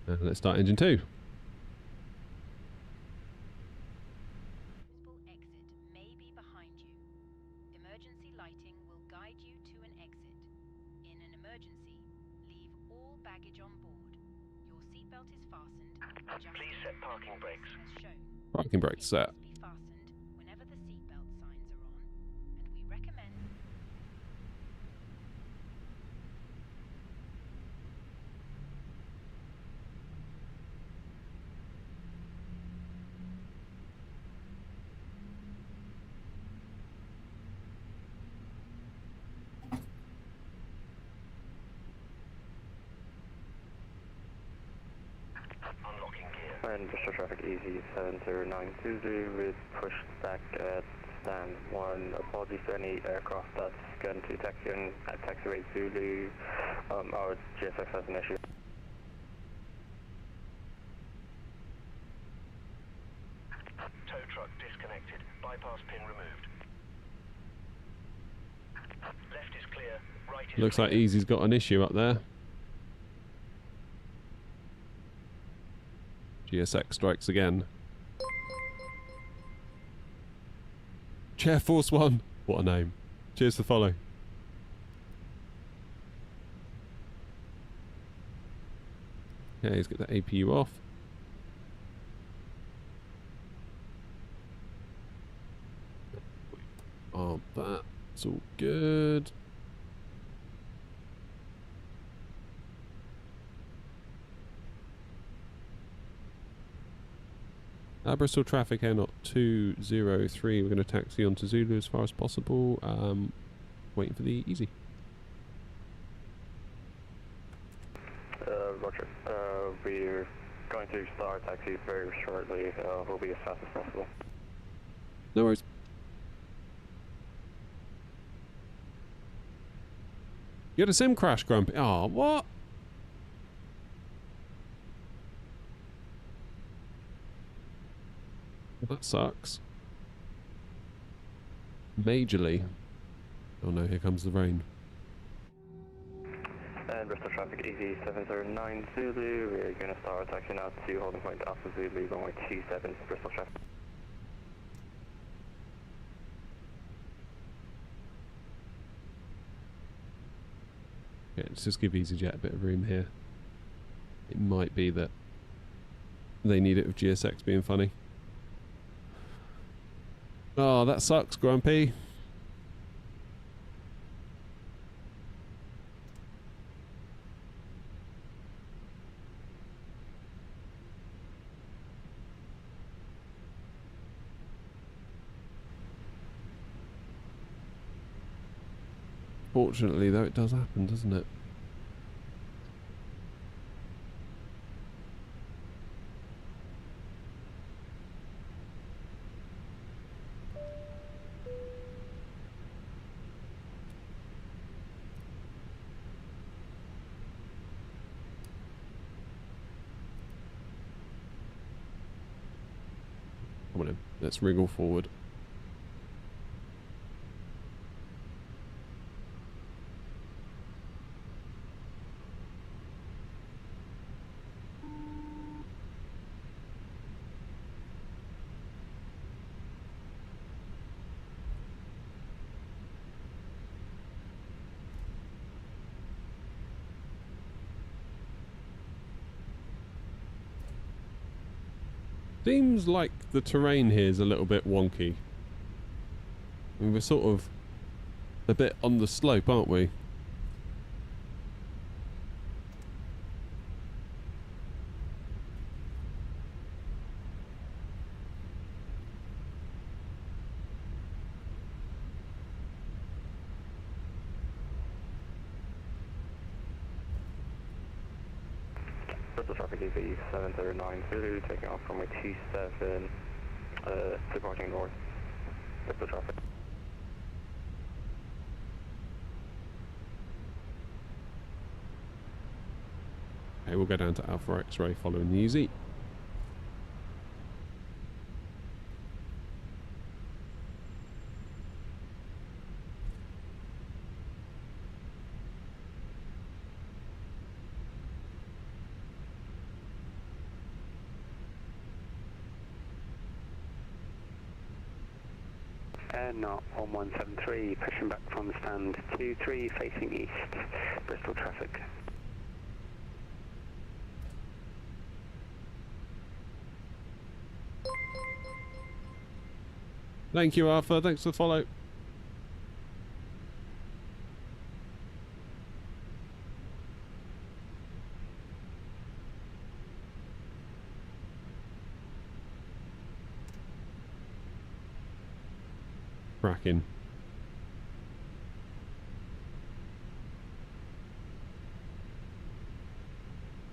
Let's start engine 2. Exit may be behind you. Emergency lighting will guide you to an exit. In an emergency, leave all baggage on board. Your seatbelt is fastened. Please set parking brakes. As shown. Parking brakes set. Be fastened whenever the seatbelt signs are on, and we recommend. And Bristol traffic easy, 709 Zulu with push back at stand 1. Apologies to any aircraft that's going to taxi in at taxiway Zulu. Our GSX has an issue. Tow truck disconnected. Bypass pin removed. Left is clear. Right is Looks like Easy's got an issue up there. GSX strikes again. Chair Force 1. What a name. Cheers to follow. Okay, let's get the APU off. Oh, that's all good. Bristol traffic air not 203. We're going to taxi on to Zulu as far as possible. Waiting for the easy. Roger. We're going to start taxi very shortly. We'll be as fast as possible. No worries. You had a sim crash, Grumpy. Oh, what? That sucks. Majorly. Oh no, here comes the rain. And Bristol traffic EV 709 Zulu, we're going to start taxiing out to holding point Alpha Zulu, runway 27, Bristol traffic. Okay, let's just give EasyJet a bit of room here. It might be that they need it with GSX being funny. Oh, that sucks, Grumpy. Fortunately, though, it does happen, doesn't it? Come on in. Let's wriggle forward. Seems like the terrain here is a little bit wonky. I mean, we're sort of a bit on the slope, aren't we? Bristol traffic EV 709 Zulu, taking off runway 27, departing north. Bristol traffic. Okay, we'll go down to Alpha X-ray following the UZ. Not 1173, pushing back from stand 23, facing east, Bristol traffic. Thank you, Arthur. Thanks for the follow. Cracking.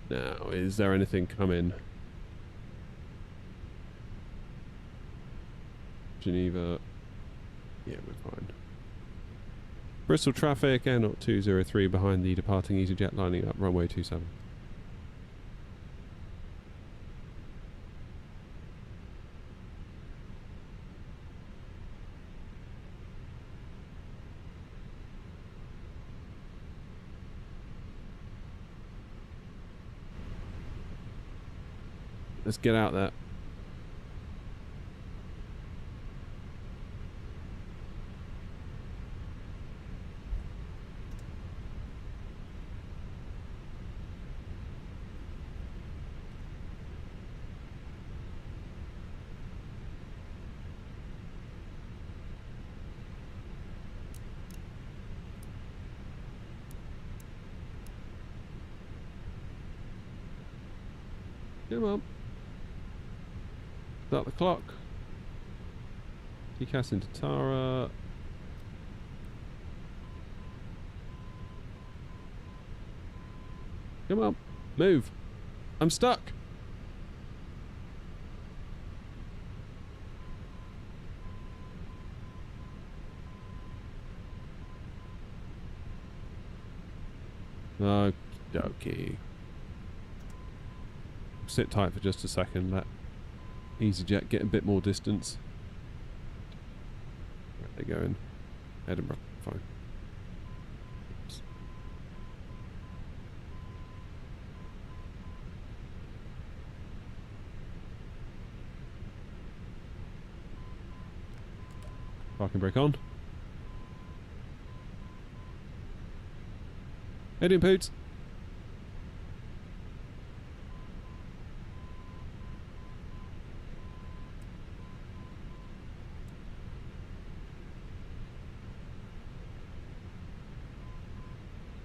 Now, is there anything coming? Geneva. Yeah, we're fine. Bristol traffic, Air 203 behind the departing EasyJet, lining up runway 27. Let's get out there. Come on. Start the clock. TCAS into Tara. Come on. Move. I'm stuck. Okay. Sit tight for just a second. Let EasyJet get a bit more distance. Where are they going? Edinburgh. Fine. Oops. Parking brake on. Heading Poots.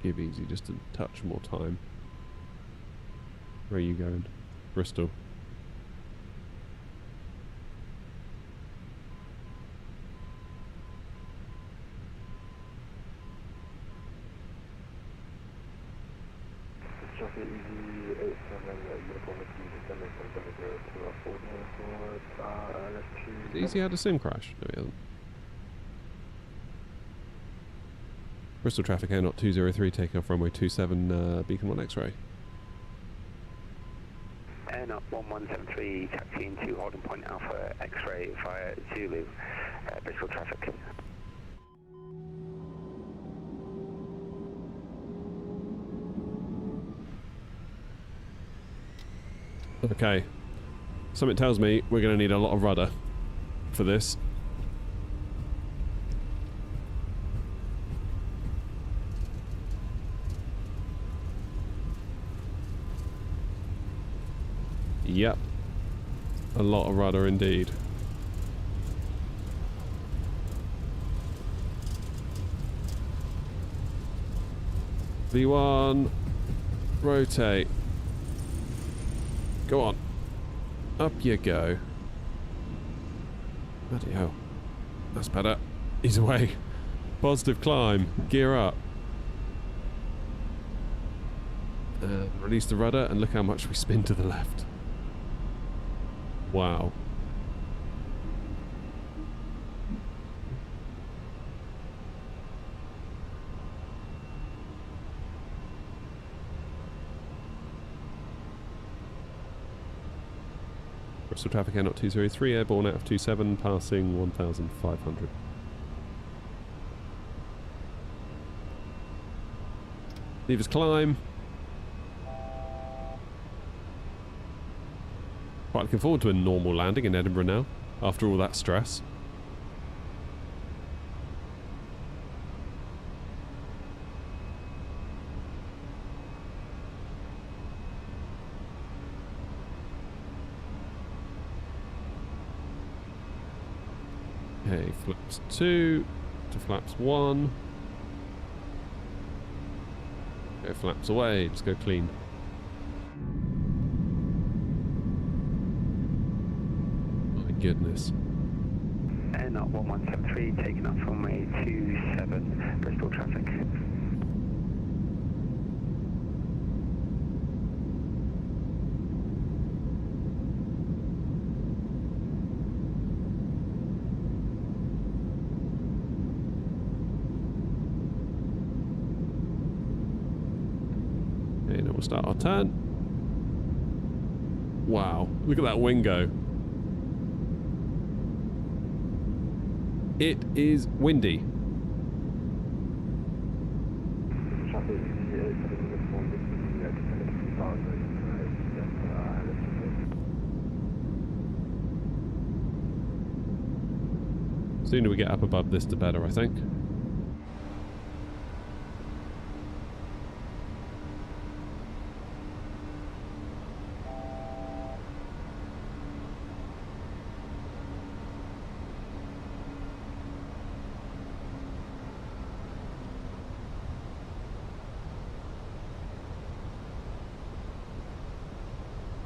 Give Easy just a touch more time. Where are you going? Bristol. Traffic Easy 87 uniform descending from 00 to 4 towards LS2. Easy had a sim crash. No, he hasn't. Bristol traffic Air Not 203 taking off runway 27 Beacon 1 X-ray. Air Not 1173 taxiing to holding point Alpha X-ray via Zulu, Bristol traffic. Okay. Something tells me we're going to need a lot of rudder for this. Yep. A lot of rudder indeed. V1. Rotate. Go on. Up you go. Bloody hell. That's better. He's away. Positive climb. Gear up. Release the rudder and look how much we spin to the left. Wow. Bristol traffic Air Not 203, airborne out of 27, passing 1,500. Levers climb. Quite looking forward to a normal landing in Edinburgh now, after all that stress. Okay, flaps 2 to flaps 1. Go flaps away, just go clean. Goodness. Air Not 1173 taking off runway 27 Bristol traffic. Okay, now we'll start our turn. Wow, look at that wing go. It is windy. Sooner we get up above this, the better, I think.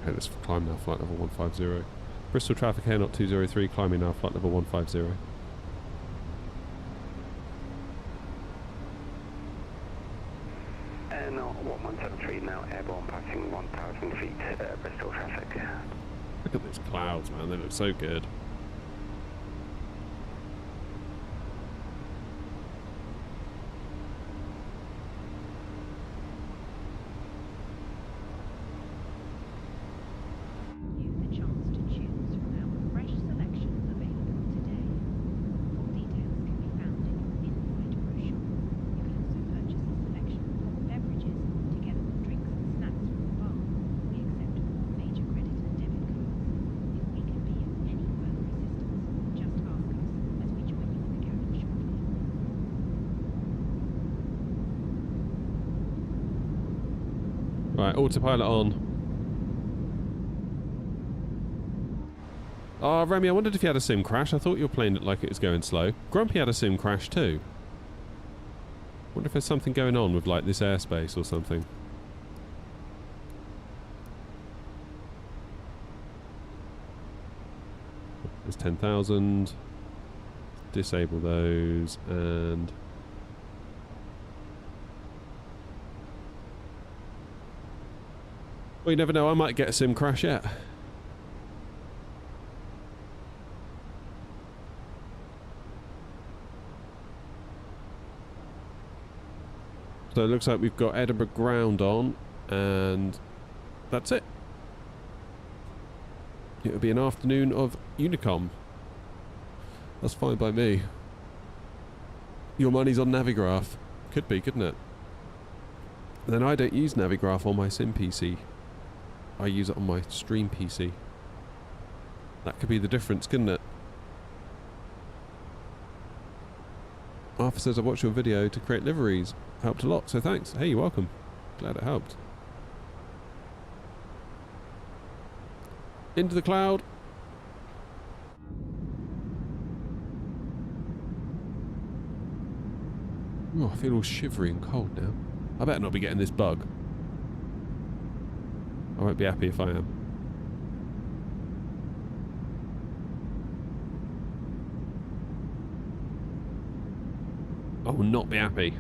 Okay, let's climb now, flight level 150. Bristol traffic Air Not 203, climbing now, flight level 150. Air Not 1173 now airborne passing 1,000 feet, Bristol traffic. Look at these clouds, man, they look so good. Right, autopilot on. Oh, Remy, I wondered if you had a sim crash. I thought you were playing it like it was going slow. Grumpy had a sim crash too. Wonder if there's something going on with like this airspace or something. There's 10,000. Disable those and... Well, you never know, I might get a sim crash yet. So it looks like we've got Edinburgh ground on, and that's it. It'll be an afternoon of Unicom. That's fine by me. Your money's on Navigraph. Could be, couldn't it? Then I don't use Navigraph on my sim PC. I use it on my stream PC. That could be the difference, couldn't it? Arthur says, I watched your video to create liveries. Helped a lot, so thanks. Hey, you're welcome. Glad it helped. Into the cloud. Oh, I feel all shivery and cold now. I better not be getting this bug. I won't be happy if I am. I will not be happy.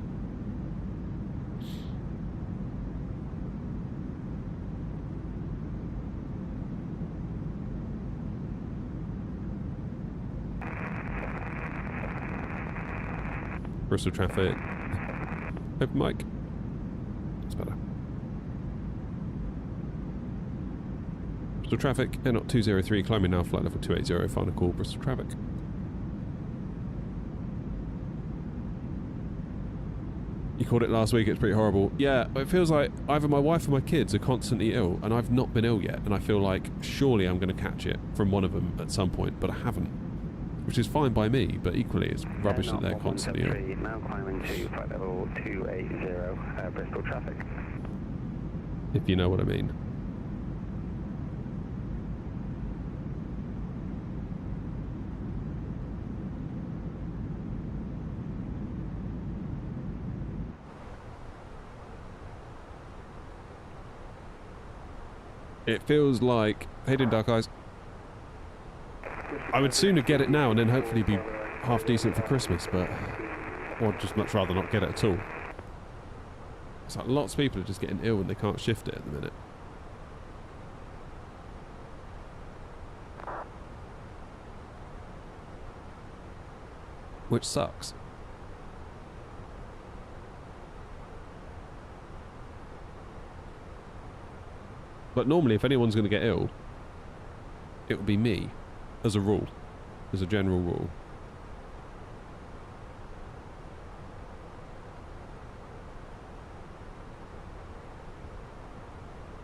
Bristol traffic. Open mic. That's better. Bristol traffic, Air 203, climbing now, flight level 280, final call, Bristol traffic. You called it last week, it's pretty horrible. Yeah, it feels like either my wife or my kids are constantly ill, and I've not been ill yet, and I feel like surely I'm going to catch it from one of them at some point, but I haven't. Which is fine by me, but equally it's rubbish that they're constantly ill. Now climbing to flight level 280, Bristol traffic. If you know what I mean. It feels like... Hey, doing Dark Eyes. I would sooner get it now and then hopefully be half decent for Christmas, but... Or just much rather not get it at all. It's like lots of people are just getting ill and they can't shift it at the minute. Which sucks. But normally if anyone's going to get ill, it would be me. As a rule. As a general rule.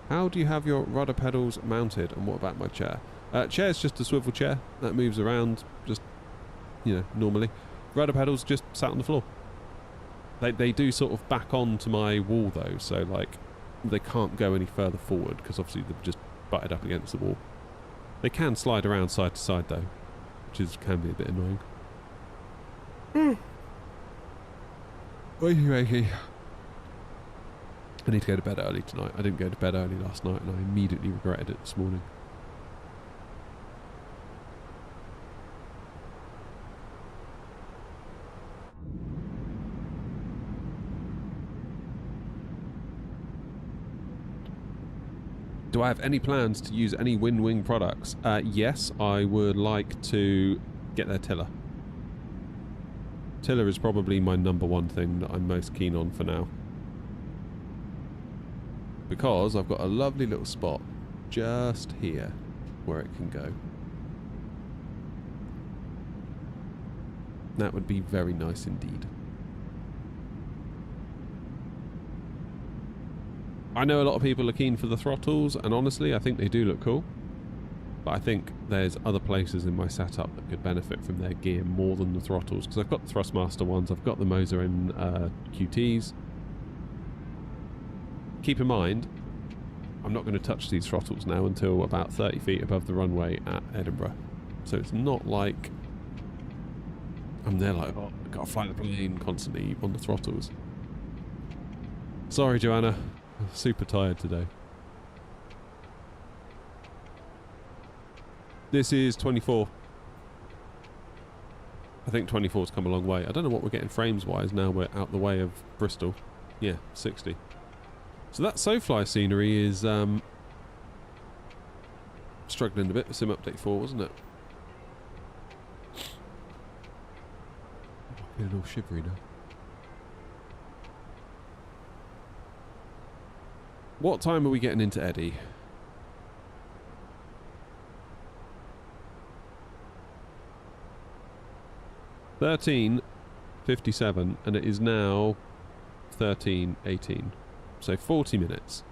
How do you have your rudder pedals mounted, and what about my chair? Chair's just a swivel chair that moves around just, you know, normally. Rudder pedals just sat on the floor. They do sort of back onto my wall though, so like they can't go any further forward because obviously they've just butted up against the wall. They can slide around side to side though, which can be a bit annoying. Wakey. I need to go to bed early tonight. I didn't go to bed early last night and I immediately regretted it this morning. Do I have any plans to use any WinWing products? Yes, I would like to get their tiller. Tiller is probably my #1 thing that I'm most keen on for now. Because I've got a lovely little spot just here where it can go. That would be very nice indeed. I know a lot of people are keen for the throttles, and honestly, I think they do look cool. But I think there's other places in my setup that could benefit from their gear more than the throttles, because I've got the Thrustmaster ones, I've got the Moser and QTs. Keep in mind, I'm not going to touch these throttles now until about 30 feet above the runway at Edinburgh. So it's not like I'm there like, oh, I've got to fly the plane constantly on the throttles. Sorry, Joanna. I'm super tired today. This is 24. I think 24's come a long way. I don't know what we're getting frames-wise now we're out the way of Bristol. Yeah, 60. So that SoFly scenery is struggling a bit with Sim Update 4, wasn't it? Getting all shivery now. What time are we getting into Eddie? $13:57, and it is now 13:18. So 40 minutes.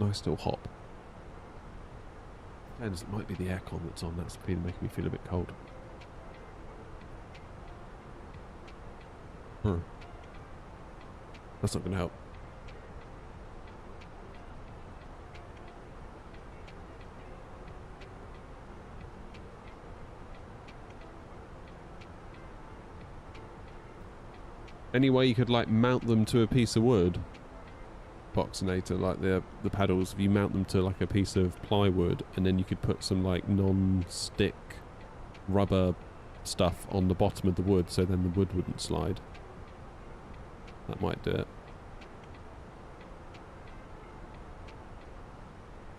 Nice little hop. Depends, it might be the aircon that's on. That's making me feel a bit cold. That's not going to help. Any way you could like mount them to a piece of wood? Boxinator, like the pedals, if you mount them to like a piece of plywood and then you could put some like non-stick rubber stuff on the bottom of the wood so then the wood wouldn't slide. That might do it.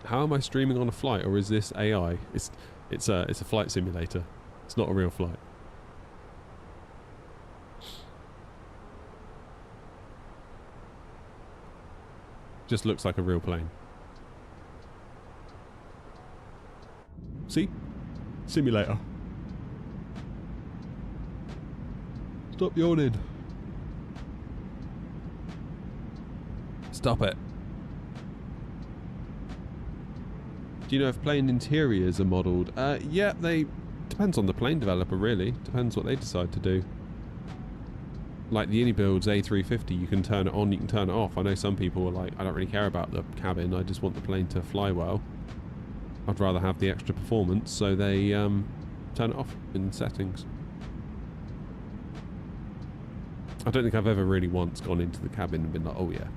How am I streaming on a flight, or is this AI? It's a flight simulator. It's not a real flight. Just looks like a real plane. See? Simulator. Stop yawning. Stop it. Do you know if plane interiors are modelled? Yeah, they... Depends on the plane developer, really. Depends what they decide to do. Like the Unibuild's A350, you can turn it on, you can turn it off. I know some people are like, I don't really care about the cabin, I just want the plane to fly well. I'd rather have the extra performance, so they turn it off in settings. I don't think I've ever really once gone into the cabin and been like, oh yeah,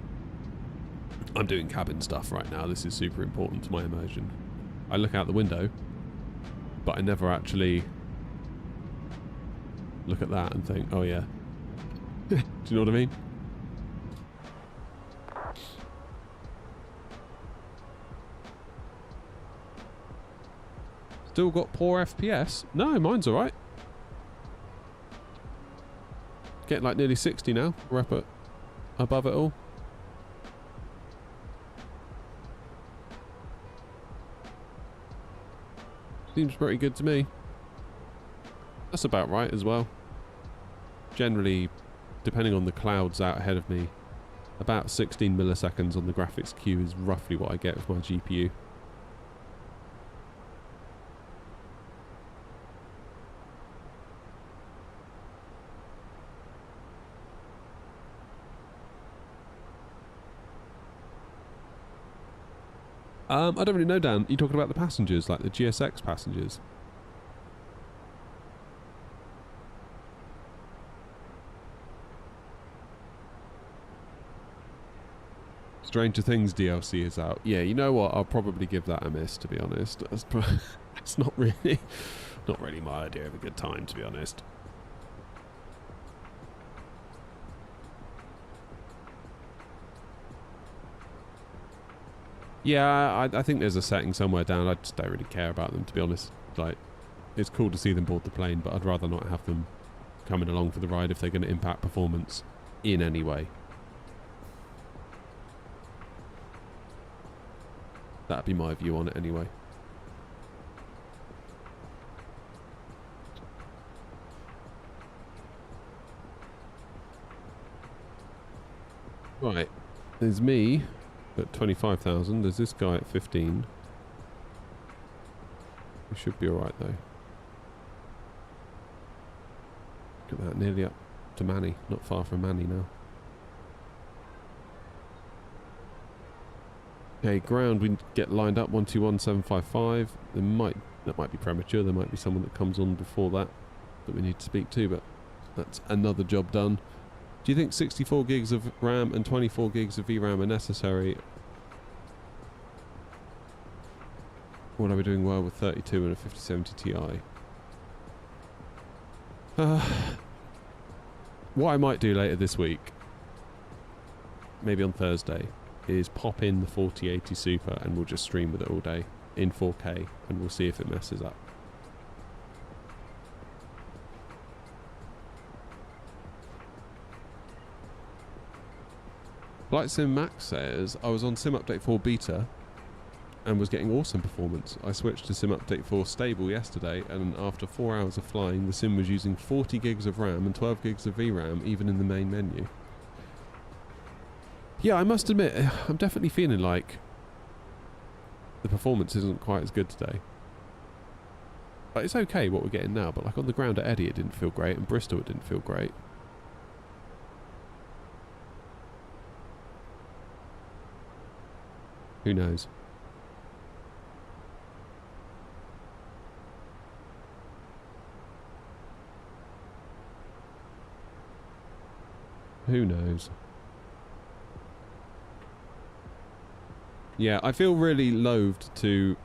I'm doing cabin stuff right now, this is super important to my immersion. I look out the window, but I never actually look at that and think, oh yeah. Do you know what I mean? Still got poor FPS? No, mine's alright. Getting like nearly 60 now. We're up at above it all. Seems pretty good to me. That's about right as well. Generally, depending on the clouds out ahead of me, about 16 milliseconds on the graphics queue is roughly what I get with my GPU. I don't really know, Dan. You talking about the passengers, like the GSX passengers? Stranger Things DLC is out. Yeah, you know what? I'll probably give that a miss, to be honest. It's not really my idea of a good time, to be honest. Yeah, I think there's a setting somewhere down. I just don't really care about them, to be honest. Like, it's cool to see them board the plane, but I'd rather not have them coming along for the ride if they're going to impact performance in any way. That'd be my view on it anyway. Right, there's me at 25,000. There's this guy at 15. We should be alright though. Look at that, nearly up to Manny. Not far from Manny now. Okay, ground, we get lined up 121755. That might be premature. There might be someone that comes on before that we need to speak to, but that's another job done. Do you think 64 gigs of RAM and 24 gigs of VRAM are necessary? What are we doing well with 32 and a 5070 Ti? What I might do later this week, maybe on Thursday, is pop in the 4080 Super and we'll just stream with it all day in 4K and we'll see if it messes up. Flight Sim Max says, I was on Sim Update 4 Beta and was getting awesome performance. I switched to Sim Update 4 Stable yesterday and after 4 hours of flying the sim was using 40 gigs of RAM and 12 gigs of VRAM even in the main menu. Yeah, I must admit, I'm definitely feeling like the performance isn't quite as good today. Like, it's okay what we're getting now, but like on the ground at Eddie it didn't feel great and Bristol it didn't feel great. Who knows? Who knows? Yeah, I feel really loathed to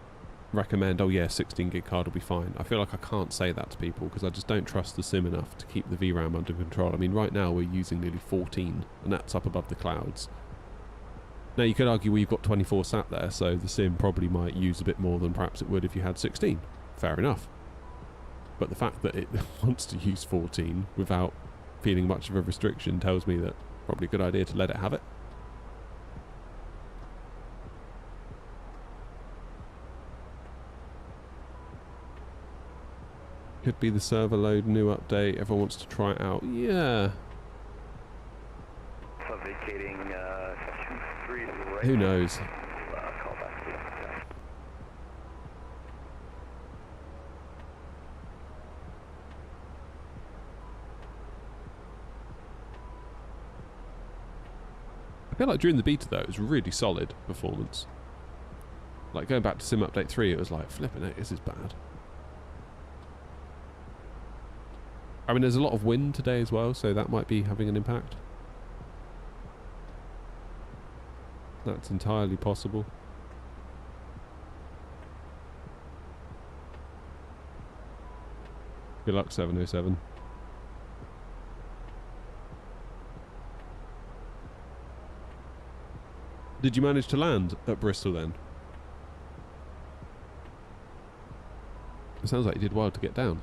recommend, oh yeah, 16 gig card will be fine. I feel like I can't say that to people because I just don't trust the sim enough to keep the VRAM under control. I mean, right now we're using nearly 14 and that's up above the clouds. Now you could argue, well, you've got 24 sat there, so the sim probably might use a bit more than perhaps it would if you had 16. Fair enough. But the fact that it wants to use 14 without feeling much of a restriction tells me that probably a good idea to let it have it. Could be the server load new update. Everyone wants to try it out. Yeah. Vacating 23 right. Who knows? Call back to you. I feel like during the beta though, it was really solid performance. Like going back to Sim Update 3, it was like, flipping it, this is bad. I mean, there's a lot of wind today as well, so that might be having an impact. That's entirely possible. Good luck, 707. Did you manage to land at Bristol then? It sounds like you did well to get down.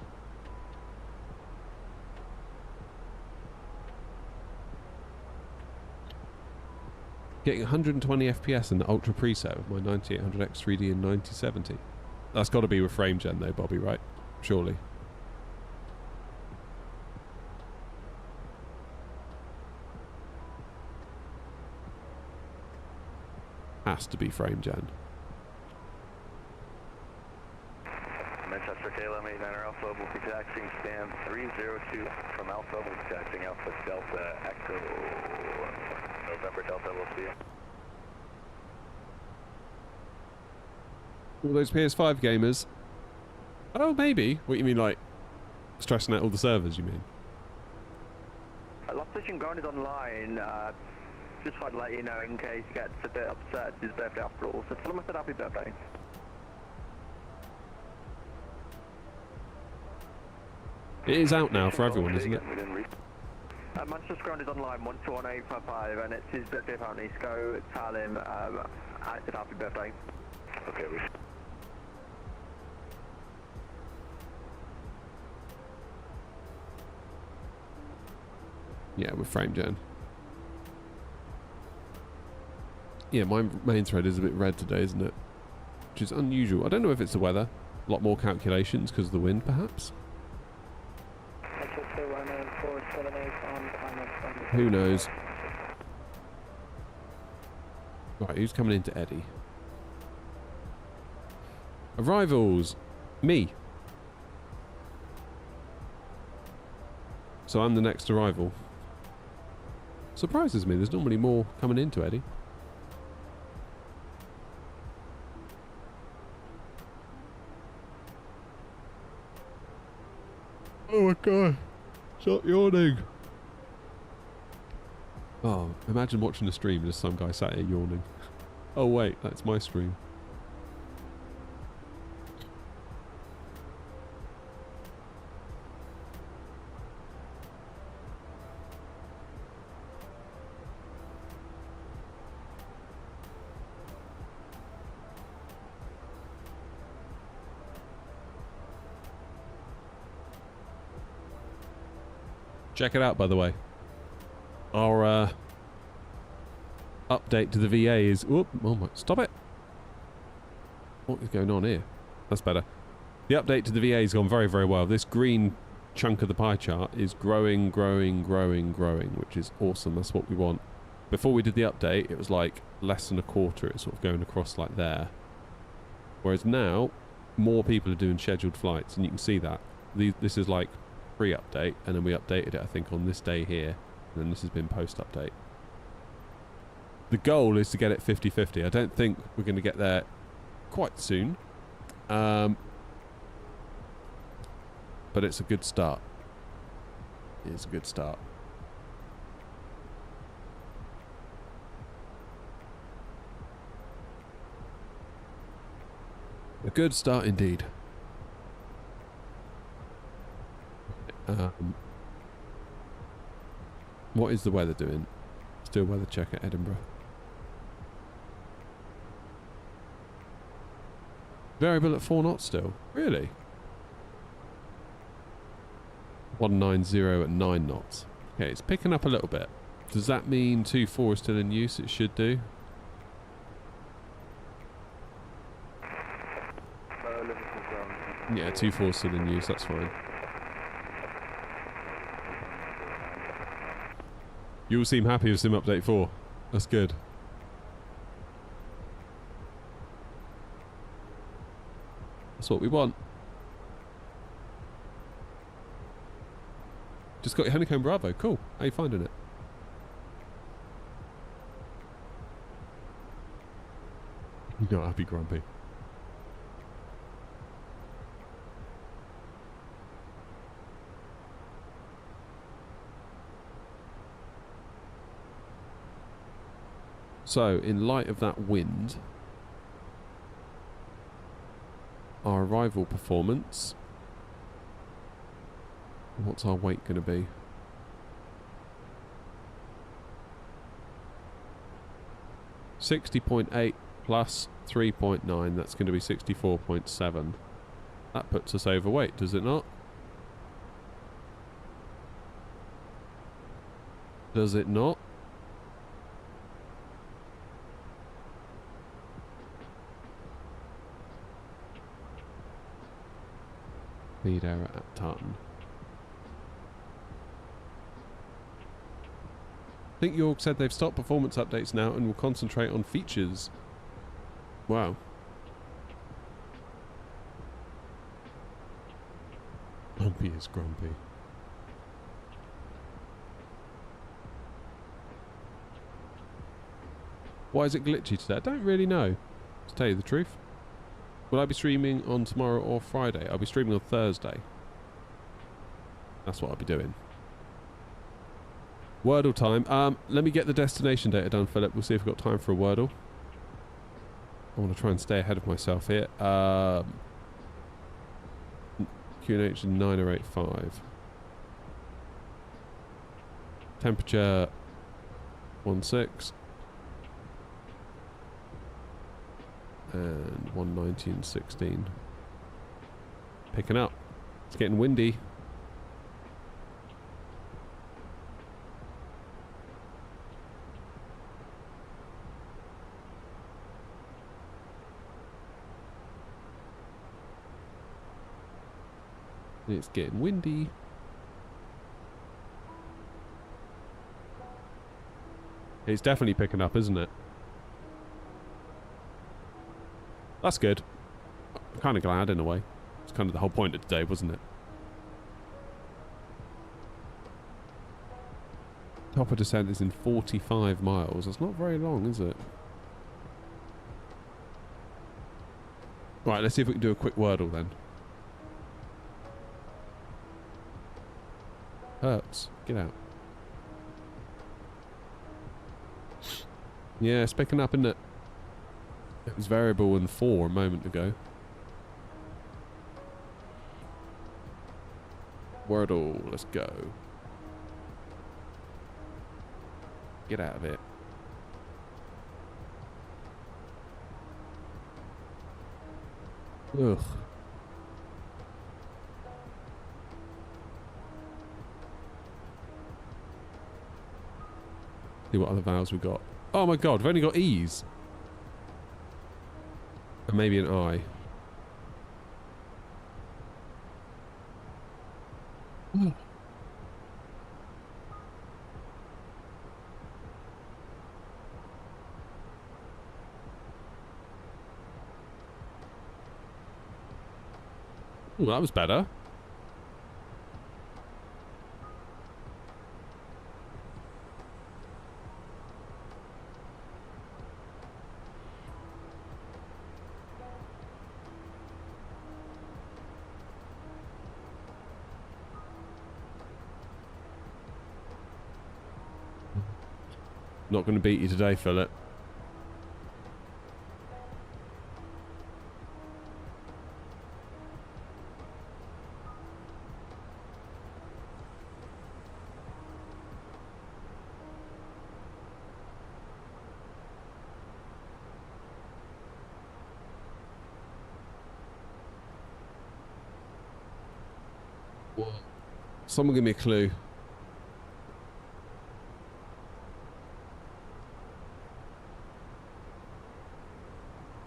Getting 120 FPS in the Ultra preset with my 9800X 3D in 9070. That's got to be with frame gen though, Bobby, right? Surely. Has to be frame gen. Manchester KLM 89 Alpha will be taxiing stand 302 from Alpha. We'll be taxiing Alpha Delta Echo November Delta. We'll see you. All those PS5 gamers. Oh, maybe. What you mean, like stressing out all the servers? You mean? Last station ground is online. Just thought I'd let you know in case he gets a bit upset. It's his birthday after all. So tell him I said happy birthday. It is out now for everyone, isn't it? Manchester ground is online 121855 and it's his birthday apparently. So go tell him I said happy birthday. Okay, we. Yeah, with frame gen. Yeah, my main thread is a bit red today, isn't it? Which is unusual. I don't know if it's the weather. A lot more calculations because of the wind, perhaps. Who knows? Right, who's coming into Eddie? Arrivals! Me! So I'm the next arrival. Surprises me, there's normally more coming into Eddie. Oh my god. Stop yawning. Oh, imagine watching a stream and there's some guy sat here yawning. Oh wait, that's my stream. Check it out, by the way. Our update to the VA is... Whoop, oh my, stop it. What is going on here? That's better. The update to the VA has gone very, very well. This green chunk of the pie chart is growing, growing, growing, growing, which is awesome. That's what we want. Before we did the update, it was like less than a quarter. It's sort of going across like there. Whereas now, more people are doing scheduled flights, and you can see that. This is like pre-update, and then we updated it, I think, on this day here, and then this has been post-update. The goal is to get it 50-50. I don't think we're going to get there quite soon, but it's a good start. It's a good start. A good start indeed. What is the weather doing? Let's do a weather check at Edinburgh. Variable at 4 knots still? Really? 190 at 9 knots. Okay, it's picking up a little bit. Does that mean 2-4 is still in use? It should do. Yeah, 2-4 is still in use, that's fine. You all seem happy with Sim Update 4. That's good. That's what we want. Just got your Honeycomb Bravo. Cool. How you finding it? You're not happy, Grumpy. So, in light of that wind, our arrival performance, what's our weight going to be? $60.8 plus 3.9, that's going to be 64.7. That puts us overweight, does it not? Does it not? Speed error at Tartan. I think York said they've stopped performance updates now and will concentrate on features. Wow. Grumpy is grumpy. Why is it glitchy today? I don't really know, to tell you the truth. Will I be streaming on tomorrow or Friday? I'll be streaming on Thursday. That's what I'll be doing. Wordle time. Let me get the destination data done, Philip. We'll see if we've got time for a Wordle. I want to try and stay ahead of myself here. QNH 9085. Temperature 16. And 190 and 16. Picking up. It's getting windy. It's getting windy. It's definitely picking up, isn't it? That's good. I'm kind of glad in a way. It's kind of the whole point of today, wasn't it? Top of descent is in 45 miles. That's not very long, is it? Right, let's see if we can do a quick Wordle then. Hurts. Get out. Yeah, it's picking up, isn't it? It was variable in 4 a moment ago. Wordle, let's go. Get out of it. Ugh. See what other vowels we got. Oh my god, we've only got E's. And maybe an I. Oh. Ooh, that was better. Not going to beat you today, Philip. Someone give me a clue.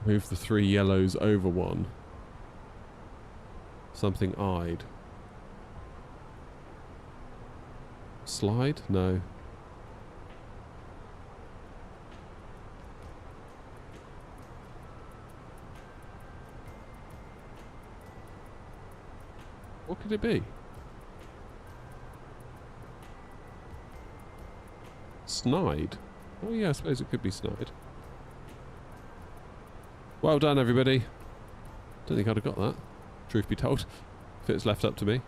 Move the 3 yellows over 1. Something eyed. Slide? No. What could it be? Snide? Oh yeah, I suppose it could be snide. Well done, everybody. Don't think I'd have got that, truth be told, if it's left up to me.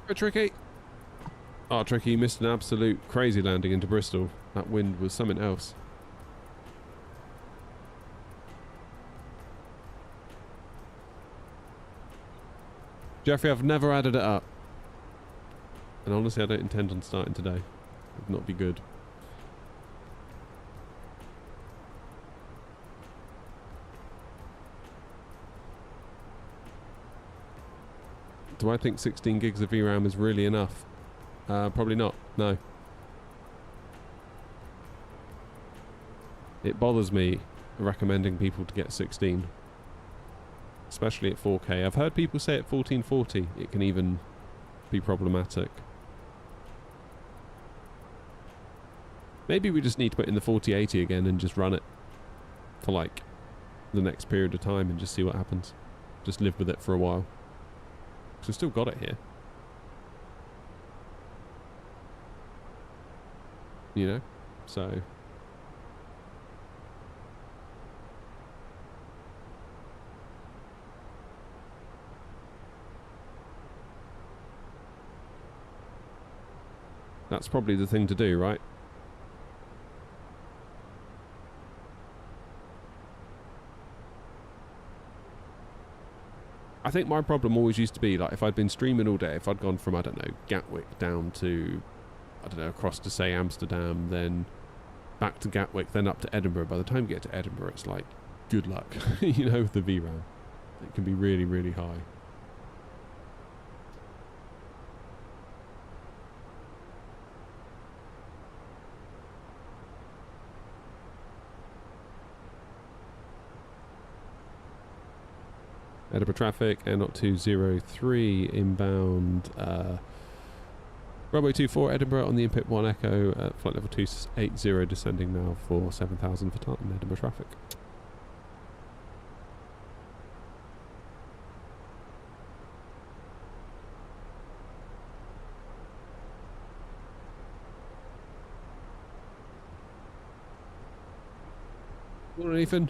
Very tricky. Oh, Tricky, you missed an absolute crazy landing into Bristol. That wind was something else. Jeffrey, I've never added it up. And honestly, I don't intend on starting today. It would not be good. Do I think 16 gigs of VRAM is really enough? Probably not, no. It bothers me recommending people to get 16. Especially at 4K. I've heard people say at 1440 it can even be problematic. Maybe we just need to put in the 4080 again and just run it for like the next period of time and just see what happens. Just live with it for a while. Because we've still got it here. You know? So... that's probably the thing to do, right? I think my problem always used to be, like, if I'd been streaming all day, if I'd gone from, I don't know, Gatwick down to, I don't know, across to, say, Amsterdam, then back to Gatwick, then up to Edinburgh. By the time you get to Edinburgh, it's like, good luck, you know, with the VRAM. It can be really, really high. Edinburgh traffic, Air 203 inbound, runway 24 Edinburgh on the input 1 Echo, flight level 280 descending now for 7,000 for Tartan, Edinburgh traffic. Morning, Ethan.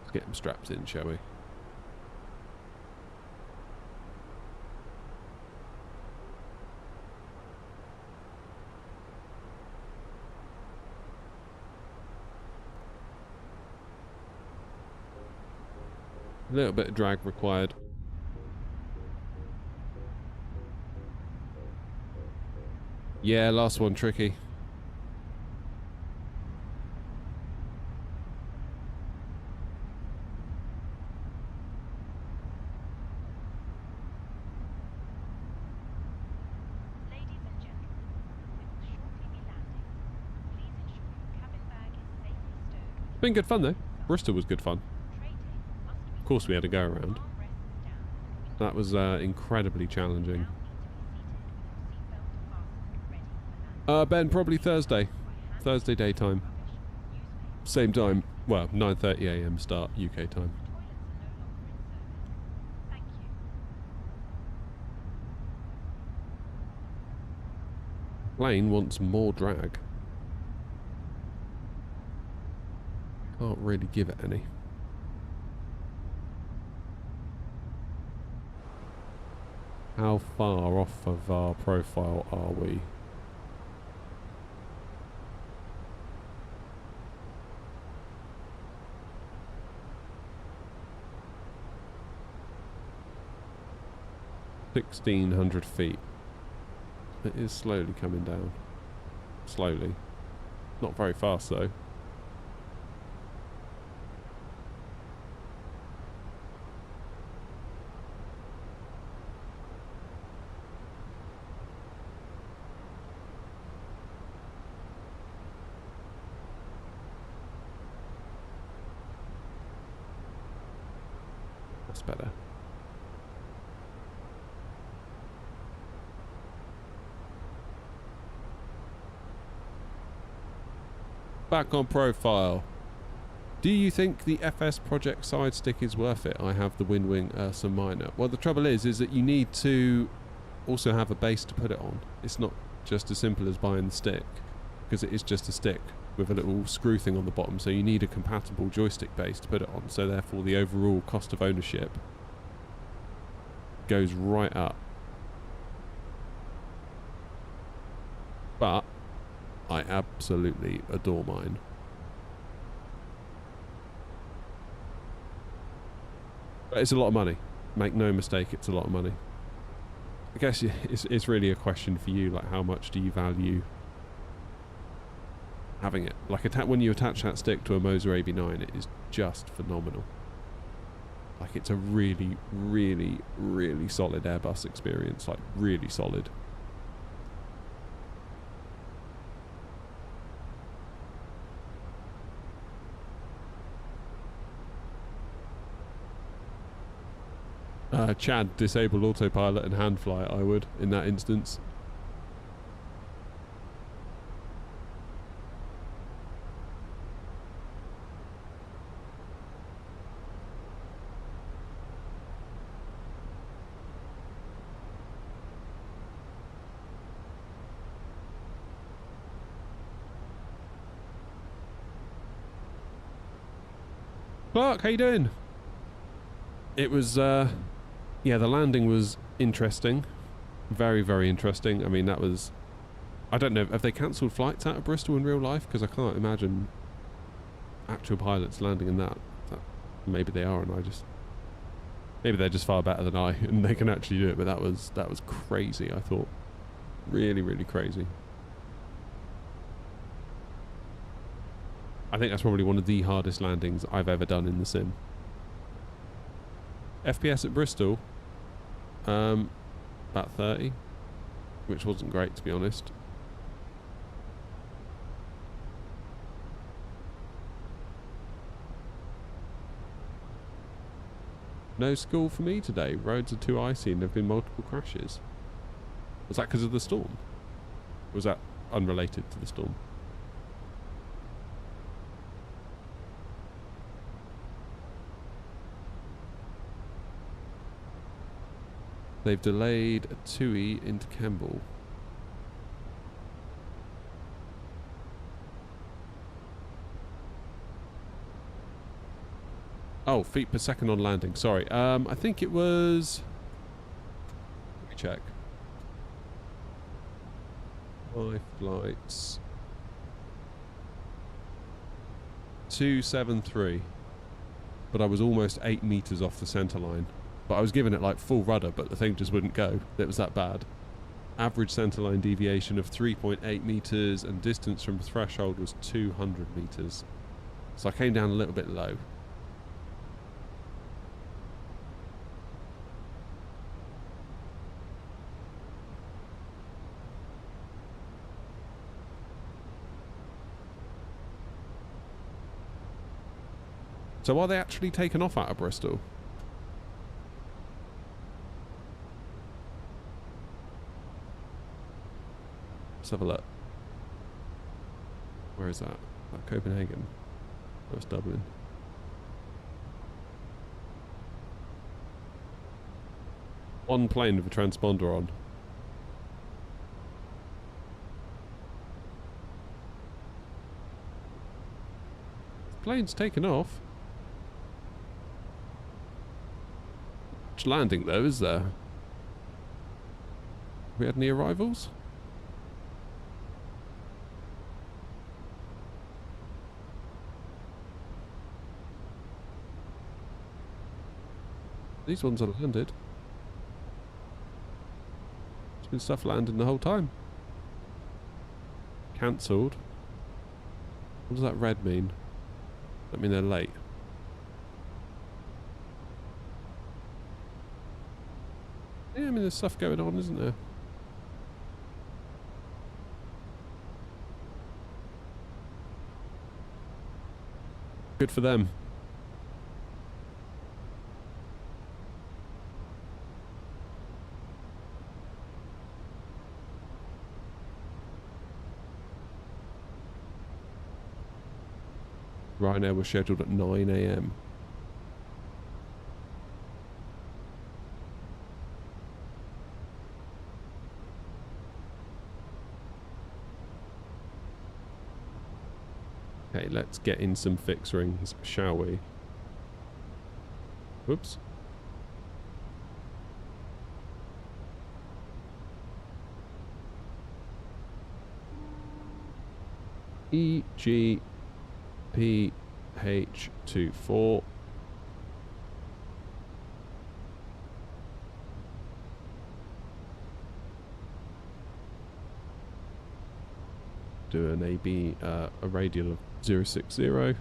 Let's get him strapped in, shall we? A little bit of drag required. Yeah, last one tricky. It's been good fun though. Bristol was good fun. Of course we had to go around. That was incredibly challenging. Ben, probably Thursday. Thursday daytime. Same time. Well, 9:30 AM start UK time. Plane wants more drag. Can't really give it any. How far off of our profile are we? $1,600 feet. It is slowly coming down. Slowly. Not very fast though. That's better. Back on profile. Do you think the FS project side stick is worth it? I have the Windwing Ursa Minor. Well, the trouble is that you need to also have a base to put it on. It's not just as simple as buying the stick, because it is just a stick with a little screw thing on the bottom, so you need a compatible joystick base to put it on, so therefore the overall cost of ownership goes right up. But I absolutely adore mine. But it's a lot of money. Make no mistake, it's a lot of money. I guess it's really a question for you, like how much do you value having it? Like when you attach that stick to a Moser AB9, it is just phenomenal. Like it's a really, really, really solid Airbus experience, like really solid. Chad, disable autopilot and hand fly, I would, in that instance. Clark, how you doing? It was, yeah, the landing was interesting. Very, very interesting. I mean, that was... I don't know, have they cancelled flights out of Bristol in real life? Because I can't imagine actual pilots landing in that. Maybe they are, and I just... Maybe they're just far better than I, and they can actually do it, but that was crazy, I thought. Really, really crazy. I think that's probably one of the hardest landings I've ever done in the sim. FPS at Bristol, about 30, which wasn't great to be honest. No school for me today. Roads are too icy and there have been multiple crashes. Was that because of the storm? Was that unrelated to the storm? They've delayed a TUI into Kemble. Oh, feet per second on landing. Sorry. I think it was... Let me check. 5 flights. 273. But I was almost 8 meters off the center line. But I was giving it like full rudder, but the thing just wouldn't go. It was that bad. Average centerline deviation of 3.8 meters and distance from threshold was 200 meters. So I came down a little bit low. So are they actually taken off out of Bristol? Let's have a look. Where is that? Copenhagen. That's Dublin. One plane with a transponder on. The plane's taken off. Much landing though, is there? Have we had any arrivals? These ones are landed. There's been stuff landing the whole time. Cancelled. What does that red mean? Does that mean they're late? Yeah, I mean there's stuff going on, isn't there? Good for them. Ryanair was scheduled at 9 AM. Okay, let's get in some fixed rings, shall we? Whoops. EGPH24. Do an AB, a radial of 060.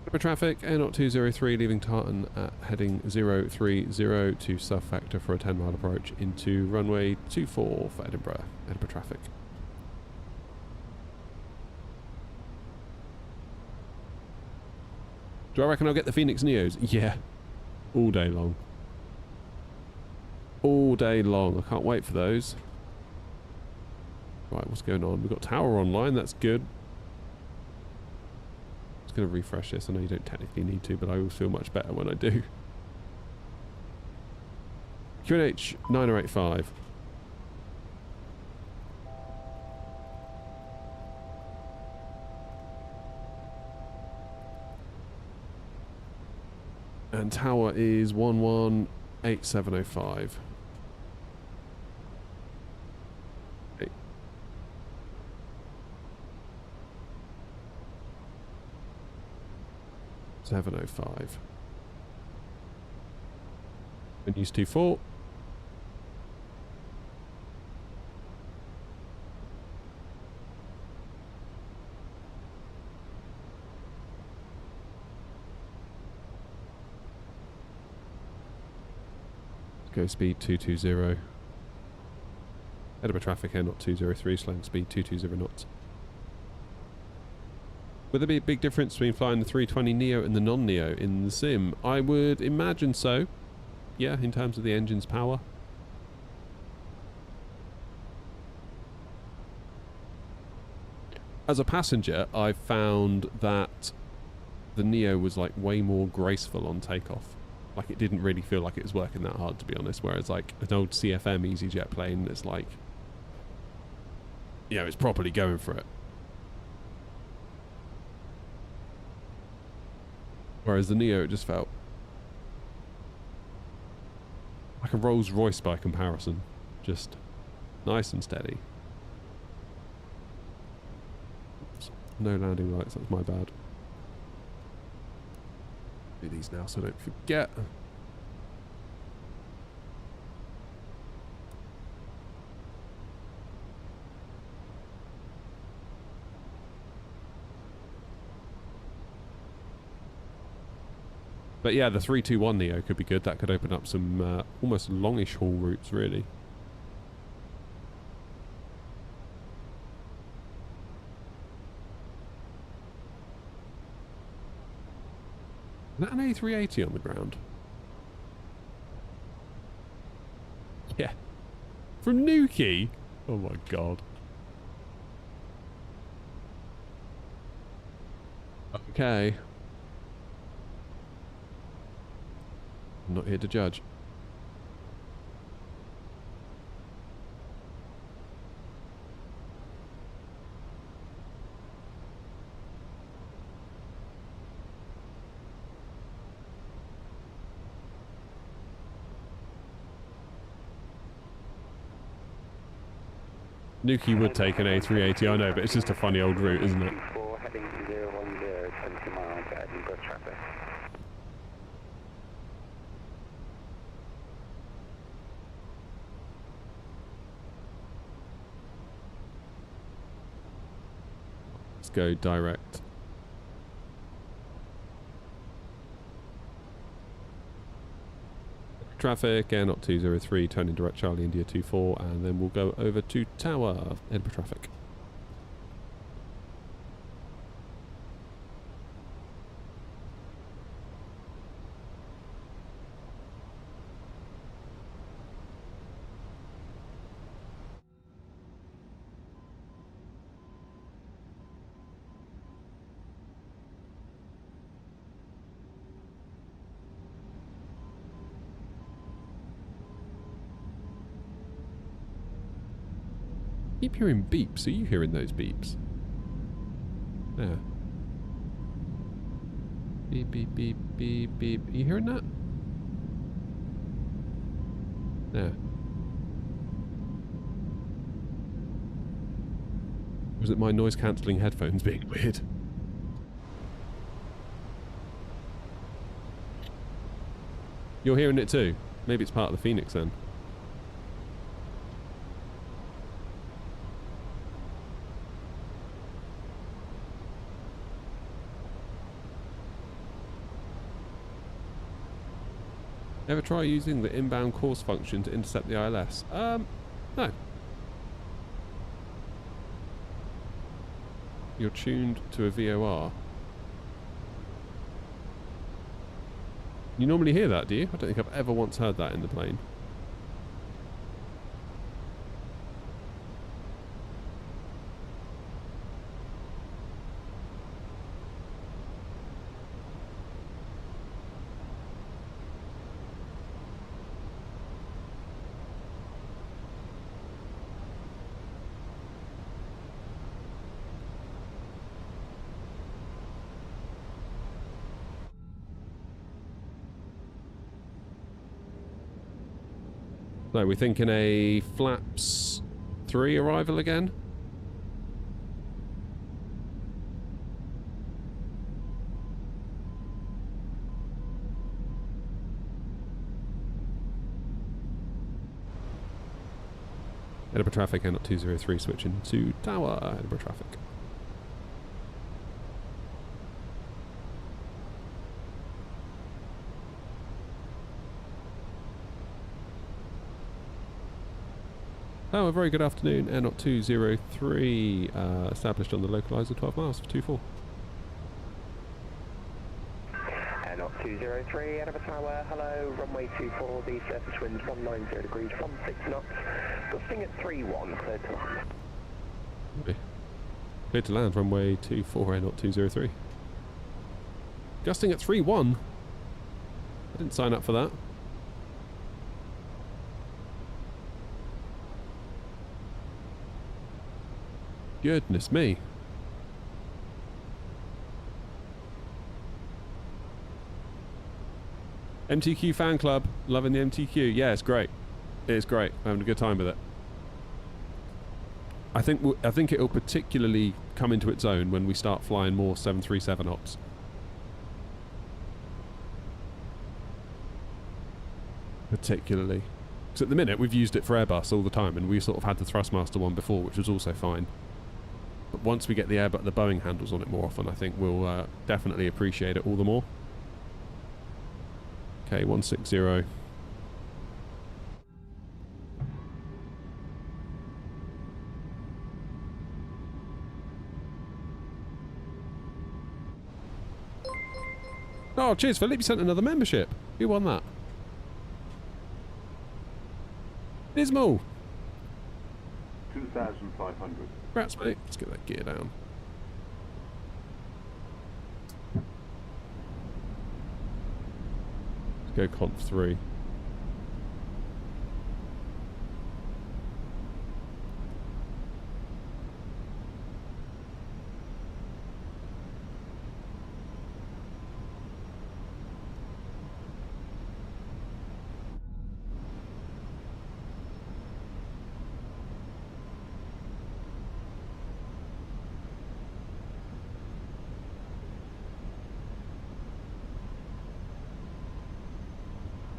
For traffic, Air 203 leaving Tartan at heading 030 to sub factor for a 10-mile approach into runway 24 for Edinburgh. Edinburgh traffic. Do I reckon I'll get the Fenix Neos? Yeah. All day long. All day long. I can't wait for those. Right, what's going on? We've got Tower online, that's good. Just going to refresh this. I know you don't technically need to, but I always feel much better when I do. QNH 9085. And Tower is 118705. 705. Venues 24. Go speed 220. Edinburgh traffic Air 203, slang speed 220 knots. Would there be a big difference between flying the 320 Neo and the non-Neo in the sim? I would imagine so. Yeah, in terms of the engine's power. As a passenger, I've found that the Neo was like way more graceful on takeoff. Like it didn't really feel like it was working that hard, to be honest. Whereas like an old CFM EasyJet plane, it's like, you know, it's properly going for it. Whereas the Neo, it just felt like a Rolls Royce by comparison. Just nice and steady. Oops. No landing lights, that's my bad. Do these now so I don't forget. But yeah, the 321 Neo could be good. That could open up some almost longish haul routes, really. Is that an A380 on the ground? Yeah. From Nuki? Oh my god. Okay. I'm not here to judge. Nuki would take an A380, I know, but it's just a funny old route, isn't it? Heading 010, 20 miles at Edinburgh traffic. Let's go direct. Traffic, Air Not 203, turning direct Charlie India 24, and then we'll go over to Tower, Edinburgh traffic. Keep hearing beeps. Are you hearing those beeps? Yeah. Beep, beep, beep, beep, beep. Are you hearing that? Yeah. Or is it my noise cancelling headphones being weird? You're hearing it too? Maybe it's part of the Fenix then. Ever try using the inbound course function to intercept the ILS? No. You're tuned to a VOR. You normally hear that, do you? I don't think I've ever once heard that in the plane. So we're thinking a flaps 3 arrival again. Edinburgh traffic, Air Not 203 switching to Tower, Edinburgh traffic. Oh, a very good afternoon. Air Not 203 established on the localizer 12 miles for 24. Air Not 203, Edinburgh Tower, hello, runway 24, the surface winds 190 degrees from 6 knots, gusting at 31, clear to land. Okay. Clear to land, runway 24, Air Not 203. Gusting at 3-1. I didn't sign up for that. Goodness me. MTQ fan club. Loving the MTQ. Yeah, it's great. It's great. I'm having a good time with it. I think it'll particularly come into its own when we start flying more 737 ops. Particularly. Because at the minute we've used it for Airbus all the time, and we sort of had the Thrustmaster one before, which was also fine. But once we get the Boeing handles on it more often, I think we'll definitely appreciate it all the more. Okay, 160. Oh, cheers, Philip. You sent another membership. Who won that? Dismal. 2,500. Rats, mate. Let's get that gear down. Let's go conf 3.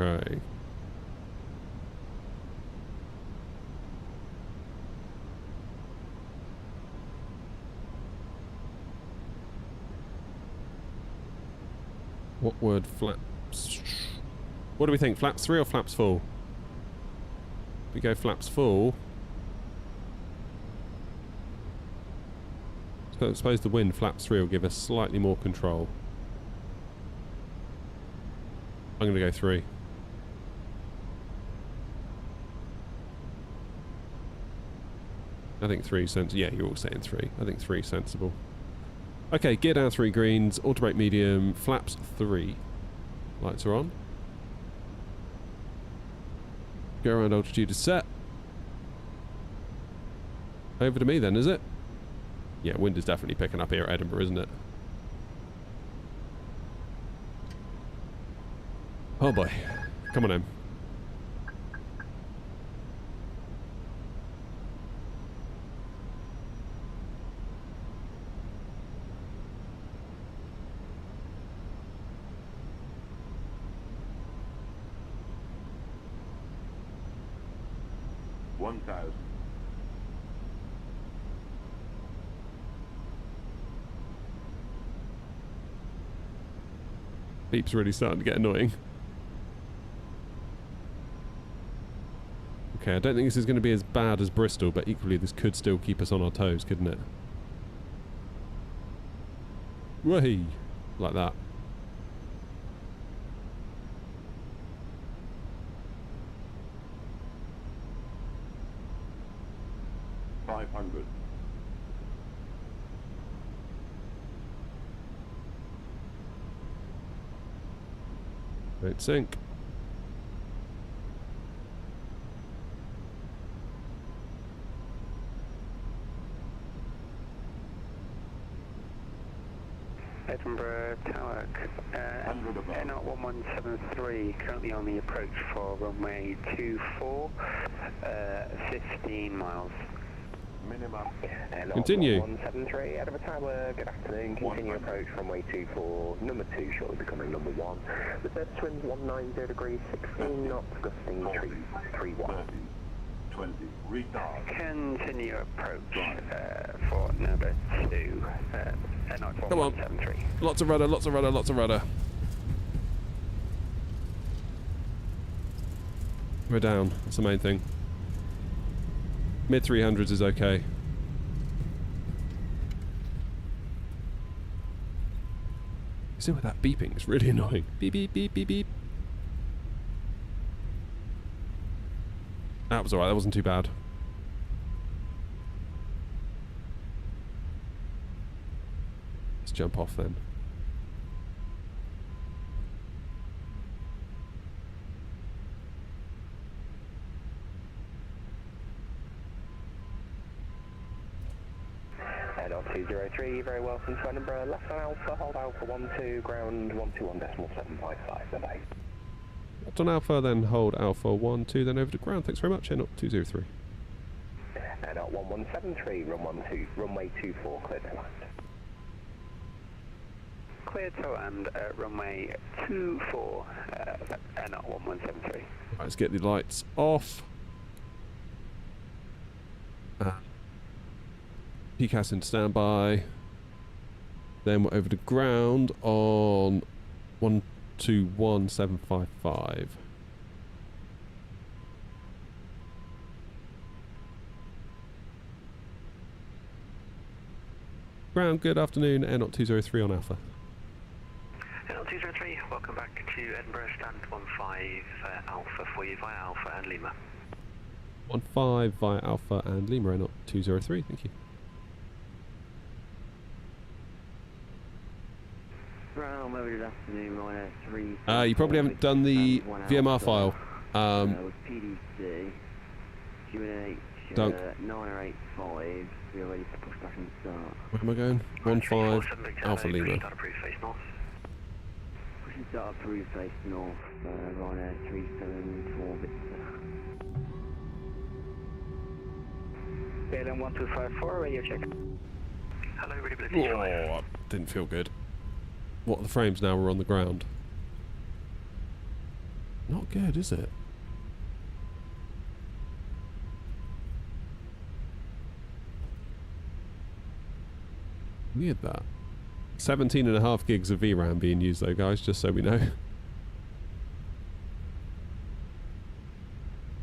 Okay. What word flaps? What do we think? Flaps 3 or flaps full? We go flaps full. So I suppose the wind flaps 3 will give us slightly more control. I'm going to go 3. I think 3 sensible. Yeah, you're all saying 3. I think 3 sensible. Okay, gear down 3 greens, auto brake medium, flaps 3. Lights are on. Go around, altitude is set. Over to me then, is it? Yeah, wind is definitely picking up here at Edinburgh, isn't it? Oh boy. Come on in. Beep's really starting to get annoying. Okay, I don't think this is going to be as bad as Bristol, but equally this could still keep us on our toes, couldn't it? Whee! Like that. Don't sink. Edinburgh Tower, NR 1173, currently on the approach for runway 24, 15 miles. Minimum. Continue. 173, Edinburgh Tower, good afternoon. Continue approach runway 24, number 2 shortly becoming number 1. The surface wind 190 degrees, 16 knots, gusting 3-1. 20, retard. Continue approach for number 2, NR Come on. 1173. Lots of rudder, lots of rudder, lots of rudder. We're down. That's the main thing. Mid 300s is okay. See with that beeping, it's really annoying. Beep, beep, beep, beep, beep. That was alright, that wasn't too bad. Let's jump off then. Head 203, very welcome to Edinburgh. Left on Alpha, hold Alpha 12, ground 121.755, bye-bye. Left on Alpha, then hold Alpha 12, then over to ground. Thanks very much, Head 203. Head 1173, runway 24, clear to land. Clear to land, runway 24, not 1173. Right, let's get the lights off. PCAS in standby. Then we're over to ground on 121755. Ground, good afternoon, Air 203 on Alpha. Air 203, welcome back to Edinburgh, stand 15 Alpha for you via Alpha and Lima. 15 via Alpha and Lima, Air 203, thank you. Ground, good afternoon, Ryanair 3. You probably haven't done the VMR file. With PDC, QNH, Dunk. 9085, we are ready to push back and start. Where am I going? 15 Alpha Lima. Pushing start up through face north, Ryanair 374 Victor. BLM 1254, radio check. Hello, ready for the Oh, didn't feel good. What are the frames now we're on the ground? Not good, is it? Weird that. 17.5 gigs of VRAM being used though, guys, just so we know.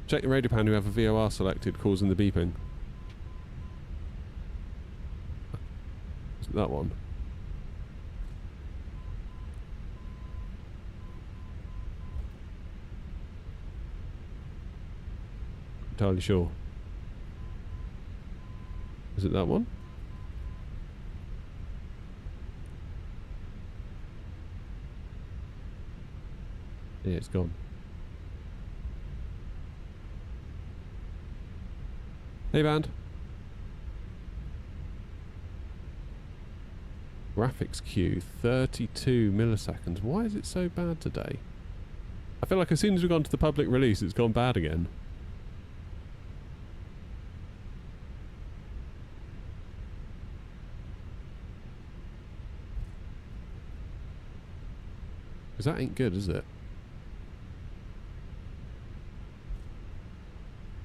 Check the radio pan who have a VOR selected, causing the beeping. Is it that one? Entirely sure. Is it that one? Yeah, it's gone. Hey, band. Graphics queue, 32 milliseconds. Why is it so bad today? I feel like as soon as we've gone to the public release, it's gone bad again. Because that ain't good, is it?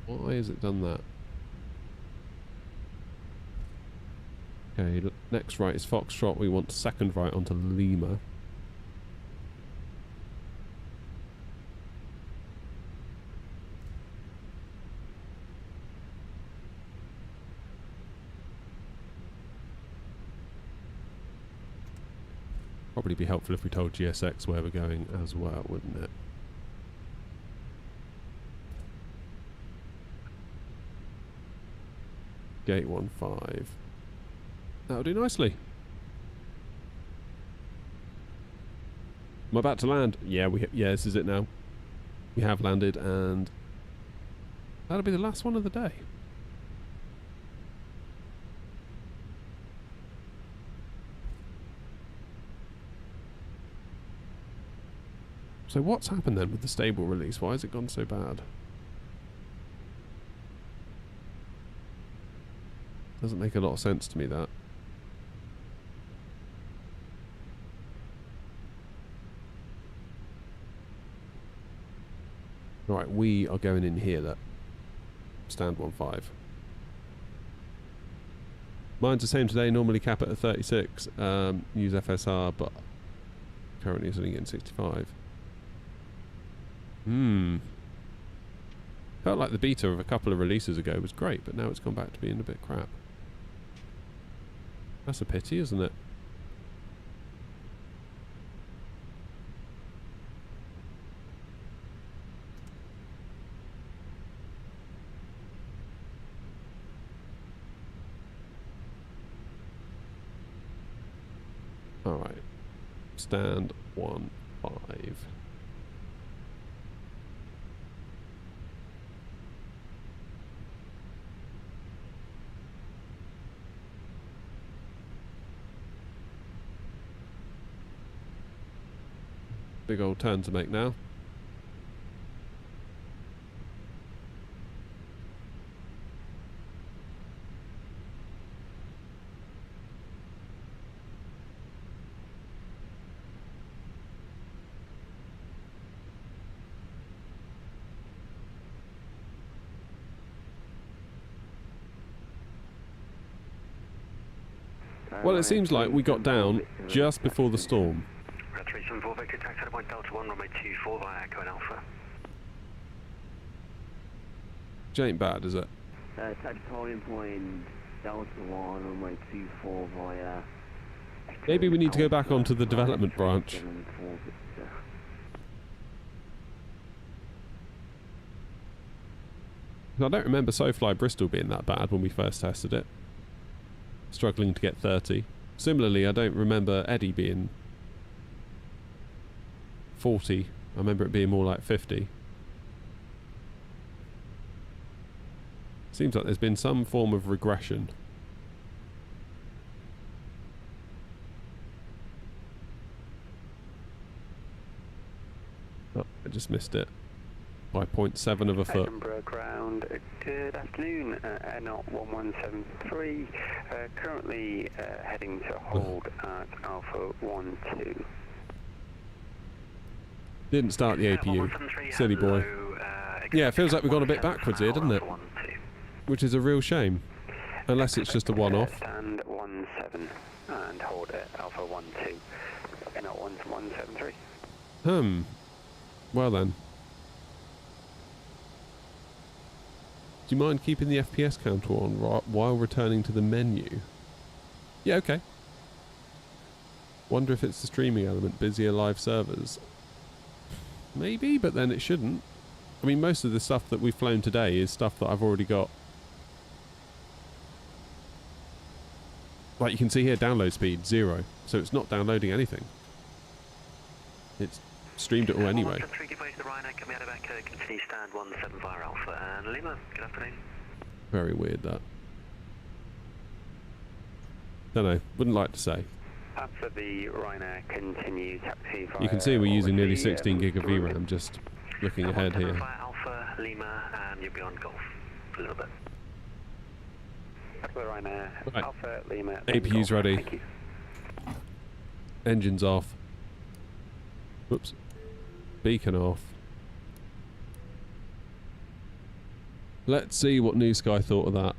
Why has it done that? Okay, next right is Foxtrot. We want second right onto Lima. Probably be helpful if we told GSX where we're going as well, wouldn't it? Gate 15. That'll do nicely. Am I about to land? Yeah, yeah, this is it now. We have landed, and that'll be the last one of the day. So what's happened then with the stable release? Why has it gone so bad? Doesn't make a lot of sense to me, that. Right, we are going in here, that. Stand 15. Mine's the same today, normally cap it at 36. Use FSR, but currently it's only getting 65. Felt like the beta of a couple of releases ago was great, but now it's gone back to being a bit crap. That's a pity, isn't it? Alright. Stand 15. Big old turn to make now. Well, it seems like we got down just before the storm. 374 Victor, taxi at 1 Delta 1, runway 24 via Echo and Alpha. Which ain't bad, is it? Taxi holding point Delta 1, runway 24 via... Maybe we need to go back onto the development branch. I don't remember SoFly Bristol being that bad when we first tested it. Struggling to get 30. Similarly, I don't remember Eddie being 40. I remember it being more like 50. Seems like there's been some form of regression. Oh, I just missed it by 0.7 of a foot. Edinburgh ground, good afternoon, Air 1173, currently heading to hold at Alpha 12. Didn't start the APU. Silly boy. Yeah, it feels like we've gone a bit backwards here, doesn't it? Which is a real shame. Unless it's just a one-off. Stand 17 and hold at Alpha 12, Air 1173. Well then. Do you mind keeping the FPS counter on while returning to the menu? Yeah, okay. Wonder if it's the streaming element, busier live servers. Maybe, but then it shouldn't. I mean, most of the stuff that we've flown today is stuff that I've already got. Like you can see here, download speed, 0. So it's not downloading anything. It's streamed it all anyway. Continue stand 17 via Alpha and Lima. Good afternoon. Very weird that. Don't know. Wouldn't like to say. After the Ryanair continue taxi via... You can see we're using nearly 16 gig of VRAM just looking ahead here. Via Alpha, Lima, and you'll be on Golf for a little bit. After the Ryanair, Right. Alpha, Lima... APU's ready. Thank you. Engines off. Whoops. Beacon off. Let's see what New Sky thought of that.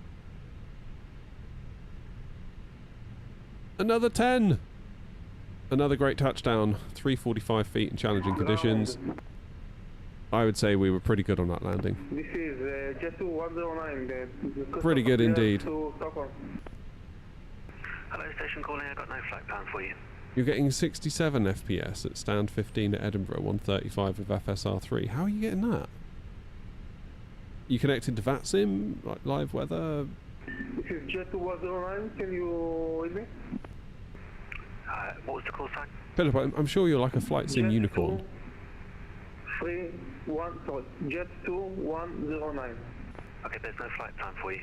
Another 10! Another great touchdown. 345 feet in challenging conditions. I would say we were pretty good on that landing. This is Jet 109. Pretty good indeed. Hello, station calling. I've got no flight plan for you. You're getting 67 FPS at stand 15 at Edinburgh, 135 of FSR3. How are you getting that? You connected to VATSIM, like live weather? This is Jet 109. Can you read me? What was the call sign? Philip, I'm sure you're like a flight sim unicorn. Jet 2109. Okay, there's no flight plan for you.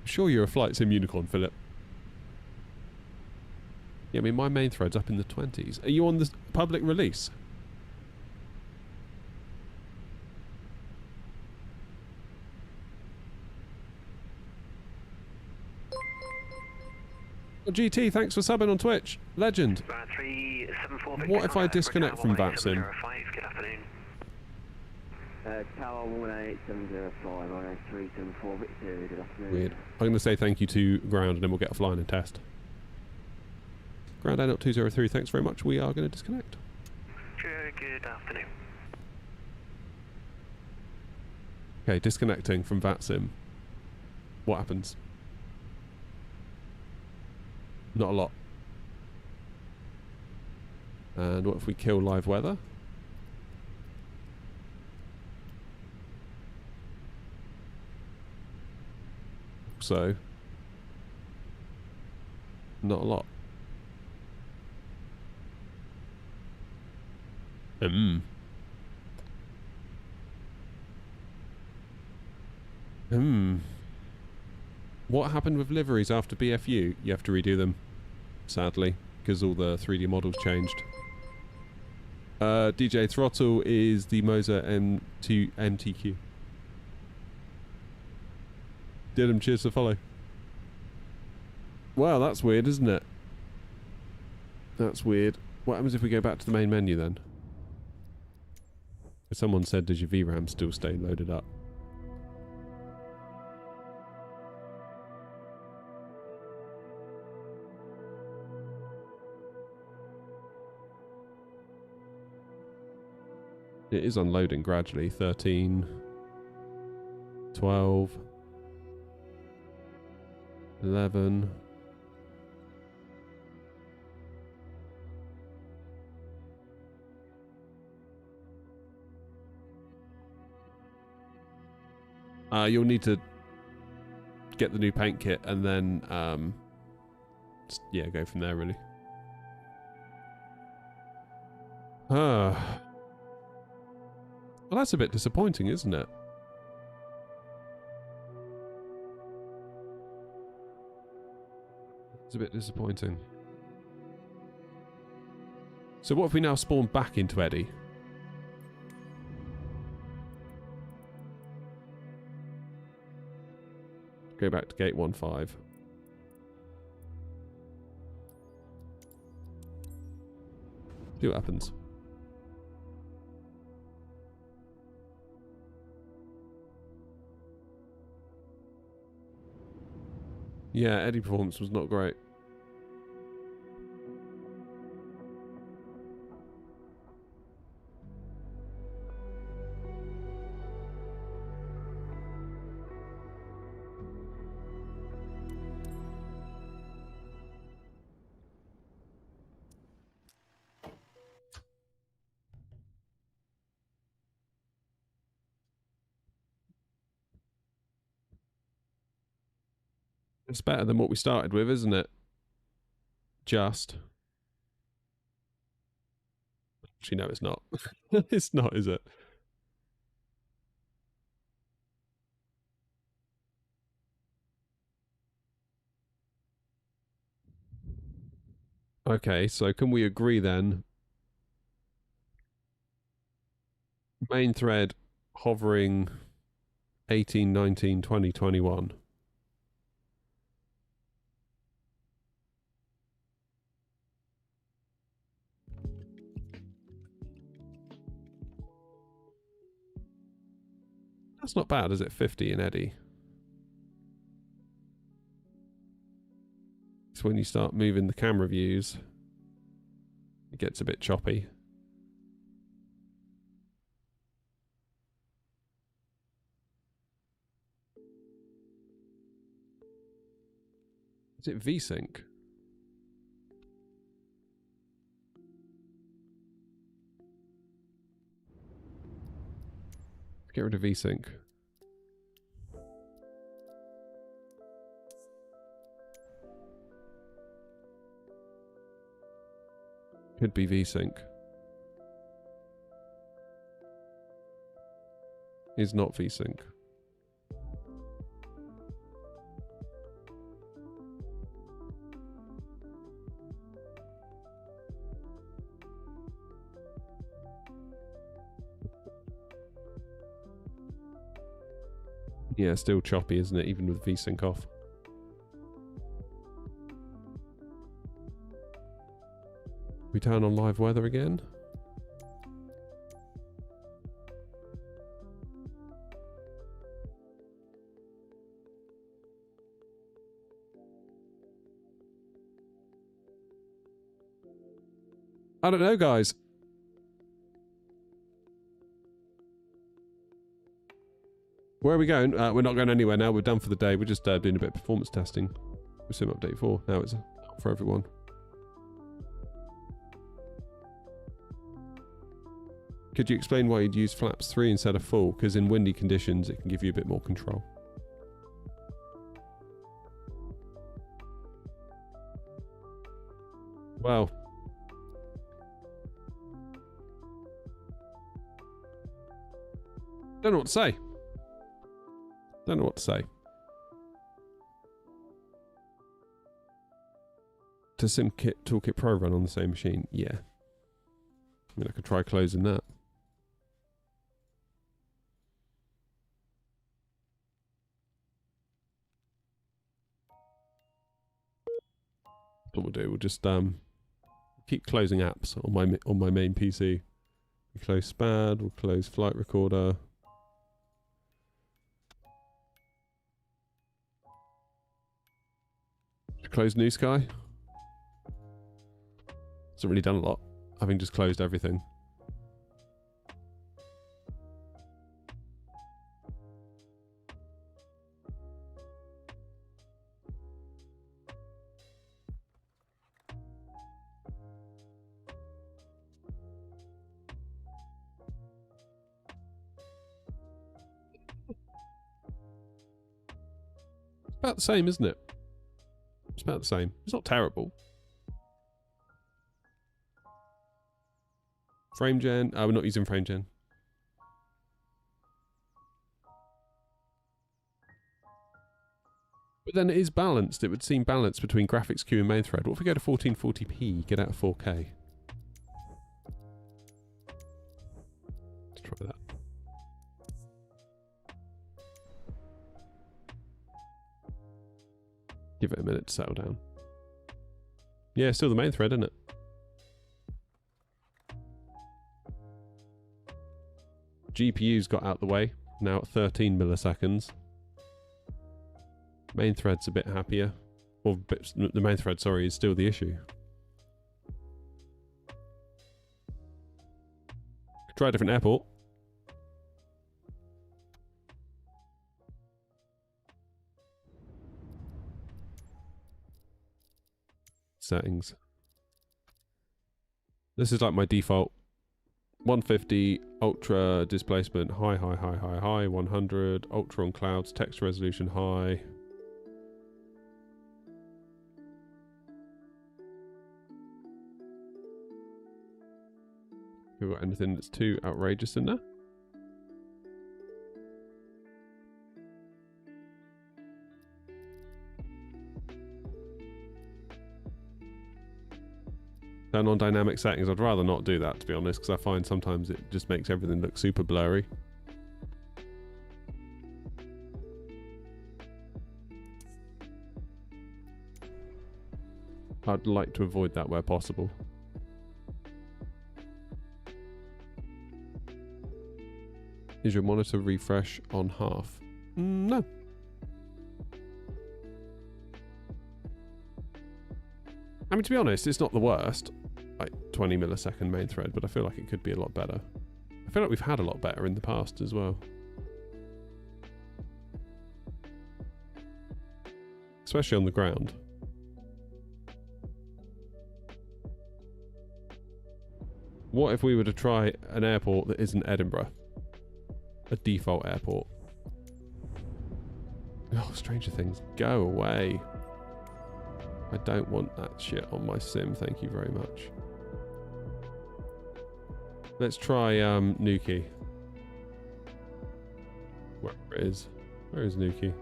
I'm sure you're a flight sim unicorn, Philip. Yeah, I mean, my main thread's up in the 20s. Are you on the public release? Well, GT, thanks for subbing on Twitch. Legend. What if I disconnect from VATSIM? Good afternoon. Tower 18705, 18374, Victor, good afternoon. Weird. I'm going to say thank you to Ground and then we'll get a flying and test. Ground Air 203, thanks very much. We are going to disconnect. Sure, good afternoon. Okay, disconnecting from VATSIM. What happens? Not a lot. And what if we kill live weather? So, not a lot. What happened with liveries after BFU? You have to redo them, sadly. because all the 3D models changed. DJ Throttle is the Moser M2 MTQ. Dylan, cheers for follow. Wow, that's weird, isn't it? That's weird. What happens if we go back to the main menu then? Someone said, does your VRAM still stay loaded up? It is unloading gradually. 13, 12, 11. You'll need to get the new paint kit and then, yeah, go from there, really. Well, that's a bit disappointing, isn't it? It's a bit disappointing. So what if we now spawn back into Eddie? Go back to gate 15. See what happens. Yeah, Eddie performance was not great. It's better than what we started with, isn't it? Just. Actually, no, it's not. It's not, is it? Okay, so can we agree then? Main thread hovering 18, 19, 20, 21. That's not bad, is it? 50 in Eddie. It's when you start moving the camera views, it gets a bit choppy. Is it VSync? Get rid of VSync. Could be VSync. Is not VSync. Yeah, still choppy, isn't it? Even with VSync off. We turn on live weather again. I don't know, guys. Where are we going? We're not going anywhere now. We're done for the day. We're just doing a bit of performance testing. We're sim update 4. Now it's for everyone. Could you explain why you'd use flaps 3 instead of full? Because in windy conditions, it can give you a bit more control. Well. Don't know what to say. Don't know what to say. to SimKit Toolkit Pro run on the same machine? Yeah. I mean, I could try closing that. What we'll do, we'll just keep closing apps on my main PC. We close SPAD, we'll close Flight Recorder. Close New Sky. Hasn't really done a lot, having just closed everything. About the same, isn't it? It's about the same. It's not terrible. Frame gen. Oh, we're not using frame gen. But then it is balanced. It would seem balanced between graphics queue and main thread. What if we go to 1440p, get out of 4K? Let's try that. Give it a minute to settle down. Yeah, still the main thread, isn't it? GPU's got out the way, now at 13 milliseconds. Main thread's a bit happier. Or the main thread, sorry, is still the issue. Try a different airport. Settings. This is like my default 150 ultra displacement high, 100 ultra on clouds, text resolution high. Have we got anything that's too outrageous in there? Turn on dynamic settings. I'd rather not do that, to be honest, because I find sometimes it just makes everything look super blurry. I'd like to avoid that where possible. Is your monitor refresh on half? No. I mean, to be honest, it's not the worst. Like 20 millisecond main thread, but I feel like it could be a lot better. I feel like we've had a lot better in the past as well. Especially on the ground. What if we were to try an airport that isn't Edinburgh? A default airport. Oh, Stranger Things, go away. I don't want that shit on my sim, thank you very much. Let's try Nuki. Where it is. Where is Nuki?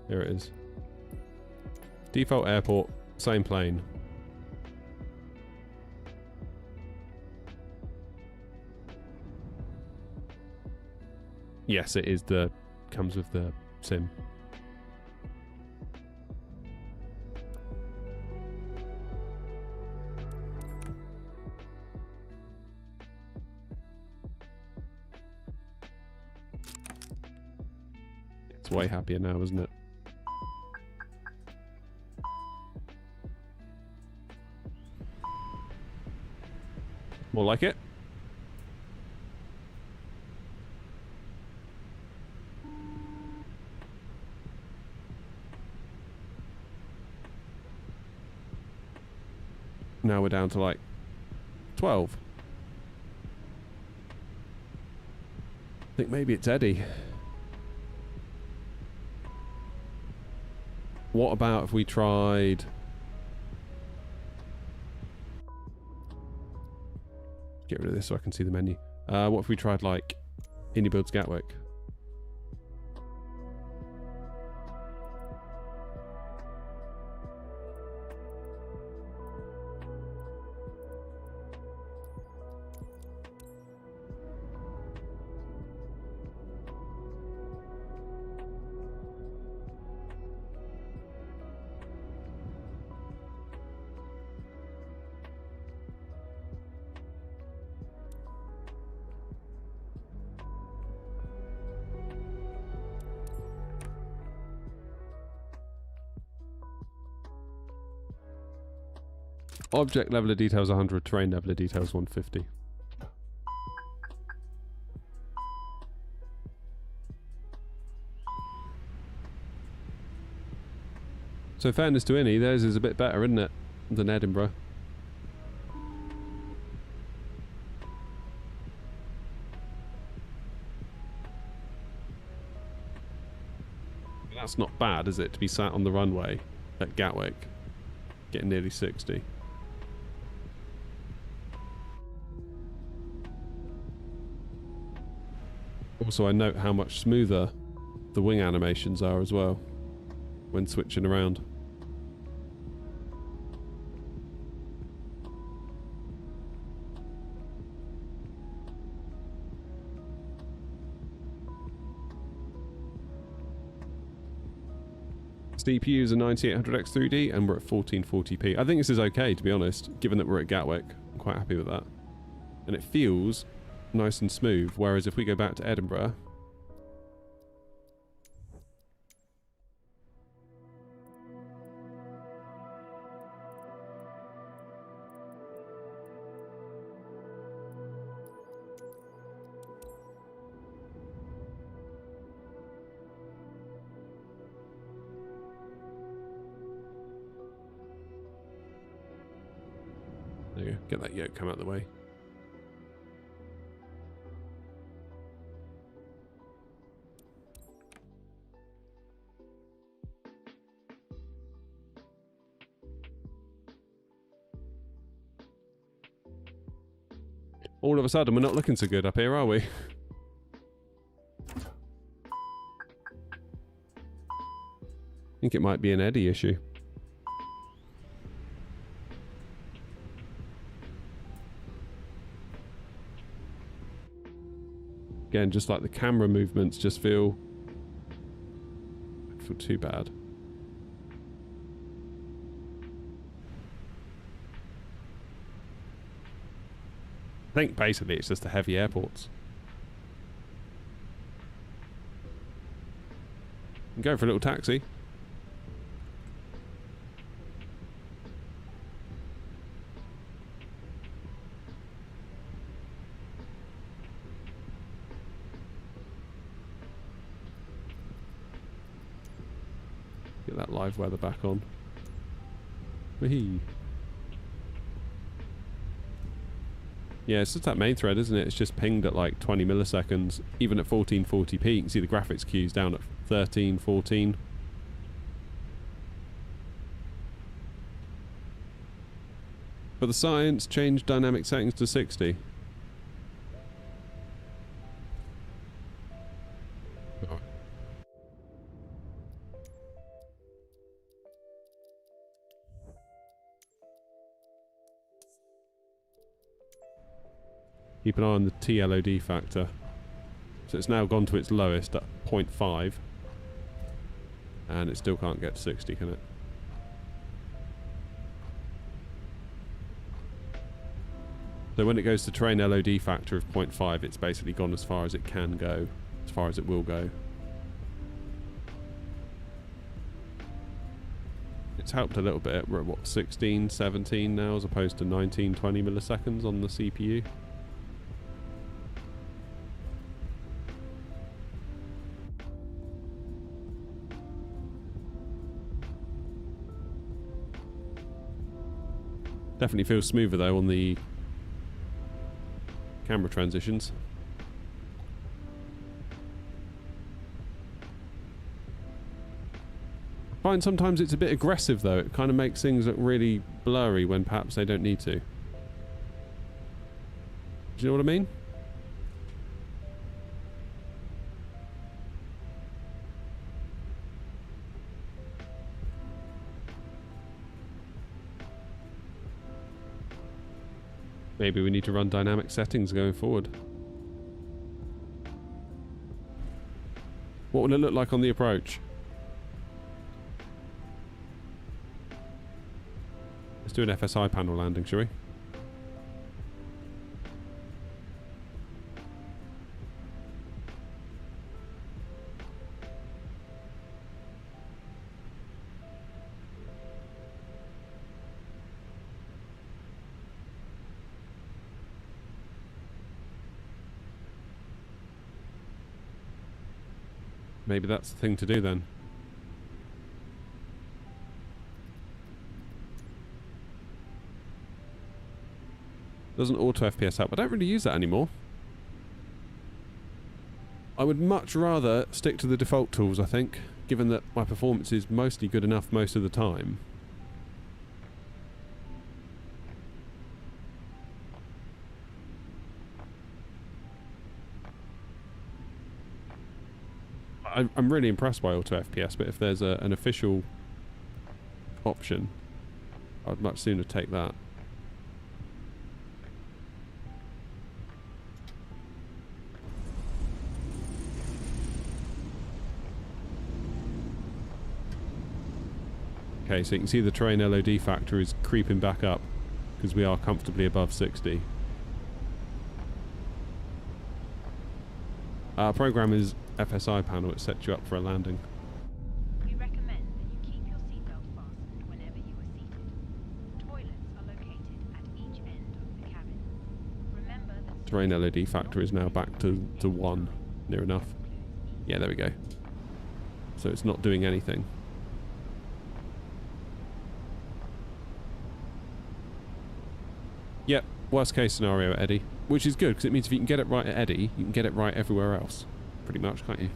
Here it is. Default airport, same plane. Yes, it is the... comes with the sim. It's way happier now, isn't it? More like it. Now we're down to like 12. I think maybe it's Eddie. What about if we tried... Get rid of this so I can see the menu. What if we tried like Indie Builds Gatwick? Object level of details 100, terrain level of details 150. So fairness to Innie, theirs is a bit better, isn't it, than Edinburgh. That's not bad, is it, to be sat on the runway at Gatwick, getting nearly 60. Also, I note how much smoother the wing animations are as well when switching around. CPU is a 9800X 3D and we're at 1440p. I think this is okay, to be honest, given that we're at Gatwick. I'm quite happy with that. And it feels nice and smooth, whereas if we go back to Edinburgh, there you go, get that yoke come out of the way. All of a sudden, we're not looking so good up here, are we? I think it might be an Eddie issue. Again, just like the camera movements just don't feel too bad. I think basically it's just the heavy airports. You can go for a little taxi. Get that live weather back on. Whee! Yeah, it's just that main thread, isn't it? It's just pinged at like 20 milliseconds. Even at 1440p, you can see the graphics queues down at 13, 14. But the science changed dynamic settings to 60. Keep an eye on the TLOD factor. So it's now gone to its lowest at 0.5. And it still can't get to 60, can it? So when it goes to terrain LOD factor of 0.5, it's basically gone as far as it can go, as far as it will go. It's helped a little bit. We're at what, 16, 17 now, as opposed to 19, 20 milliseconds on the CPU. Definitely feels smoother though on the camera transitions. I find sometimes it's a bit aggressive though. It kind of makes things look really blurry when perhaps they don't need to. Do you know what I mean? Maybe we need to run dynamic settings going forward. What will it look like on the approach? Let's do an FSI panel landing, shall we? Maybe that's the thing to do then. Doesn't auto FPS help. I don't really use that anymore. I would much rather stick to the default tools, I think, given that my performance is mostly good enough most of the time. I'm really impressed by auto FPS, but if there's an official option, I'd much sooner take that. Okay, so you can see the terrain LOD factor is creeping back up because we are comfortably above 60. Our program is FSI panel. It sets you up for a landing. We recommend that you keep your seatbelt fastened whenever you are seated. Toilets are located at each end of the cabin. Remember that Terrain LOD factor is now back to 1, near enough. Yeah, there we go. So it's not doing anything. Yep, worst case scenario at Eddie. Which is good, because it means if you can get it right at Eddie, you can get it right everywhere else. Pretty much, can't you?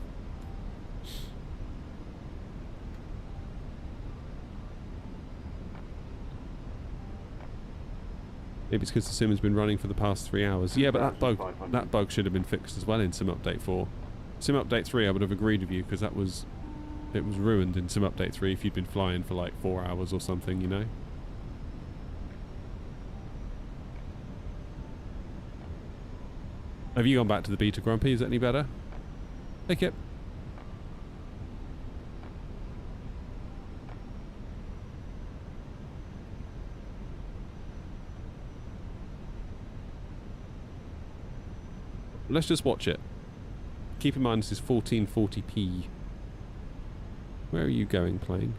Maybe it's because the sim has been running for the past 3 hours. Yeah, but that bug should have been fixed as well in Sim Update 4. Sim Update 3, I would have agreed with you, because it was ruined in Sim Update 3 if you'd been flying for like 4 hours or something, you know? Have you gone back to the beta, Grumpy? Is that any better? Take it. Let's just watch it. Keep in mind this is 1440p. Where are you going, plane?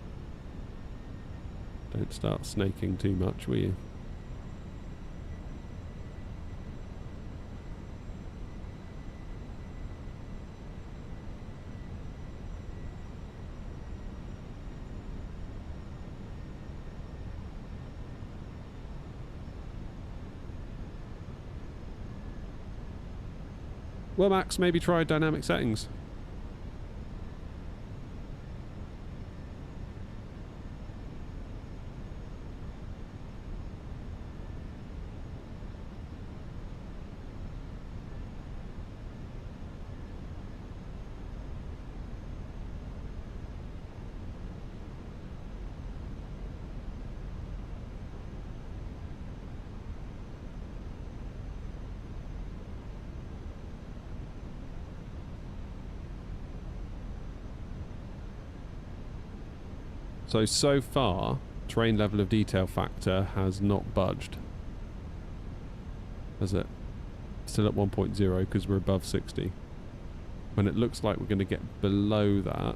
Don't start snaking too much, will you? Well, Max, maybe try dynamic settings. So far, terrain level of detail factor has not budged. Has it? Still at 1.0 because we're above 60. When it looks like we're going to get below that,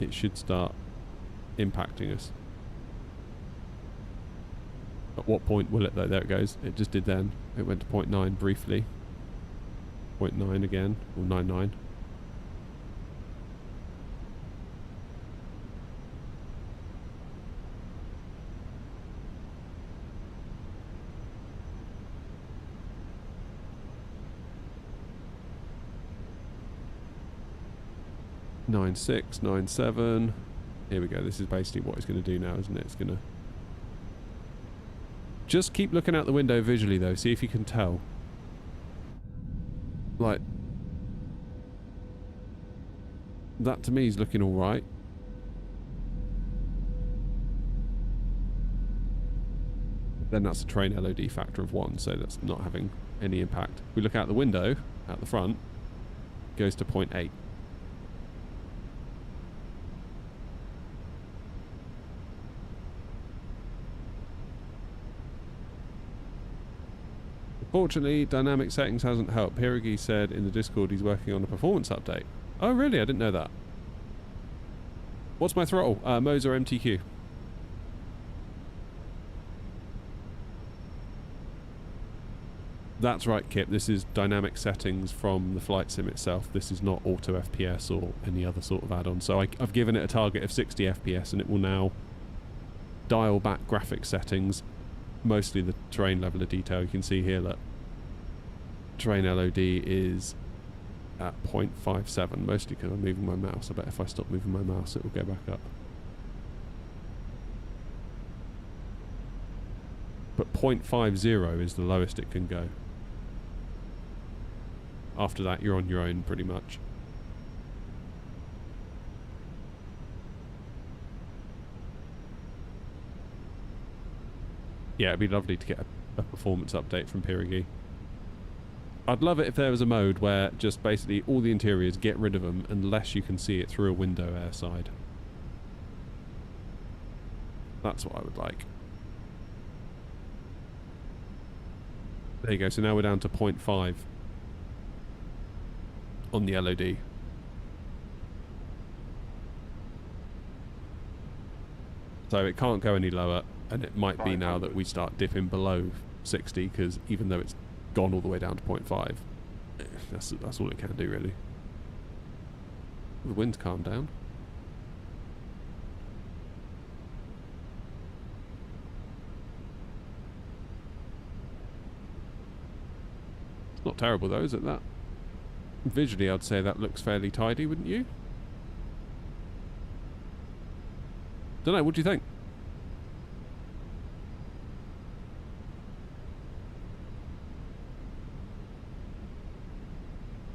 it should start impacting us. At what point will it though? There it goes. It just did then. It went to 0.9 briefly. 0.9 again, or 0.99. Nine 6, 9 7. Here we go. This is basically what it's going to do now, isn't it? It's going to just keep looking out the window visually, though. See if you can tell. Like that to me is looking all right. Then that's a terrain LOD factor of 1, so that's not having any impact. We look out the window, out the front, goes to 0.8. Fortunately, dynamic settings hasn't helped. Hiragi said in the Discord he's working on a performance update. Oh really? I didn't know that. What's my throttle? Moser MTQ. That's right, Kip. This is dynamic settings from the flight sim itself. This is not auto FPS or any other sort of add-on. So I've given it a target of 60 FPS, and it will now dial back graphic settings, mostly the terrain level of detail. You can see here that terrain LOD is at 0.57, mostly because I'm moving my mouse. I bet if I stop moving my mouse, it will go back up. But 0.50 is the lowest it can go. After that, you're on your own, pretty much. Yeah, it'd be lovely to get a performance update from Pirigi. I'd love it if there was a mode where just basically all the interiors, get rid of them unless you can see it through a window airside. That's what I would like. There you go, so now we're down to 0.5 on the LOD. So it can't go any lower, and it might be now that we start dipping below 60, because even though it's gone all the way down to 0.5, that's all it can do, really. The wind's calmed down. It's not terrible though, is it? That visually I'd say that looks fairly tidy, wouldn't you? Don't know, what do you think?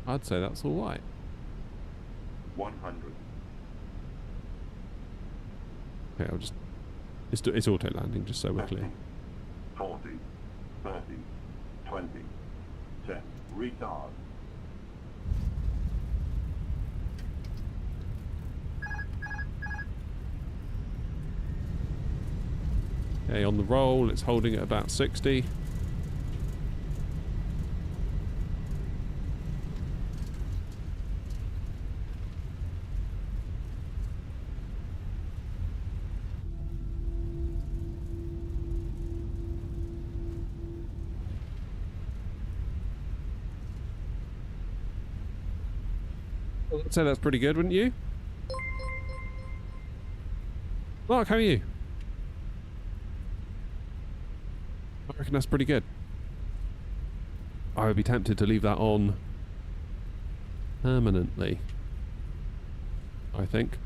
I'd say that's all right. 100. Okay, I'll just... It's auto landing, just so we're clear. 40, 30, 20, 10, retard. Okay, on the roll, it's holding at about 60. I'd say that's pretty good, wouldn't you? Mark, how are you? I reckon that's pretty good. I would be tempted to leave that on permanently, I think.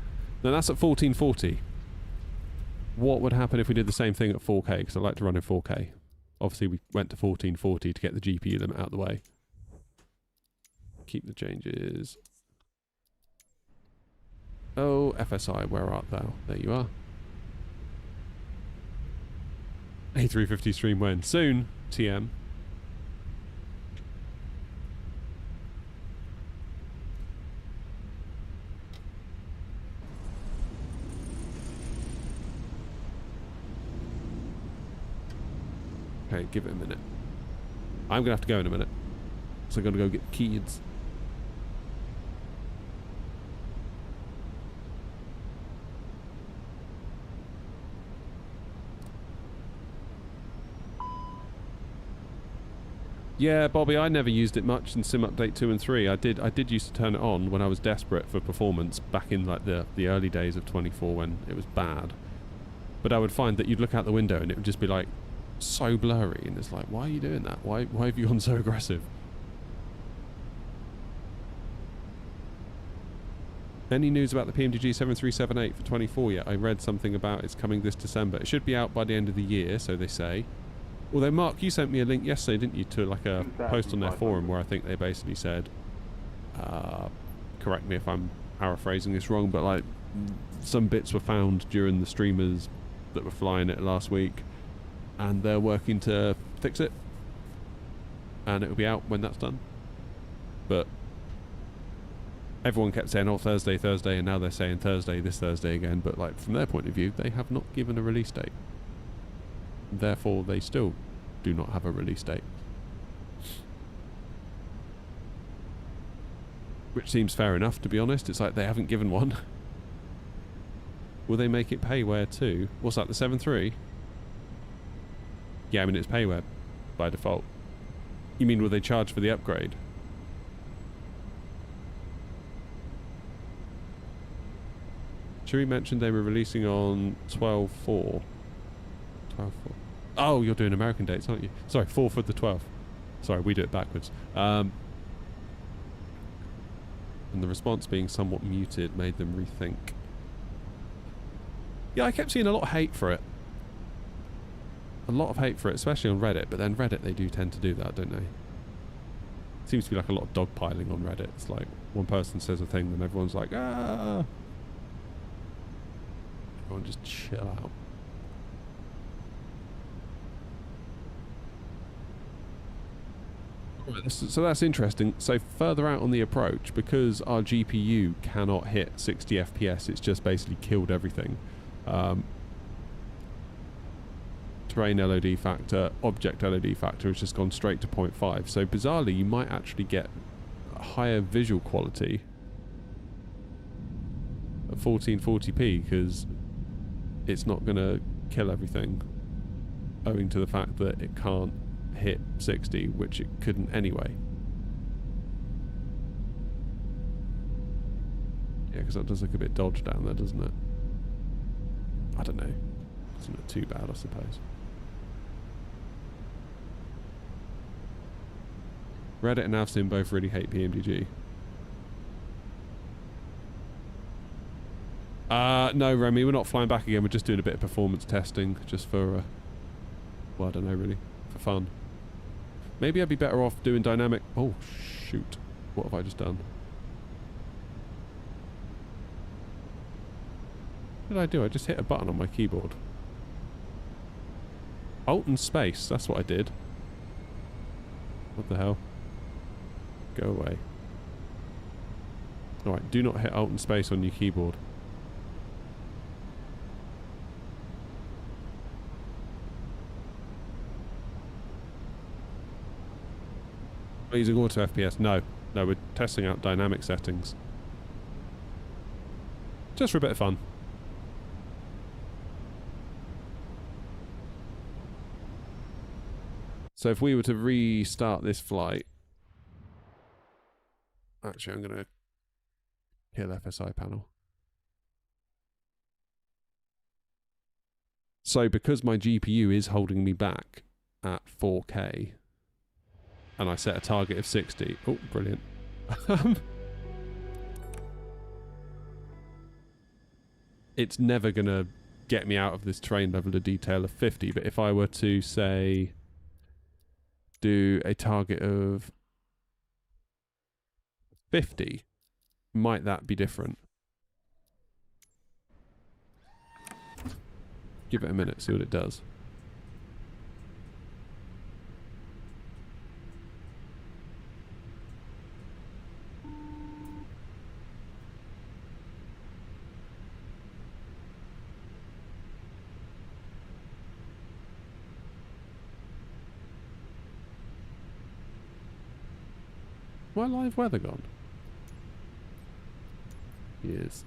Now that's at 1440. What would happen if we did the same thing at 4K? Because I like to run in 4K. Obviously we went to 1440 to get the GPU limit out of the way. Keep the changes. Oh, FSI, where art thou? There you are. A350 stream when? Soon, TM. Okay, give it a minute. I'm gonna have to go in a minute. So I'm gonna go get the kids. Yeah, Bobby, I never used it much in Sim Update 2 and 3. I did used to turn it on when I was desperate for performance back in like the early days of 24 when it was bad. But I would find that you'd look out the window and it would just be like so blurry, and it's like, why are you doing that? Why have you gone so aggressive? Any news about the PMDG 7378 for 24 yet? I read something about it's coming this December. It should be out by the end of the year, so they say. Although, Mark, you sent me a link yesterday, didn't you, to like a post on their forum where I think they basically said, correct me if I'm paraphrasing this wrong, but like some bits were found during the streamers that were flying it last week, and they're working to fix it, and it'll be out when that's done. But everyone kept saying, oh, Thursday, and now they're saying Thursday, this Thursday again, but like from their point of view, they have not given a release date. Therefore, they still do not have a release date. Which seems fair enough, to be honest. It's like they haven't given one. Will they make it payware too? What's that, the 7.3? Yeah, I mean, it's payware by default. You mean will they charge for the upgrade? Chewie mentioned they were releasing on 12/4. 12/4. Oh, you're doing American dates, aren't you? Sorry, 4th of the 12th. Sorry, we do it backwards. And the response being somewhat muted made them rethink. Yeah, I kept seeing a lot of hate for it. A lot of hate for it, especially on Reddit. But then Reddit, they do tend to do that, don't they? Seems to be like a lot of dogpiling on Reddit. It's like one person says a thing, then everyone's like, ah. Everyone just chill out. Right, so that's interesting. So further out on the approach, because our GPU cannot hit 60 FPS, it's just basically killed everything. Terrain LOD factor, object LOD factor has just gone straight to 0.5. So bizarrely, you might actually get a higher visual quality at 1440p because it's not going to kill everything, owing to the fact that it can't hit 60, which it couldn't anyway. Yeah, because that does look a bit dodged down there, doesn't it? I don't know. Doesn't look too bad, I suppose. Reddit and Avsim both really hate PMDG. No, Remy, we're not flying back again. We're just doing a bit of performance testing, just for, well, I don't know, really, for fun. Maybe I'd be better off doing dynamic... Oh, shoot. What have I just done? What did I do? I just hit a button on my keyboard. Alt and space, that's what I did. What the hell? Go away. Alright, do not hit Alt and space on your keyboard. We're using auto FPS. No, we're testing out dynamic settings. Just for a bit of fun. So if we were to restart this flight... Actually, I'm going to kill FSI panel. So because my GPU is holding me back at 4K... and I set a target of 60. Oh, brilliant. It's never going to get me out of this terrain level of detail of 50, but if I were to, say, do a target of 50, might that be different? Give it a minute, see what it does. Why live weather gone? Yes.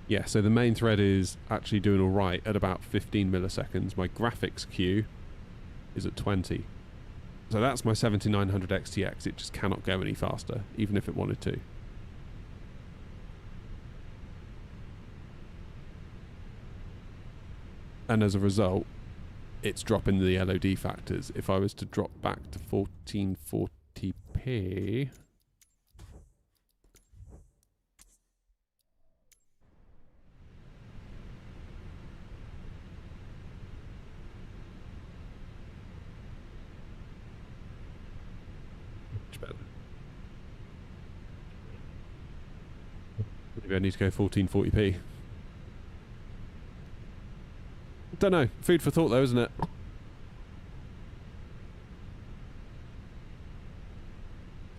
Yeah, so the main thread is actually doing alright at about 15 milliseconds. My graphics queue is at 20. So that's my 7900 XTX. It just cannot go any faster, even if it wanted to. And as a result, it's dropping the LOD factors. If I was to drop back to 1440p... much better. Maybe I need to go 1440p. Don't know. Food for thought though, isn't it?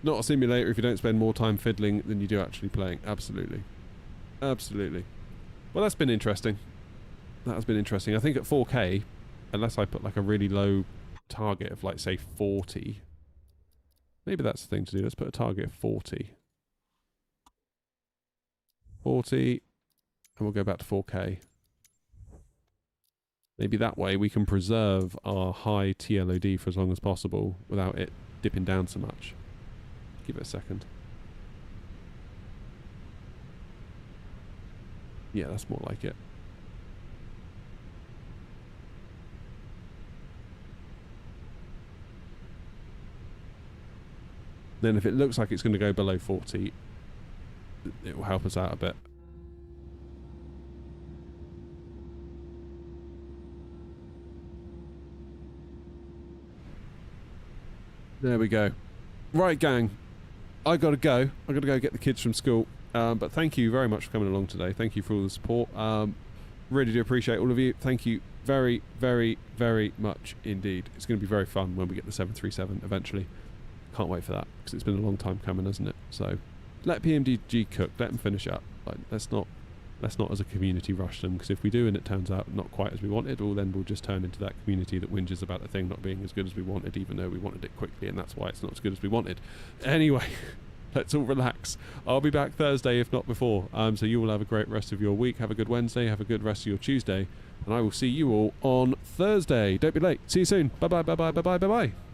Not a simulator if you don't spend more time fiddling than you do actually playing. Absolutely. Absolutely. Well, that's been interesting. That has been interesting. I think at 4K, unless I put like a really low target of like, say, 40. Maybe that's the thing to do. Let's put a target of 40. 40, and we'll go back to 4K. Maybe that way we can preserve our high TLOD for as long as possible without it dipping down so much. Give it a second. Yeah, that's more like it. Then if it looks like it's going to go below 40, it will help us out a bit. There we go. Right, gang. I gotta go. I gotta go get the kids from school. But thank you very much for coming along today. Thank you for all the support. Really do appreciate all of you. Thank you very, very, very much indeed. It's going to be very fun when we get the 737 eventually. Can't wait for that because it's been a long time coming, hasn't it? So let PMDG cook. Let them finish up. Like, let's not as a community rush them, because if we do and it turns out not quite as we wanted, well then we'll just turn into that community that whinges about a thing not being as good as we wanted, even though we wanted it quickly, and that's why it's not as good as we wanted. Anyway, let's all relax. I'll be back Thursday, if not before. So you will have a great rest of your week. Have a good Wednesday. Have a good rest of your Tuesday. And I will see you all on Thursday. Don't be late. See you soon. Bye-bye, bye-bye, bye-bye, bye-bye.